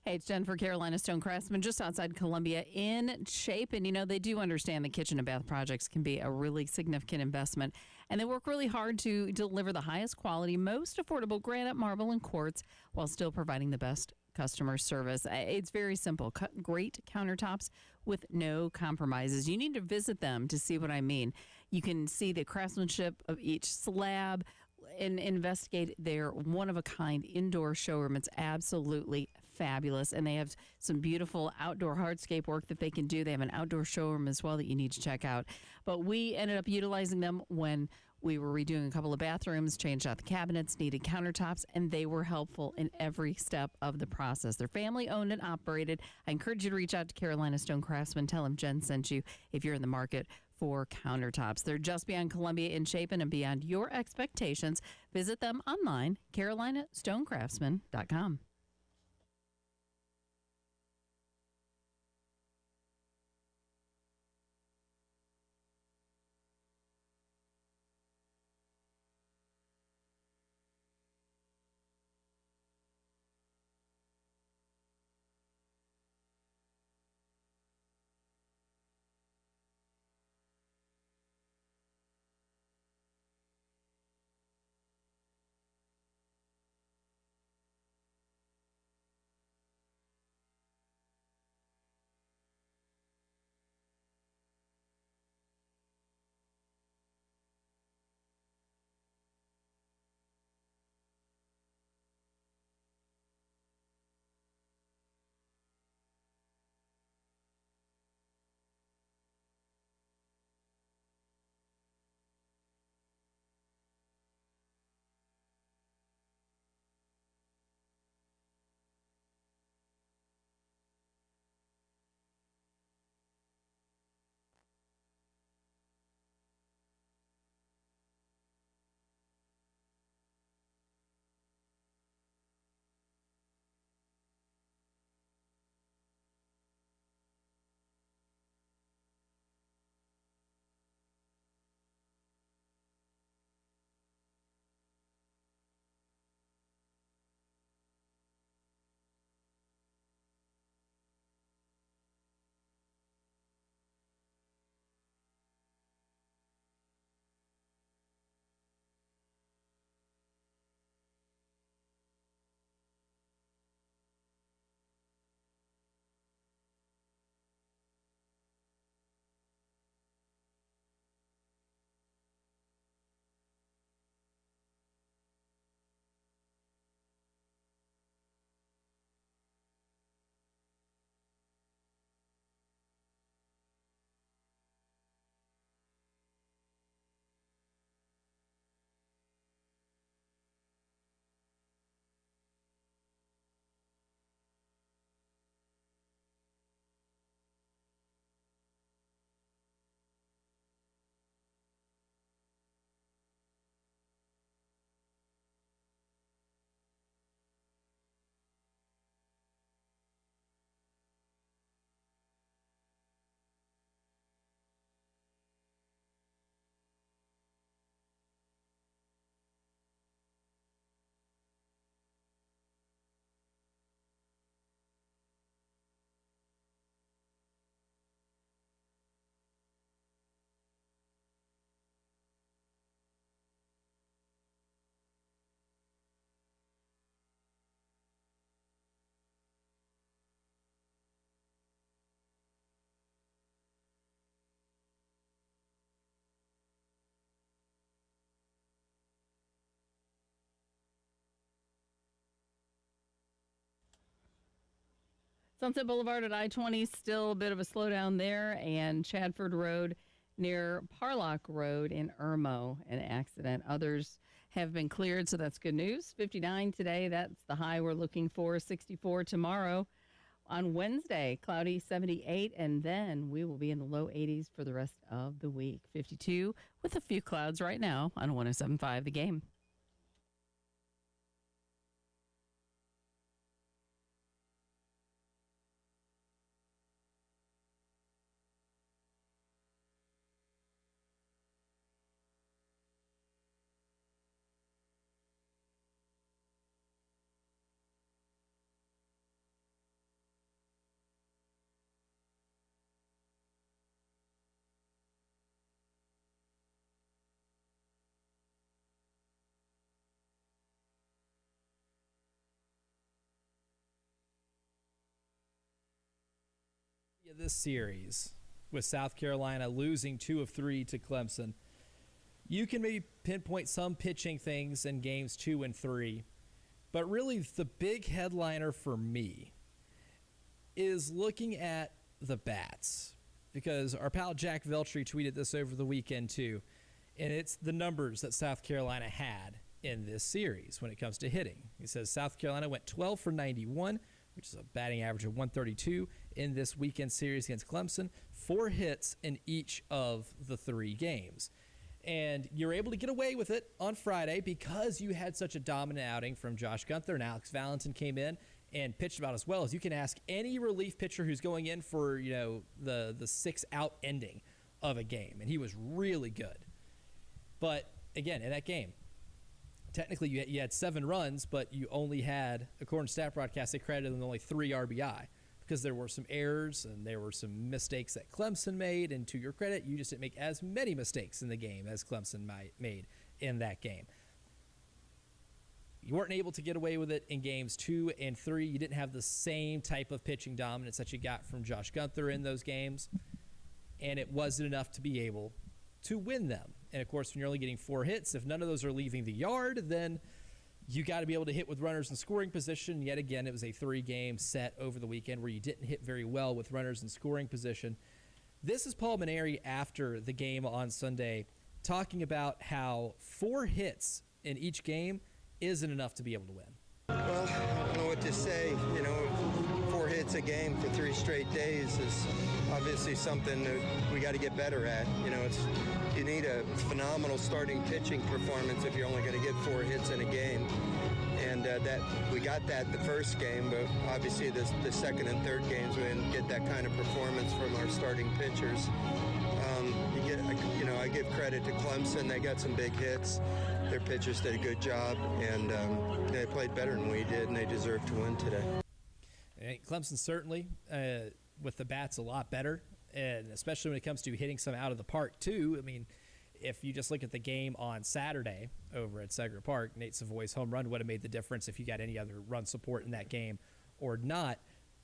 Hey, it's Jen for Carolina Stone Craftsman, just outside Columbia in Chapin. You know, they do understand that kitchen and bath projects can be a really significant investment, and they work really hard to deliver the highest quality, most affordable granite, marble, and quartz while still providing the best customer service. It's very simple. Great countertops with no compromises. You need to visit them to see what I mean. You can see the craftsmanship of each slab and investigate their one-of-a-kind indoor showroom. It's absolutely fabulous, and they have some beautiful outdoor hardscape work that they can do. They have an outdoor showroom as well that you need to check out. But we ended up utilizing them when we were redoing a couple of bathrooms, changed out the cabinets, needed countertops, and they were helpful in every step of the process. They're family-owned and operated. I encourage you to reach out to Carolina Stone Craftsman. Tell them Jen sent you if you're in the market for countertops. They're just beyond Columbia in Chapin and beyond your expectations. Visit them online, carolinastonecraftsman.com. Sunset Boulevard at I-20, still a bit of a slowdown there, and Chadford Road near Parlock Road in Irmo, an accident. Others have been cleared, so that's good news. 59 today, that's the high we're looking for. 64 tomorrow. On Wednesday, cloudy 78, and then we will be in the low 80s for the rest of the week. 52 with a few clouds right now on 107.5 The Game. This series with South Carolina losing 2 of 3 to Clemson, you can maybe pinpoint some pitching things in games 2 and 3, but really the big headliner for me is looking at the bats, because our pal Jack Veltri tweeted this over the weekend too, and it's the numbers that South Carolina had in this series when it comes to hitting. He says South Carolina went 12 for 91, which is a batting average of 132 in this weekend series against Clemson, 4 hits in each of the 3 games. And you're able to get away with it on Friday because you had such a dominant outing from Josh Gunther, and Alex Valentin came in and pitched about as well as you can ask any relief pitcher who's going in for, the 6-out ending of a game. And he was really good. But again, in that game, technically you had 7 runs, but you only had, according to Stat Broadcast, they credited them only 3 RBI because there were some errors and there were some mistakes that Clemson made. And to your credit, you just didn't make as many mistakes in the game as Clemson made in that game. You weren't able to get away with it in games 2 and 3. You didn't have the same type of pitching dominance that you got from Josh Gunther in those games, and it wasn't enough to be able to win them. And, of course, when you're only getting 4 hits, if none of those are leaving the yard, then you got to be able to hit with runners in scoring position. Yet again, it was a 3-game set over the weekend where you didn't hit very well with runners in scoring position. This is Paul Mainieri after the game on Sunday talking about how 4 hits in each game isn't enough to be able to win. Well, I don't know what to say. 4 hits a game for 3 straight days is obviously something that we got to get better at. You need a phenomenal starting pitching performance if you're only going to get 4 hits in a game. And that we got that the first game, but obviously the second and third games we didn't get that kind of performance from our starting pitchers. I give credit to Clemson. They got some big hits. Their pitchers did a good job, and they played better than we did, and they deserve to win today. And Clemson certainly, with the bats, a lot better, and especially when it comes to hitting some out of the park, too. I mean, if you just look at the game on Saturday over at Segra Park, Nate Savoy's home run would have made the difference if you got any other run support in that game or not.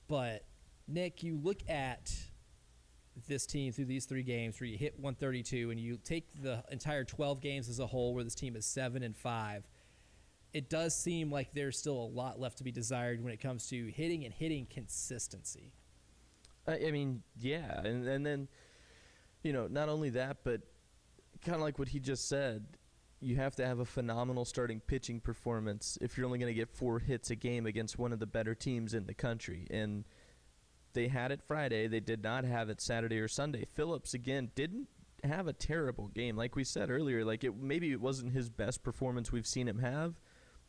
But, Nick, you look at this team through these 3 games where you hit 132 and you take the entire 12 games as a whole where this team is 7-5, it does seem like there's still a lot left to be desired when it comes to hitting and hitting consistency. I mean, yeah. And then, not only that, but kind of like what he just said, you have to have a phenomenal starting pitching performance if you're only going to get 4 hits a game against one of the better teams in the country. And they had it Friday. They did not have it Saturday or Sunday. Phillips, again, didn't have a terrible game. Like we said earlier, maybe it wasn't his best performance we've seen him have,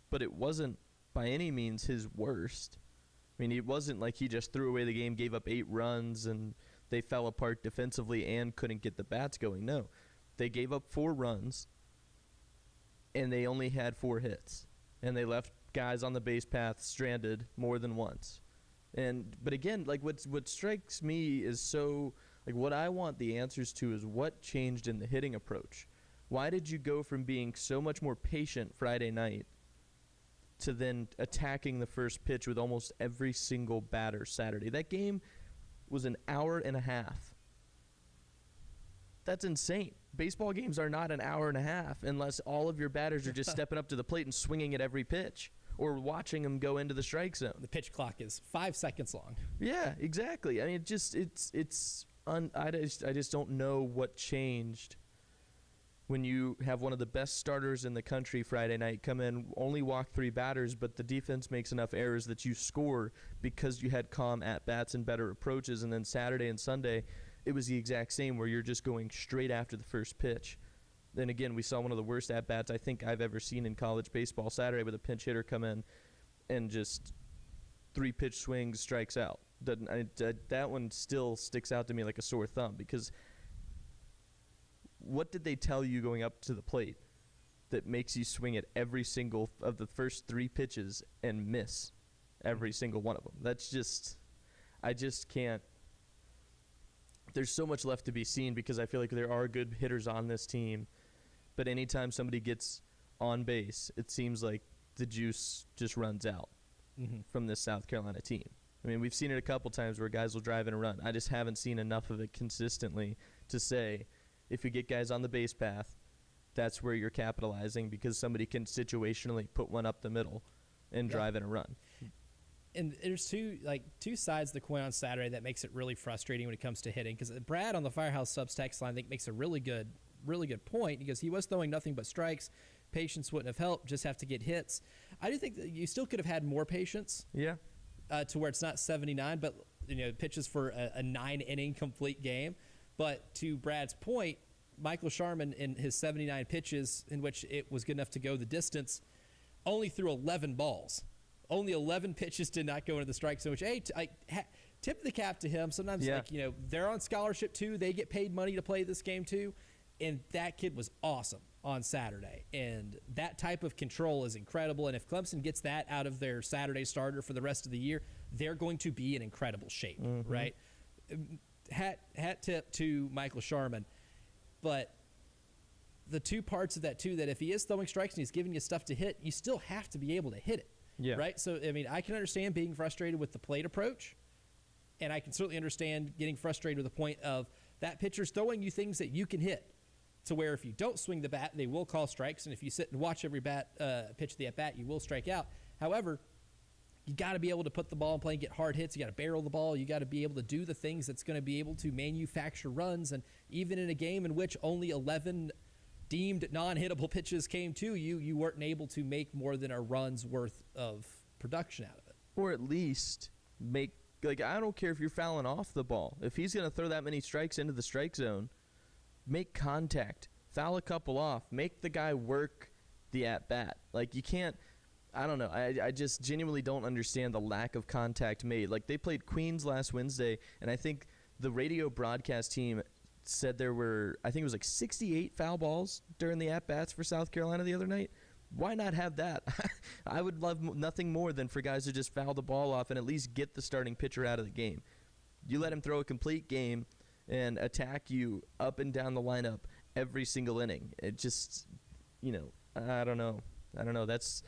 but it wasn't by any means his worst. I mean, it wasn't like he just threw away the game, gave up 8 runs, and they fell apart defensively and couldn't get the bats going. No, they gave up 4 runs, and they only had 4 hits. And they left guys on the base path stranded more than once. But again, what strikes me is what I want the answers to is what changed in the hitting approach. Why did you go from being so much more patient Friday night to then attacking the first pitch with almost every single batter Saturday? That game was an hour and a half. That's insane. Baseball games are not an hour and a half unless all of your batters are just stepping up to the plate and swinging at every pitch, or watching them go into the strike zone. The pitch clock is 5 seconds long. Yeah, exactly. I mean, I just don't know what changed when you have one of the best starters in the country Friday night come in, only walk 3 batters, but the defense makes enough errors that you score because you had calm at-bats and better approaches. And then Saturday and Sunday, it was the exact same where you're just going straight after the first pitch. Then again, we saw one of the worst at-bats I think I've ever seen in college baseball Saturday with a pinch hitter come in and just 3-pitch swings, strikes out. That one still sticks out to me like a sore thumb, because what did they tell you going up to the plate that makes you swing at every single of the first 3 pitches and miss every single one of them? I just can't. There's so much left to be seen because I feel like there are good hitters on this team. But anytime somebody gets on base, it seems like the juice just runs out from this South Carolina team. I mean, we've seen it a couple times where guys will drive in a run. I just haven't seen enough of it consistently to say if you get guys on the base path, that's where you're capitalizing because somebody can situationally put one up the middle and drive in a run. And there's two sides of the coin on Saturday that makes it really frustrating when it comes to hitting. Because Brad on the Firehouse Subs text line, I think, makes a really good point because he was throwing nothing but strikes. Patience wouldn't have helped. Just have to get hits. I do think that you still could have had more patience. Yeah. To where it's not 79, but pitches for a 9-inning complete game. But to Brad's point, Michael Sharman in his 79 pitches in which it was good enough to go the distance, only threw 11 balls. Only 11 pitches did not go into the strike zone, which, tip the cap to him. Sometimes, they're on scholarship too. They get paid money to play this game too. And that kid was awesome on Saturday. And that type of control is incredible. And if Clemson gets that out of their Saturday starter for the rest of the year, they're going to be in incredible shape, right? Hat tip to Michael Sharman. But the two parts of that, too, that if he is throwing strikes and he's giving you stuff to hit, you still have to be able to hit it. Yeah. Right? So, I mean, I can understand being frustrated with the plate approach, and I can certainly understand getting frustrated with the point of that pitcher's throwing you things that you can hit to where if you don't swing the bat, they will call strikes, and if you sit and watch every pitch of the at-bat, you will strike out. However, you got to be able to put the ball in play and get hard hits. You got to barrel the ball. You got to be able to do the things that's going to be able to manufacture runs, and even in a game in which only 11 deemed non-hittable pitches came to you, you weren't able to make more than a run's worth of production out of it. Or at least make, I don't care if you're fouling off the ball. If he's going to throw that many strikes into the strike zone, make contact, foul a couple off, make the guy work the at-bat. You can't, I don't know. I just genuinely don't understand the lack of contact made. They played Queens last Wednesday, and I think the radio broadcast team said there were, I think it was 68 foul balls during the at-bats for South Carolina the other night. Why not have that? I would love nothing more than for guys to just foul the ball off and at least get the starting pitcher out of the game. You let him throw a complete game and attack you up and down the lineup every single inning. It just, I don't know. That's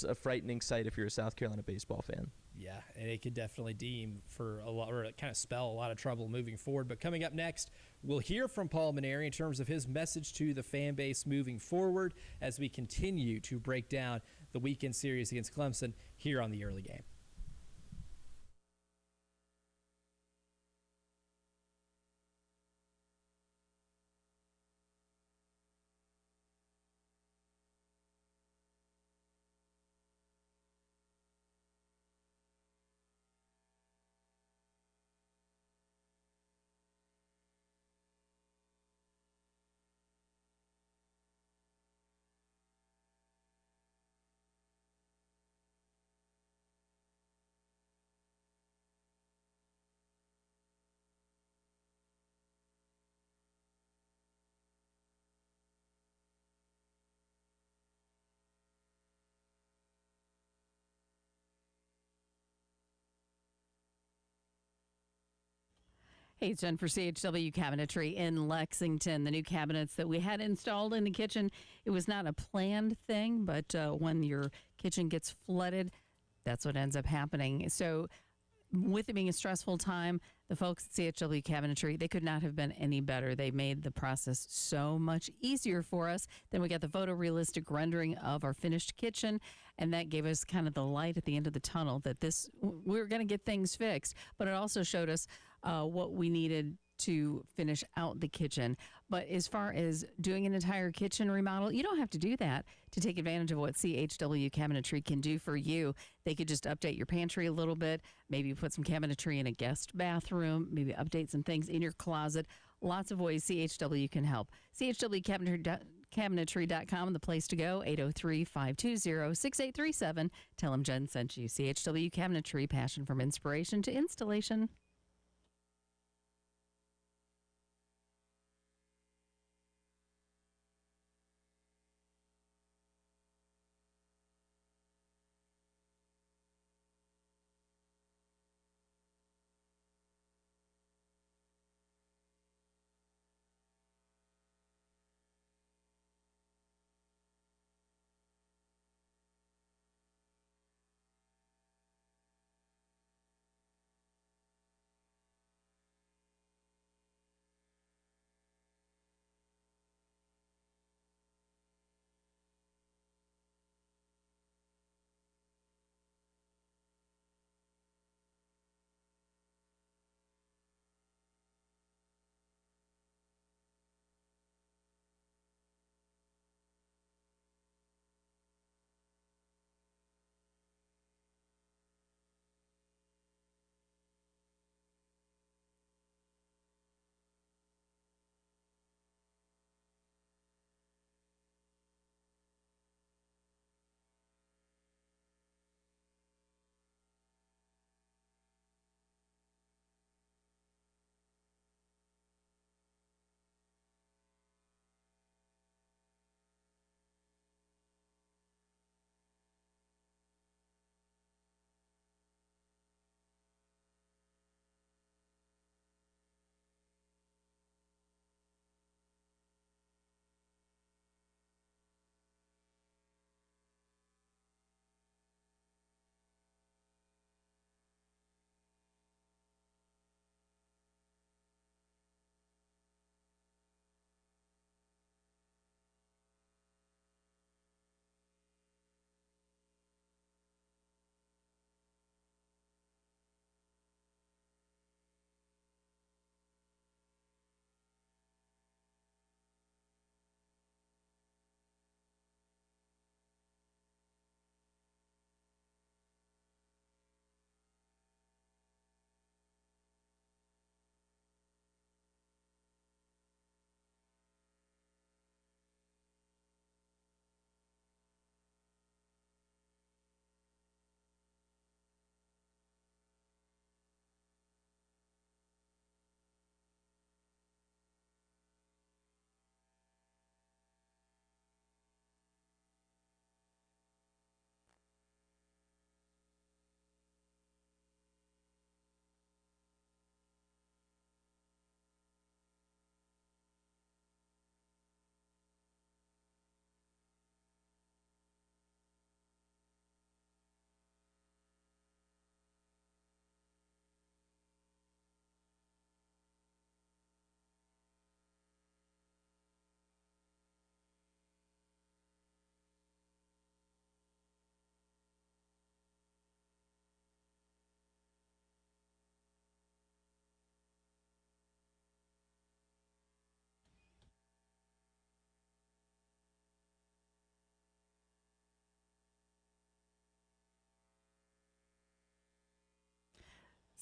a frightening sight if you're a South Carolina baseball fan. Yeah, and it could definitely deem for a lot, or kind of spell a lot of trouble moving forward. But coming up next, we'll hear from Paul Mainieri in terms of his message to the fan base moving forward as we continue to break down the weekend series against Clemson here on the Early Game. Hey, it's Jen for CHW Cabinetry in Lexington. The new cabinets that we had installed in the kitchen, it was not a planned thing, but when your kitchen gets flooded, that's what ends up happening. So with it being a stressful time, the folks at CHW Cabinetry, they could not have been any better. They made the process so much easier for us. Then we got the photorealistic rendering of our finished kitchen, and that gave us kind of the light at the end of the tunnel that we were going to get things fixed. But it also showed us what we needed to finish out the kitchen. But as far as doing an entire kitchen remodel, you don't have to do that to take advantage of what CHW Cabinetry can do for you. They could just update your pantry a little bit, maybe put some cabinetry in a guest bathroom, maybe update some things in your closet. Lots of ways CHW can help. CHWCabinetry.com, the place to go, 803-520-6837. Tell them Jen sent you. CHW Cabinetry, passion from inspiration to installation.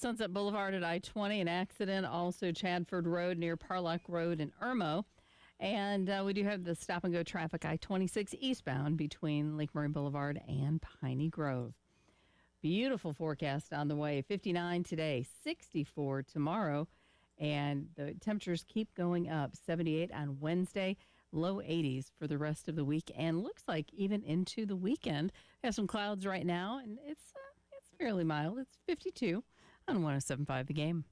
Sunset Boulevard at I-20, an accident. Also Chadford Road near Parlock Road in Irmo. And we do have the stop-and-go traffic I-26 eastbound between Lake Murray Boulevard and Piney Grove. Beautiful forecast on the way. 59 today, 64 tomorrow. And the temperatures keep going up. 78 on Wednesday, low 80s for the rest of the week. And looks like even into the weekend. We have some clouds right now, and it's fairly mild. It's 52 on 107.5 The Game.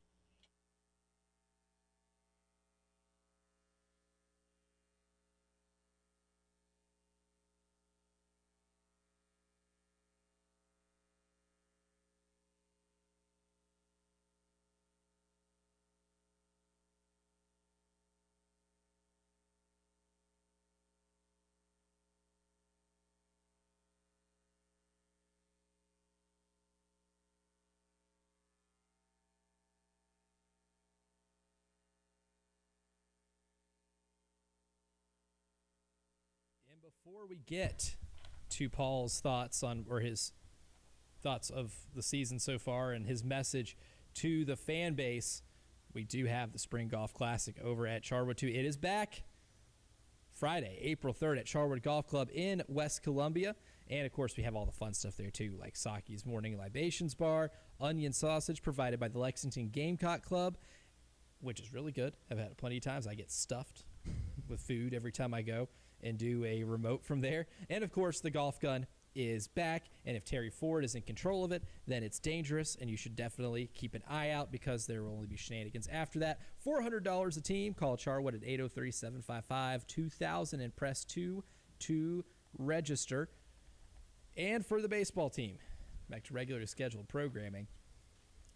And before we get to Paul's thoughts on, or his thoughts of the season so far and his message to the fan base, we do have the Spring Golf Classic over at Charwood 2. It is back Friday, April 3rd at Charwood Golf Club in West Columbia. And, of course, we have all the fun stuff there, too, like Saki's Morning Libations Bar, onion sausage provided by the Lexington Gamecock Club, which is really good. I've had it plenty of times. I get stuffed with food every time I go and do a remote from there. And, of course, the golf gun is back, and if Terry Ford is in control of it, then it's dangerous, and you should definitely keep an eye out because there will only be shenanigans after that. $400 a team. Call Charwood at 803-755-2000 and press 2 to register. And for the baseball team, back to regularly scheduled programming,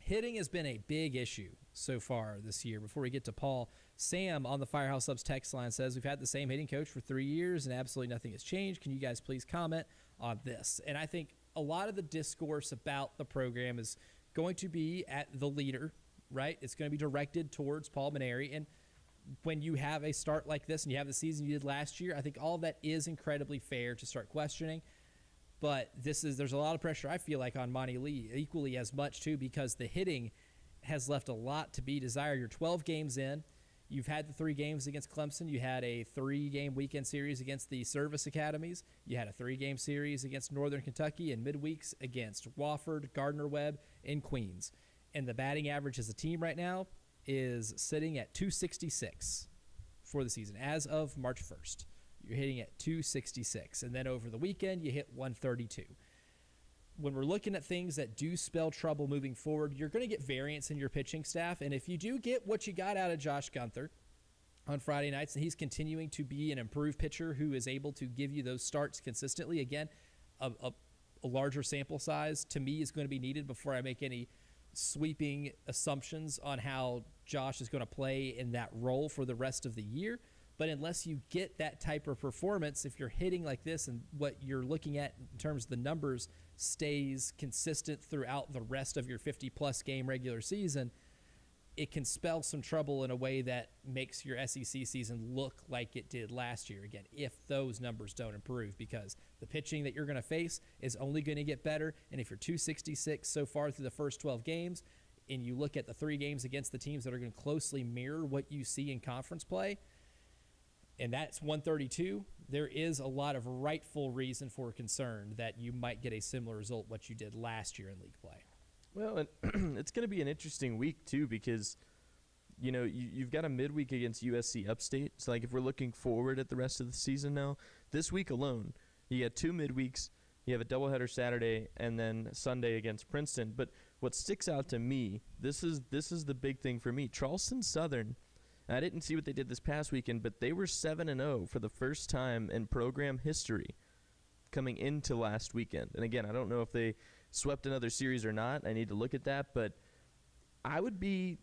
hitting has been a big issue so far this year. Before we get to Paul, Sam on the Firehouse Subs text line says, we've had the same hitting coach for 3 years and absolutely nothing has changed. Can you guys please comment on this? And I think a lot of the discourse about the program is going to be at the leader, right? It's going to be directed towards Paul Mainieri. And when you have a start like this and you have the season you did last year, I think all of that is incredibly fair to start questioning. But there's a lot of pressure, I feel like, on Monty Lee, equally as much, too, because the hitting has left a lot to be desired. You're 12 games in. You've had the 3 games against Clemson. You had a 3-game weekend series against the service academies. You had a 3-game series against Northern Kentucky and midweeks against Wofford, Gardner-Webb, and Queens. And the batting average as a team right now is sitting at 266 for the season as of March 1st. You're hitting at 266. And then over the weekend, you hit 132. When we're looking at things that do spell trouble moving forward, you're going to get variance in your pitching staff. And if you do get what you got out of Josh Gunther on Friday nights, and he's continuing to be an improved pitcher who is able to give you those starts consistently, again, a larger sample size to me is going to be needed before I make any sweeping assumptions on how Josh is going to play in that role for the rest of the year. But unless you get that type of performance, if you're hitting like this and what you're looking at in terms of the numbers stays consistent throughout the rest of your 50-plus game regular season, it can spell some trouble in a way that makes your SEC season look like it did last year. Again, if those numbers don't improve, because the pitching that you're going to face is only going to get better. And if you're 266 so far through the first 12 games, and you look at the 3 games against the teams that are going to closely mirror what you see in conference play, and that's 132, there is a lot of rightful reason for concern that you might get a similar result what you did last year in league play. Well, and it's going to be an interesting week, too, because, you know, you've got a midweek against USC Upstate. So, like, if we're looking forward at the rest of the season now, this week alone, you got 2 midweeks, you have a doubleheader Saturday, and then Sunday against Princeton. But what sticks out to me, this is the big thing for me. Charleston Southern, I didn't see what they did this past weekend, but they were 7-0 for the first time in program history coming into last weekend. And again, I don't know if they swept another series or not. I need to look at that, but I would be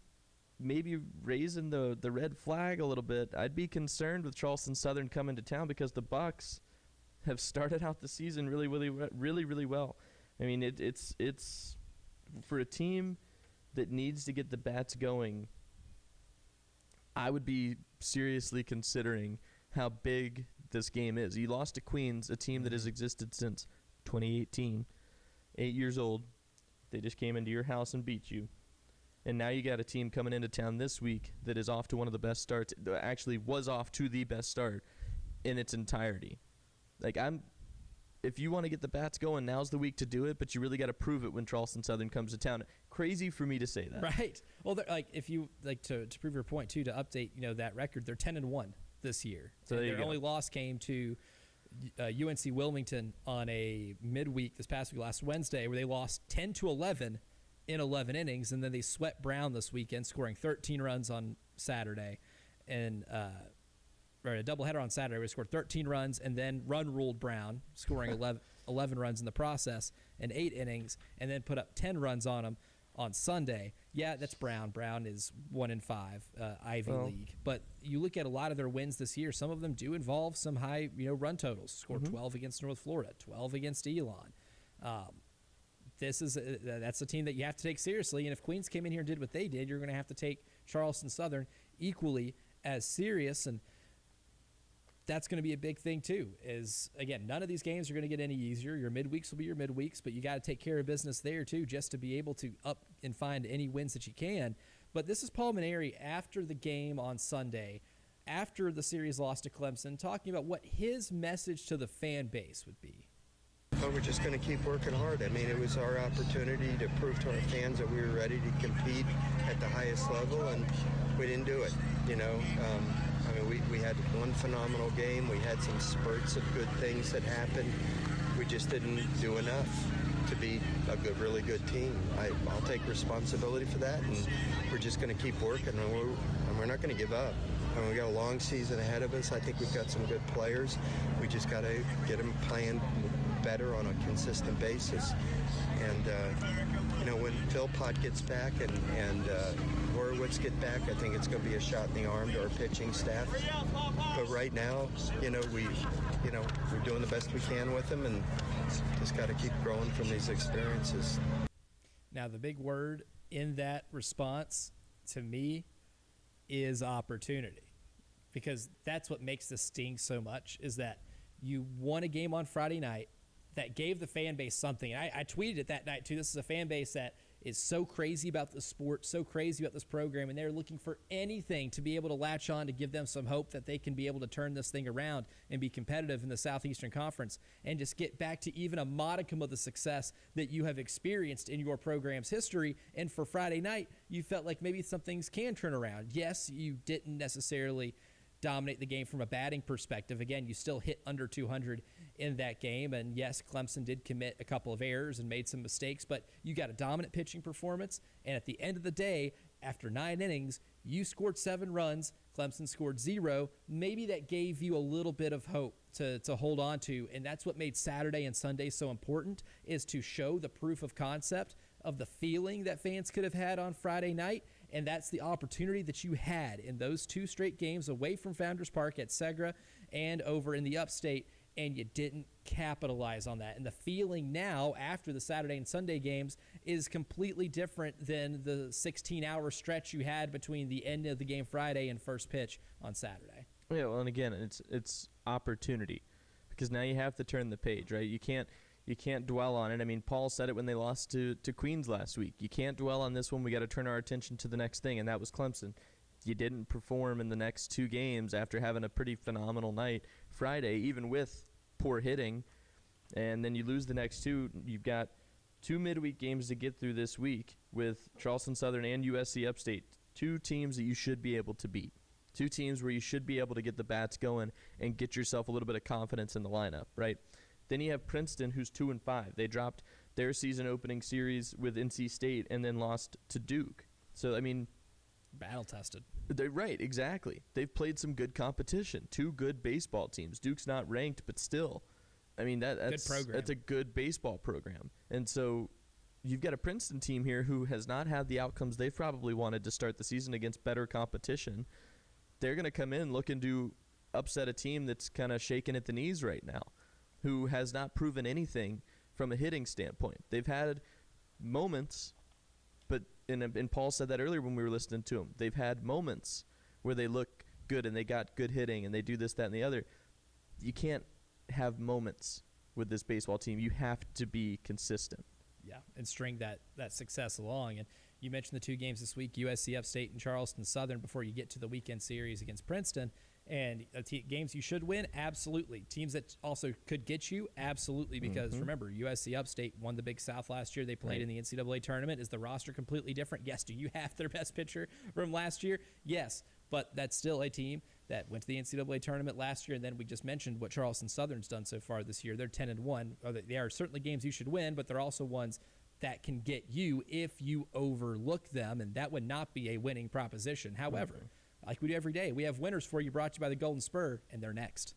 maybe raising the red flag a little bit. I'd be concerned with Charleston Southern coming to town because the Bucks have started out the season really well. I mean, it's for a team that needs to get the bats going. I would be seriously considering how big this game is. You lost to Queens, a team that has existed since 2018, 8 years old. They just came into your house and beat you. And now you got a team coming into town this week that is off to one of the best starts, actually was off to the best start in its entirety. Like, if you want to get the bats going, now's the week to do it, but you really got to prove it when Charleston Southern comes to town. Crazy for me to say that. Right. Well, like, if you like to prove your point too, to update, that record, they're 10-1 this year. So their only loss came to UNC Wilmington on a midweek this past week, last Wednesday, where they lost 10-11 in 11 innings, and then they swept Brown this weekend, scoring 13 runs on Saturday, and a doubleheader on Saturday. We scored 13 runs and then ruled Brown, scoring 11 runs in the process in 8 innings, and then put up 10 runs on them on Sunday. Yeah, that's Brown. Brown is 1-5 Ivy League. But you look at a lot of their wins this year, some of them do involve some high run totals. Scored 12 against North Florida, 12 against Elon. That's a team that you have to take seriously. And if Queens came in here and did what they did, you're going to have to take Charleston Southern equally as serious. And that's going to be a big thing too, is, again, none of these games are going to get any easier. Your midweeks will be your midweeks, but you got to take care of business there too, just to be able to up and find any wins that you can. But this is Paul Mainieri after the game on Sunday, after the series loss to Clemson, talking about what his message to the fan base would be. But we're just going to keep working hard. I mean, it was our opportunity to prove to our fans that we were ready to compete at the highest level, and we didn't do it, we had one phenomenal game. We had some spurts of good things that happened. We just didn't do enough to beat a really good team. I'll take responsibility for that, and we're just going to keep working, and we're not going to give up. We got a long season ahead of us. I think we've got some good players. We just got to get them playing better on a consistent basis. And when Philpott gets back and Horowitz get back, I think it's going to be a shot in the arm to our pitching staff. But right now, we're doing the best we can with them, and just got to keep growing from these experiences. Now, the big word in that response to me is opportunity, because that's what makes this sting so much, is that you won a game on Friday night that gave the fan base something. And I tweeted it that night too. This is a fan base that is so crazy about the sport, so crazy about this program, and they're looking for anything to be able to latch on to give them some hope that they can be able to turn this thing around and be competitive in the Southeastern Conference and just get back to even a modicum of the success that you have experienced in your program's history. And for Friday night, you felt like maybe some things can turn around. Yes, you didn't necessarily dominate the game from a batting perspective. Again, you still hit under 200 in that game, and yes, Clemson did commit a couple of errors and made some mistakes, but you got a dominant pitching performance, and at the end of the day, after 9 innings, you scored 7 runs, Clemson scored 0. Maybe that gave you a little bit of hope to hold on to, and that's what made Saturday and Sunday so important, is to show the proof of concept of the feeling that fans could have had on Friday night. And that's the opportunity that you had in those 2 straight games away from Founders Park at Segra and over in the Upstate, and you didn't capitalize on that. And the feeling now after the Saturday and Sunday games is completely different than the 16-hour stretch you had between the end of the game Friday and first pitch on Saturday. Yeah, well, and again, it's opportunity, because now you have to turn the page, right? You can't dwell on it. I mean, Paul said it when they lost to Queens last week. You can't dwell on this one. We got to turn our attention to the next thing, and that was Clemson. You didn't perform in the next 2 games after having a pretty phenomenal night Friday, even with poor hitting, and then you lose the next 2. You've got 2 midweek games to get through this week with Charleston Southern and USC Upstate, 2 teams that you should be able to beat, 2 teams where you should be able to get the bats going and get yourself a little bit of confidence in the lineup, right? Then you have Princeton, who's 2-5. They dropped their season opening series with NC State and then lost to Duke. So, I mean, battle tested. They're right, exactly. They've played some good competition. 2 good baseball teams. Duke's not ranked, but still, I mean, that's a good baseball program. And so you've got a Princeton team here who has not had the outcomes they've probably wanted to start the season against better competition. They're going to come in looking to upset a team that's kind of shaking at the knees right now, who has not proven anything from a hitting standpoint. They've had moments, but and Paul said that earlier when we were listening to him. They've had moments where they look good and they got good hitting and they do this, that, and the other. You can't have moments with this baseball team. You have to be consistent. Yeah, and string that success along. And You mentioned the two games this week, USC Upstate and Charleston Southern, before you get to the weekend series against Princeton. And games you should win, absolutely. Teams that also could get you, absolutely. Because remember, USC Upstate won the Big South last year. They played in the NCAA tournament. Is the roster completely different? Yes. Do you have their best pitcher from last year? Yes. But that's still a team that went to the NCAA tournament last year. And then we just mentioned what Charleston Southern's done so far this year. They're 10-1. They are certainly games you should win, but they're also ones that can get you if you overlook them. And that would not be a winning proposition. However, like we do every day, we have winners for you, brought to you by the Golden Spur, and they're next.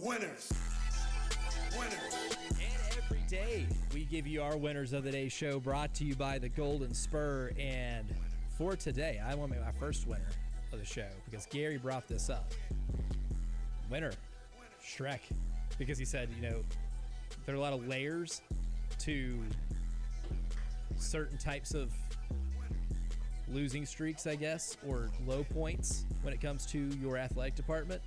Winners. And every day we give you our Winners of the Day show, brought to you by the Golden Spur. And for today, I want to make my first winner of the show because Gary brought this up. Winner, Shrek, because he said, there are a lot of layers to certain types of losing streaks, I guess, or low points when it comes to your athletic department.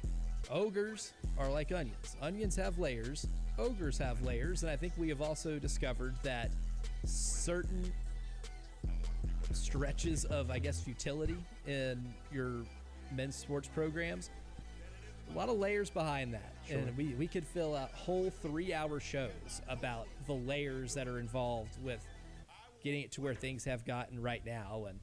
Ogres are like onions. Onions have layers. Ogres have layers. And I think we have also discovered that certain stretches of, futility in your men's sports programs, a lot of layers behind that. Sure. And we could fill out whole 3-hour shows about the layers that are involved with getting it to where things have gotten right now. And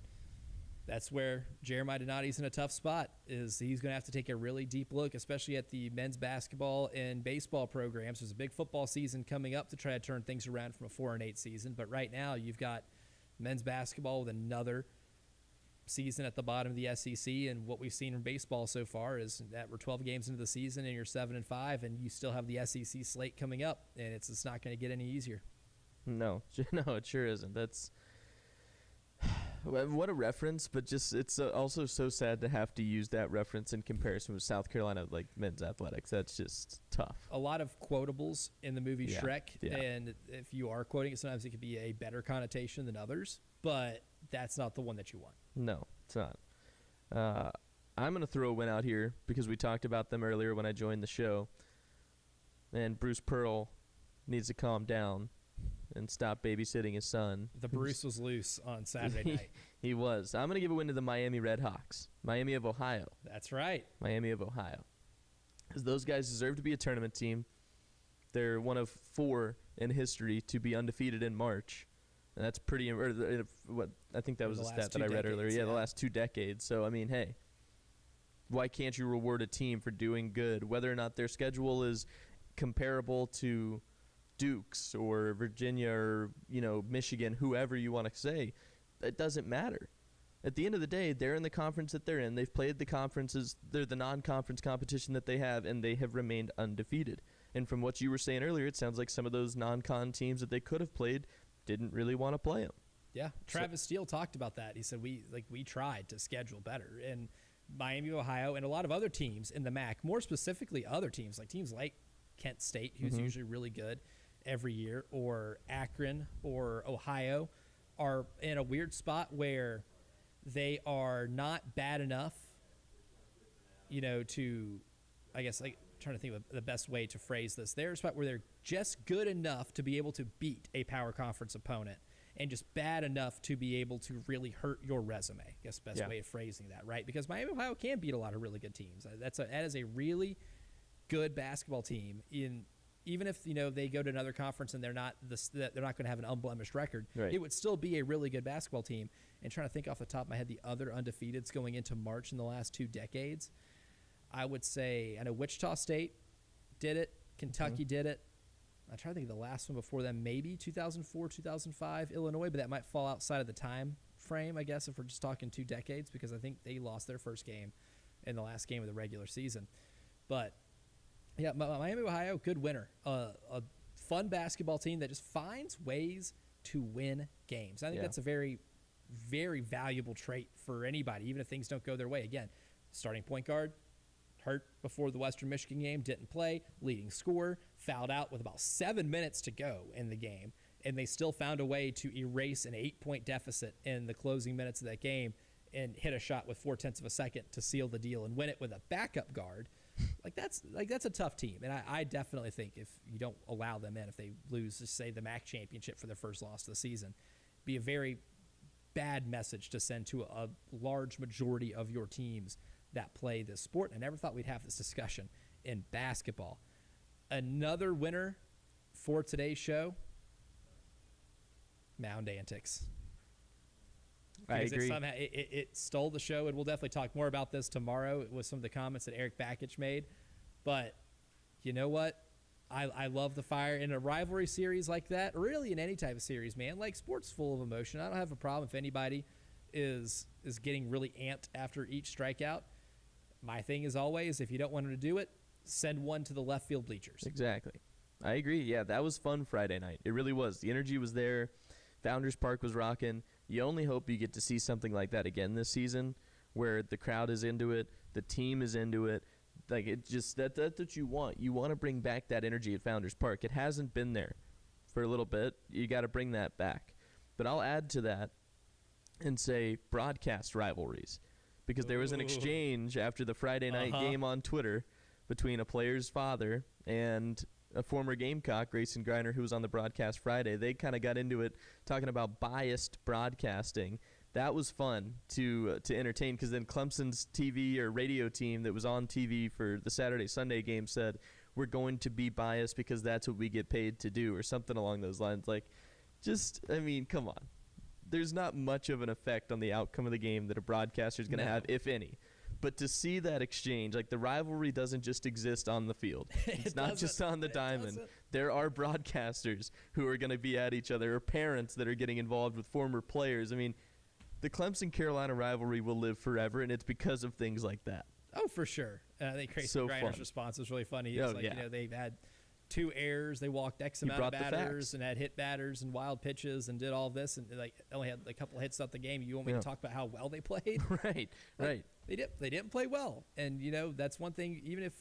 That's where Jeremiah Donati's in a tough spot. Is he's going to have to take a really deep look, especially at the men's basketball and baseball programs. There's a big football season coming up to try to turn things around from a 4-8 season. But right now, you've got men's basketball with another season at the bottom of the SEC, and what we've seen in baseball so far is that we're 12 games into the season and you're 7-5, and you still have the SEC slate coming up, and it's not going to get any easier. No, it sure isn't. That's what a reference, but just it's also so sad to have to use that reference in comparison with South Carolina like men's athletics. That's just tough. A lot of quotables in the movie Shrek, yeah. And if you are quoting it, sometimes it could be a better connotation than others, but that's not the one that you want. No, it's not. I'm going to throw a win out here because we talked about them earlier when I joined the show, and Bruce Pearl needs to calm down and stop babysitting his son. The Bruce was loose on Saturday night. He was. I'm going to give a win to the Miami Redhawks. Miami of Ohio. That's right. Miami of Ohio. Because those guys deserve to be a tournament team. They're one of 4 in history to be undefeated in March. And that's pretty, what I think that was the stat that I read earlier. Yeah, the last 2 decades. So, I mean, hey, why can't you reward a team for doing good? Whether or not their schedule is comparable to Duke's or Virginia or, Michigan, whoever you want to say, it doesn't matter. At the end of the day, they're in the conference that they're in. They've played the conferences. They're the non-conference competition that they have, and they have remained undefeated. And from what you were saying earlier, it sounds like some of those non-con teams that they could have played didn't really want to play them. Yeah, Travis Steele talked about that. He said we tried to schedule better, and Miami, Ohio, and a lot of other teams in the MAC, more specifically other teams like Kent State, who's usually really good every year, or Akron or Ohio, are in a weird spot where they are not bad enough, to, I guess, trying to think of the best way to phrase this. They're a spot where they're just good enough to be able to beat a power conference opponent and just bad enough to be able to really hurt your resume. I guess best way of phrasing that, right? Because Miami, Ohio can beat a lot of really good teams. That is a really good basketball team. Even if they go to another conference and they're not going to have an unblemished record, it would still be a really good basketball team. And trying to think off the top of my head, the other undefeateds going into March in the last 2 decades, I would say, I know Wichita State did it, Kentucky did it. I'm trying to think of the last one before them, maybe 2004, 2005, Illinois, but that might fall outside of the time frame, I guess, if we're just talking 2 decades, because I think they lost their first game in the last game of the regular season. But yeah, Miami, Ohio, good winner. A fun basketball team that just finds ways to win games. I think that's a very, very valuable trait for anybody, even if things don't go their way. Again, starting point guard, hurt before the Western Michigan game, didn't play, leading scorer, fouled out with about 7 minutes to go in the game, and they still found a way to erase an 8-point deficit in the closing minutes of that game and hit a shot with 0.4 of a second to seal the deal and win it with a backup guard. That's a tough team, and I definitely think if you don't allow them in, if they lose, just say the MAC championship for their first loss of the season, be a very bad message to send to a large majority of your teams that play this sport. I never thought we'd have this discussion in basketball. Another winner for today's show, Mound Antics. I agree. It stole the show, and we'll definitely talk more about this tomorrow with some of the comments that Eric Bakich made. But you know what? I love the fire in a rivalry series like that, or really in any type of series, man. Like, sports full of emotion. I don't have a problem if anybody is getting really amped after each strikeout. My thing is always, if you don't want them to do it, send one to the left field bleachers. Exactly. I agree. Yeah, that was fun Friday night. It really was. The energy was there. Founders Park was rocking. You only hope you get to see something like that again this season, where the crowd is into it, the team is into it. Like, it just that's what you want. You want to bring back that energy at Founders Park. It hasn't been there for a little bit. You got to bring that back. But I'll add to that and say broadcast rivalries, because there was an exchange after the Friday night game on Twitter between a player's father and a former Gamecock, Grayson Griner, who was on the broadcast Friday. They kind of got into it, talking about biased broadcasting. That was fun to entertain, because then Clemson's TV or radio team that was on TV for the Saturday-Sunday game said, we're going to be biased because that's what we get paid to do, or something along those lines. Like, just, I mean, come on. there's not much of an effect on the outcome of the game that a broadcaster is going to have, if any. But to see that exchange, like the rivalry doesn't just exist on the field. It's not just on the diamond. There are broadcasters who are going to be at each other, or parents that are getting involved with former players. I mean, the Clemson-Carolina rivalry will live forever, and it's because of things like that. Oh, for sure. I think Grayson Griner's response was really funny. He was they've had 2 errors. They walked X amount of batters and had hit batters and wild pitches and did all this, and only had a couple of hits out the game. You want me to talk about how well they played? Right. They didn't play well, and that's one thing. Even if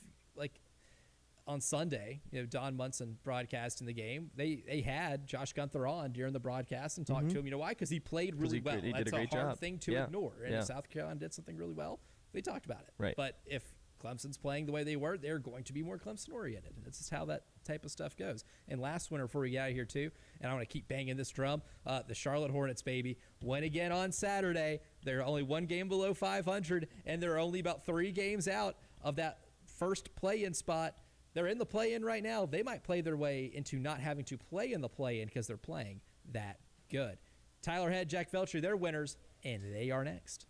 on Sunday, Don Munson broadcasting the game, they had Josh Gunther on during the broadcast and talked to him. You know why? Because he played really well. That's a hard thing to ignore. And if South Carolina did something really well, they talked about it. Right. But if Clemson's playing the way they were, they're going to be more Clemson-oriented. That's just how that type of stuff goes. And last winter, before we get out of here, too, and I want to keep banging this drum, the Charlotte Hornets, baby, win again on Saturday. They're only 1 game below 500, and they're only about 3 games out of that first play-in spot. They're in the play-in right now. They might play their way into not having to play in the play-in because they're playing that good. Tyler Head, Jack Felcher, they're winners, and they are next.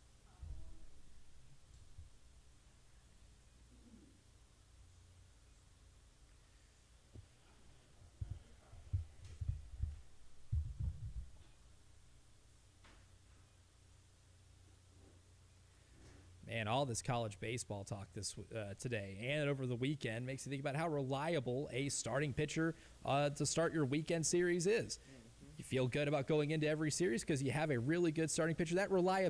And all this college baseball talk today and over the weekend makes you think about how reliable a starting pitcher to start your weekend series is. You feel good about going into every series because you have a really good starting pitcher. That reliability